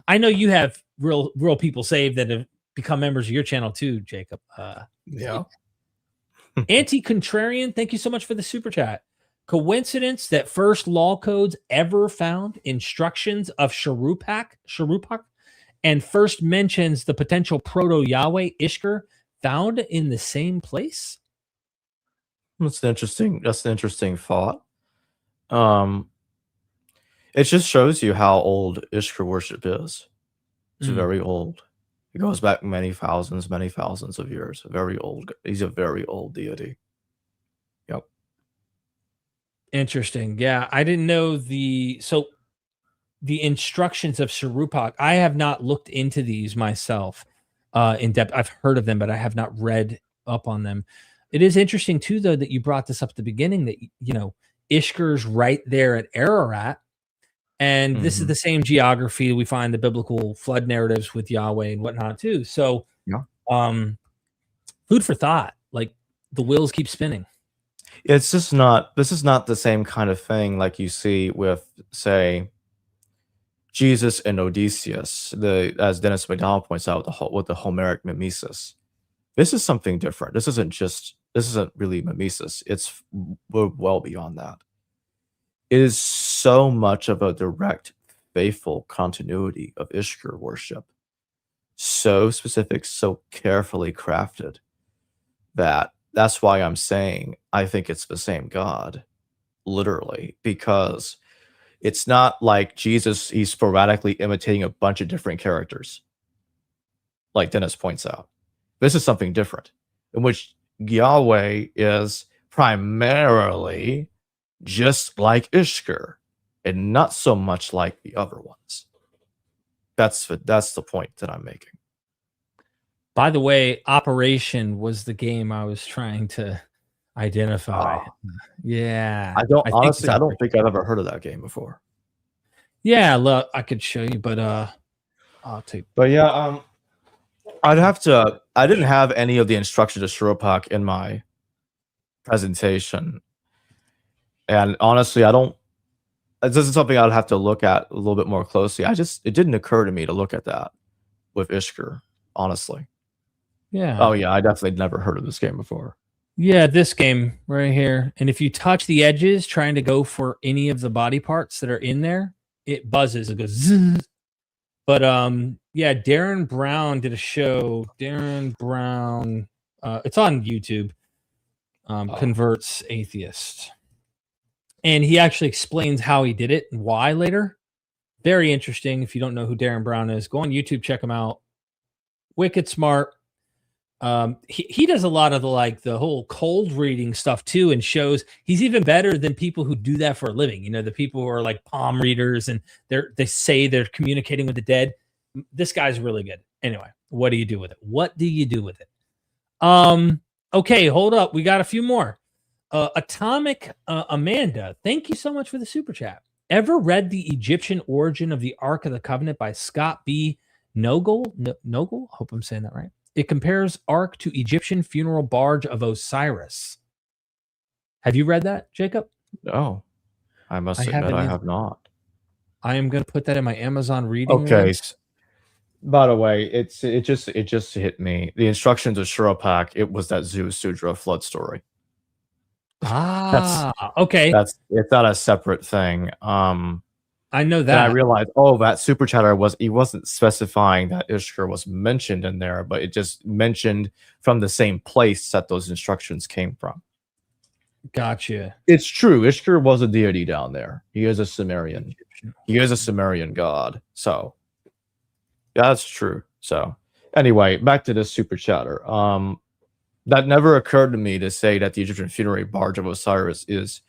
Speaker 1: I know you have real people saved that have become members of your channel too, Jacob.
Speaker 2: Yeah.
Speaker 1: Anti-Contrarian, thank you so much for the super chat. Coincidence that first law codes ever found instructions of Sharupak, and first mentions the potential proto-Yahweh Ishkur found in the same place?
Speaker 2: That's an interesting thought. It just shows you how old Ishkur worship is. It's very old. It goes back many thousands of years. Very old. He's a very old deity. Yep.
Speaker 1: Interesting. Yeah, I didn't know the instructions of Sharupak. I have not looked into these myself in depth. I've heard of them, but I have not read up on them. It is interesting too, though, that you brought this up at the beginning, that Ishkur's right there at Ararat. And this is the same geography that we find the biblical flood narratives with Yahweh and whatnot too. So, food for thought. Like, the wheels keep spinning.
Speaker 2: It's just not. This is not the same kind of thing like you see with, say, Jesus and Odysseus. As Dennis McDonald points out, with the Homeric mimesis. This is something different. This isn't really mimesis. We're well beyond that. It is so much of a direct, faithful continuity of Ishkur worship. So specific, so carefully crafted, that's why I'm saying I think it's the same God, literally, because it's not like Jesus, he's sporadically imitating a bunch of different characters, like Dennis points out. This is something different, in which Yahweh is primarily just like Ishkur, and not so much like the other ones. That's the point that I'm making.
Speaker 1: By the way, Operation was the game I was trying to identify. Yeah.
Speaker 2: I don't think I've ever heard of that game before.
Speaker 1: Yeah, look, I could show you, but I'll take.
Speaker 2: But yeah, I didn't have any of the instructions to Sharupak in my presentation. And honestly, this is something I'd have to look at a little bit more closely. It didn't occur to me to look at that with Ishkur, honestly.
Speaker 1: Yeah.
Speaker 2: Oh yeah, I definitely never heard of this game before.
Speaker 1: Yeah, this game right here. And if you touch the edges trying to go for any of the body parts that are in there, it buzzes. It goes zzz. But yeah, Darren Brown did a show. Darren Brown, it's on YouTube. Converts atheist. And he actually explains how he did it and why later. Very interesting. If you don't know who Darren Brown is, go on YouTube, check him out. Wicked smart. He does a lot of the whole cold reading stuff too, and shows he's even better than people who do that for a living. You know, the people who are like palm readers and they say they're communicating with the dead. This guy's really good. Anyway, what do you do with it? What do you do with it? Okay, hold up. We got a few more. Atomic Amanda, thank you so much for the super chat. Ever read The Egyptian Origin of the Ark of the Covenant by Scott B. Nogle? Nogle? Hope I'm saying that right. It compares Ark to Egyptian funeral barge of Osiris. Have you read that, Jacob?
Speaker 2: No, I must admit I have not.
Speaker 1: I am going to put that in my Amazon reading
Speaker 2: Okay.
Speaker 1: list.
Speaker 2: By the way, it just hit me. The instructions of Shuropak, it was that Zeus Sudra flood story.
Speaker 1: Okay.
Speaker 2: It's not a separate thing.
Speaker 1: I know that.
Speaker 2: And I realized, that super chatter he wasn't specifying that Ishkur was mentioned in there, but it just mentioned from the same place that those instructions came from.
Speaker 1: Gotcha.
Speaker 2: It's true. Ishkur was a deity down there. He is a Sumerian. He is a Sumerian god. So, yeah, that's true. So, anyway, back to this super chatter. That never occurred to me to say that the Egyptian funerary barge of Osiris is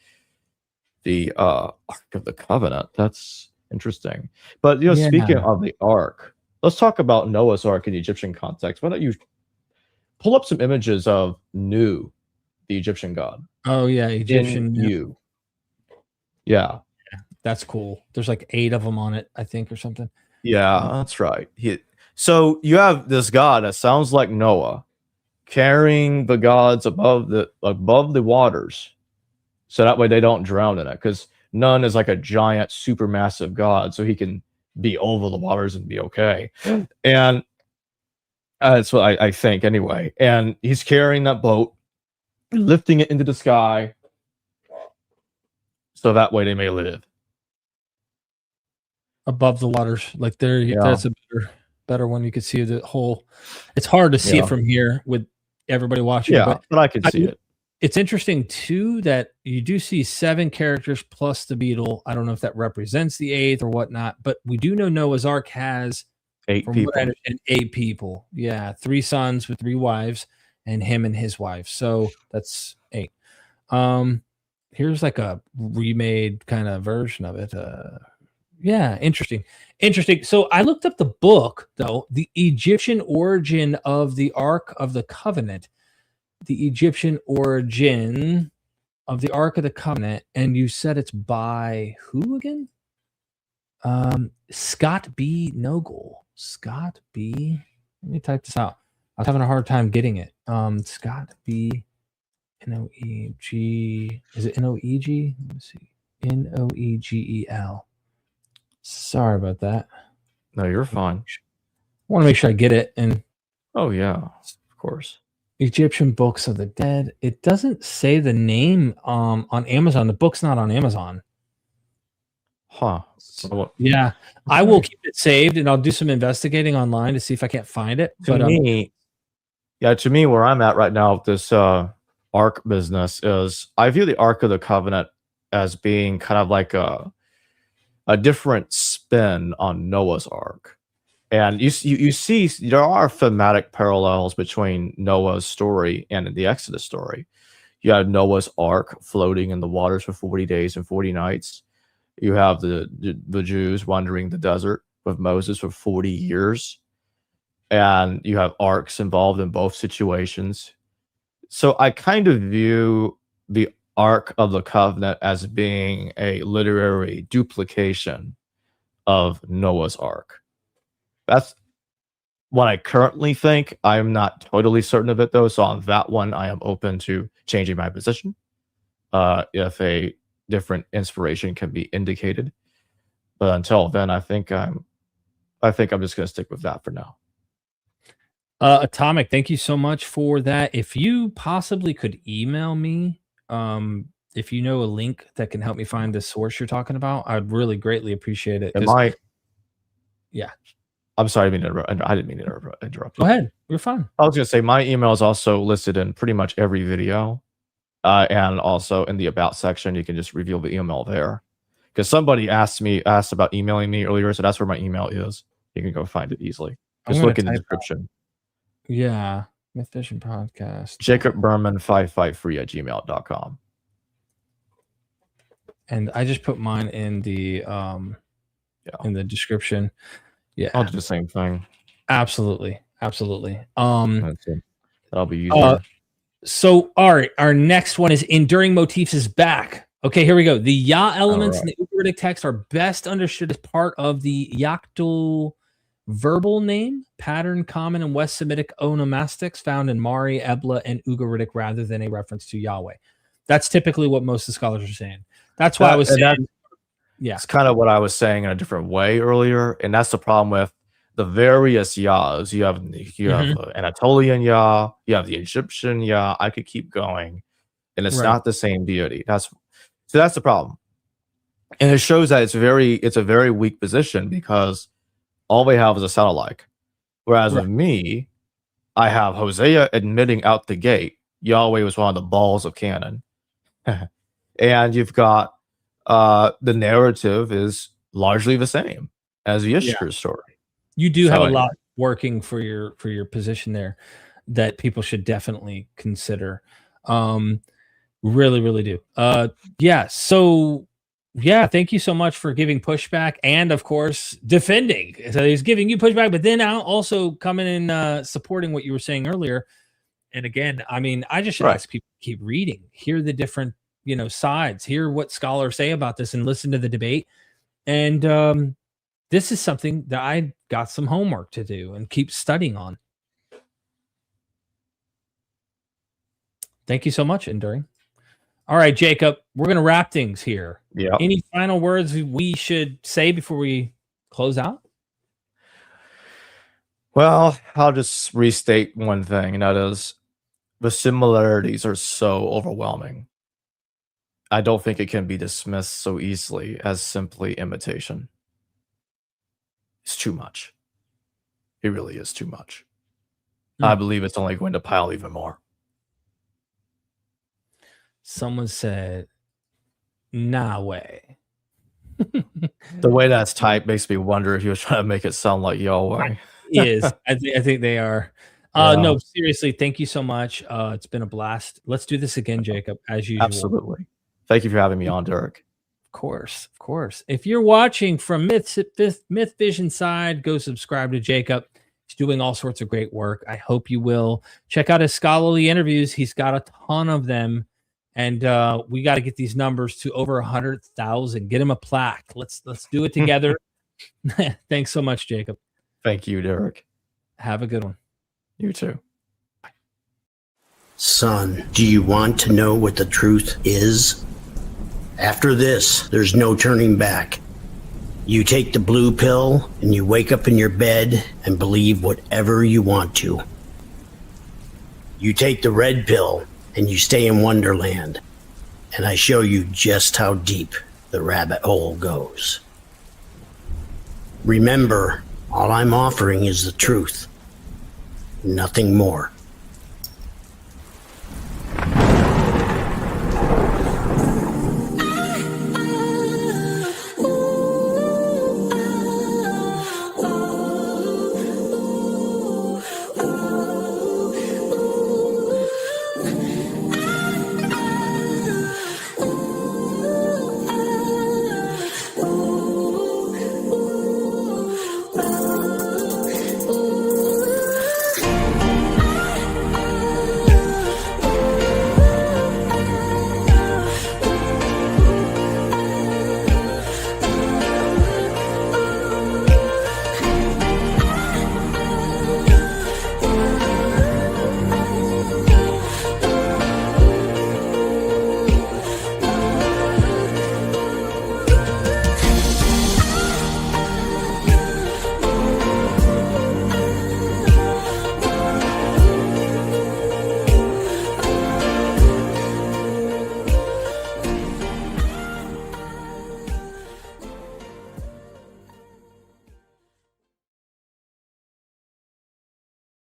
Speaker 2: the Ark of the Covenant. That's interesting. But speaking of the Ark, let's talk about Noah's Ark in the Egyptian context. Why don't you pull up some images of Nu, the Egyptian god?
Speaker 1: Oh yeah, Egyptian
Speaker 2: Nu. Yeah,
Speaker 1: that's cool. There's like 8 of them on it, I think, or something.
Speaker 2: Yeah, that's right. So you have this god that sounds like Noah, carrying the gods above the waters, so that way they don't drown in it. Because Nun is like a giant, supermassive god, so he can be over the waters and be okay. And that's what I think, anyway. And he's carrying that boat, lifting it into the sky, so that way they may live
Speaker 1: above the waters. Like there, that's a better one. You could see the whole. It's hard to see it from here with everybody watching.
Speaker 2: Yeah, but I can see it.
Speaker 1: It's interesting too that you do see 7 characters plus the beetle. I don't know if that represents the 8th or whatnot, but we do know Noah's Ark has
Speaker 2: 8 people.
Speaker 1: What I understand, 8 people. Yeah, 3 sons with 3 wives, and him and his wife. So that's 8. Here's like a remade kind of version of it. Yeah, interesting. So I looked up the book, though, The Egyptian Origin of the Ark of the Covenant. The Egyptian Origin of the Ark of the Covenant, and you said it's by who again? Scott B. Nogle. Scott B. Let me type this out. I was having a hard time getting it. Scott B. Noeg. Is it Noeg? Let me see. Noegel. Sorry about that.
Speaker 2: No, you're fine.
Speaker 1: I want to make sure I get it. And
Speaker 2: oh yeah, of course.
Speaker 1: Egyptian Books of the Dead. It doesn't say the name on Amazon. The book's not on Amazon.
Speaker 2: Huh.
Speaker 1: Yeah. I will keep it saved and I'll do some investigating online to see if I can't find it.
Speaker 2: To me, where I'm at right now with this Ark business is I view the Ark of the Covenant as being kind of like a different spin on Noah's Ark. And you see there are thematic parallels between Noah's story and the Exodus story. You have Noah's Ark floating in the waters for 40 days and 40 nights. You have the Jews wandering the desert with Moses for 40 years. And you have arcs involved in both situations. So I kind of view the Ark of the Covenant as being a literary duplication of Noah's Ark. That's what I currently think. I'm not totally certain of it, though. So on that one, I am open to changing my position if a different inspiration can be indicated. But until then, I think I'm just going to stick with that for now.
Speaker 1: Atomic, thank you so much for that. If you possibly could email me, if you know a link that can help me find the source you're talking about, I'd really greatly appreciate it. Yeah.
Speaker 2: I'm sorry, I didn't mean to interrupt you.
Speaker 1: Go ahead. You're fine.
Speaker 2: I was going to say my email is also listed in pretty much every video, and also in the about section. You can just reveal the email there, because somebody asked about emailing me earlier, so that's where my email is. You can go find it easily. Just look in the description.
Speaker 1: Yeah, Myth Vision Podcast.
Speaker 2: Jacob Berman 553@gmail.com.
Speaker 1: And I just put mine in the description. Yeah,
Speaker 2: I'll do the same thing.
Speaker 1: Absolutely.
Speaker 2: That'll be easier.
Speaker 1: So, all right, our next one is Enduring Motifs is back. Okay, here we go. The Ya elements in the Ugaritic text are best understood as part of the Yactal verbal name pattern common in West Semitic onomastics found in Mari, Ebla, and Ugaritic rather than a reference to Yahweh. That's typically what most of the scholars are saying. That's why I was saying.
Speaker 2: It's kind of what I was saying in a different way earlier, and that's the problem with the various Yahs. You have the Anatolian Yah, you have the Egyptian Yah. I could keep going, and it's not the same deity. That's the problem, and it shows that it's a very weak position because all they have is a sound-alike. Whereas with me, I have Hosea admitting out the gate Yahweh was one of the balls of canon, and you've got the narrative is largely the same as the Ishkur story.
Speaker 1: You do have a lot working for your position there that people should definitely consider. Really do. So thank you so much for giving pushback and of course defending. So he's giving you pushback, but then also coming and supporting what you were saying earlier. And again, I mean, I just should ask people to keep reading, hear the different sides, hear what scholars say about this, and listen to the debate. And this is something that I got some homework to do and keep studying on. Thank you so much, Enduring. All right, Jacob, we're going to wrap things here.
Speaker 2: Yeah.
Speaker 1: Any final words we should say before we close out?
Speaker 2: Well, I'll just restate one thing, and that is the similarities are so overwhelming. I don't think it can be dismissed so easily as simply imitation. It's too much. It really is too much. I believe it's only going to pile even more.
Speaker 1: Someone said, "Nah way."
Speaker 2: The way that's typed makes me wonder if he was trying to make it sound like Yahweh.
Speaker 1: I think they are. No, seriously, thank you so much. It's been a blast. Let's do this again, Jacob, as usual.
Speaker 2: Absolutely. Thank you for having me on, Derek.
Speaker 1: Of course. If you're watching from Myth Vision side, go subscribe to Jacob. He's doing all sorts of great work. I hope you will. Check out his scholarly interviews. He's got a ton of them. And we got to get these numbers to over 100,000. Get him a plaque. Let's do it together. Thanks so much, Jacob.
Speaker 2: Thank you, Derek.
Speaker 1: Have a good one.
Speaker 2: You too.
Speaker 3: Son, do you want to know what the truth is? After this, there's no turning back. You take the blue pill and you wake up in your bed and believe whatever you want to. You take the red pill and you stay in Wonderland, and I show you just how deep the rabbit hole goes. Remember, all I'm offering is the truth, nothing more.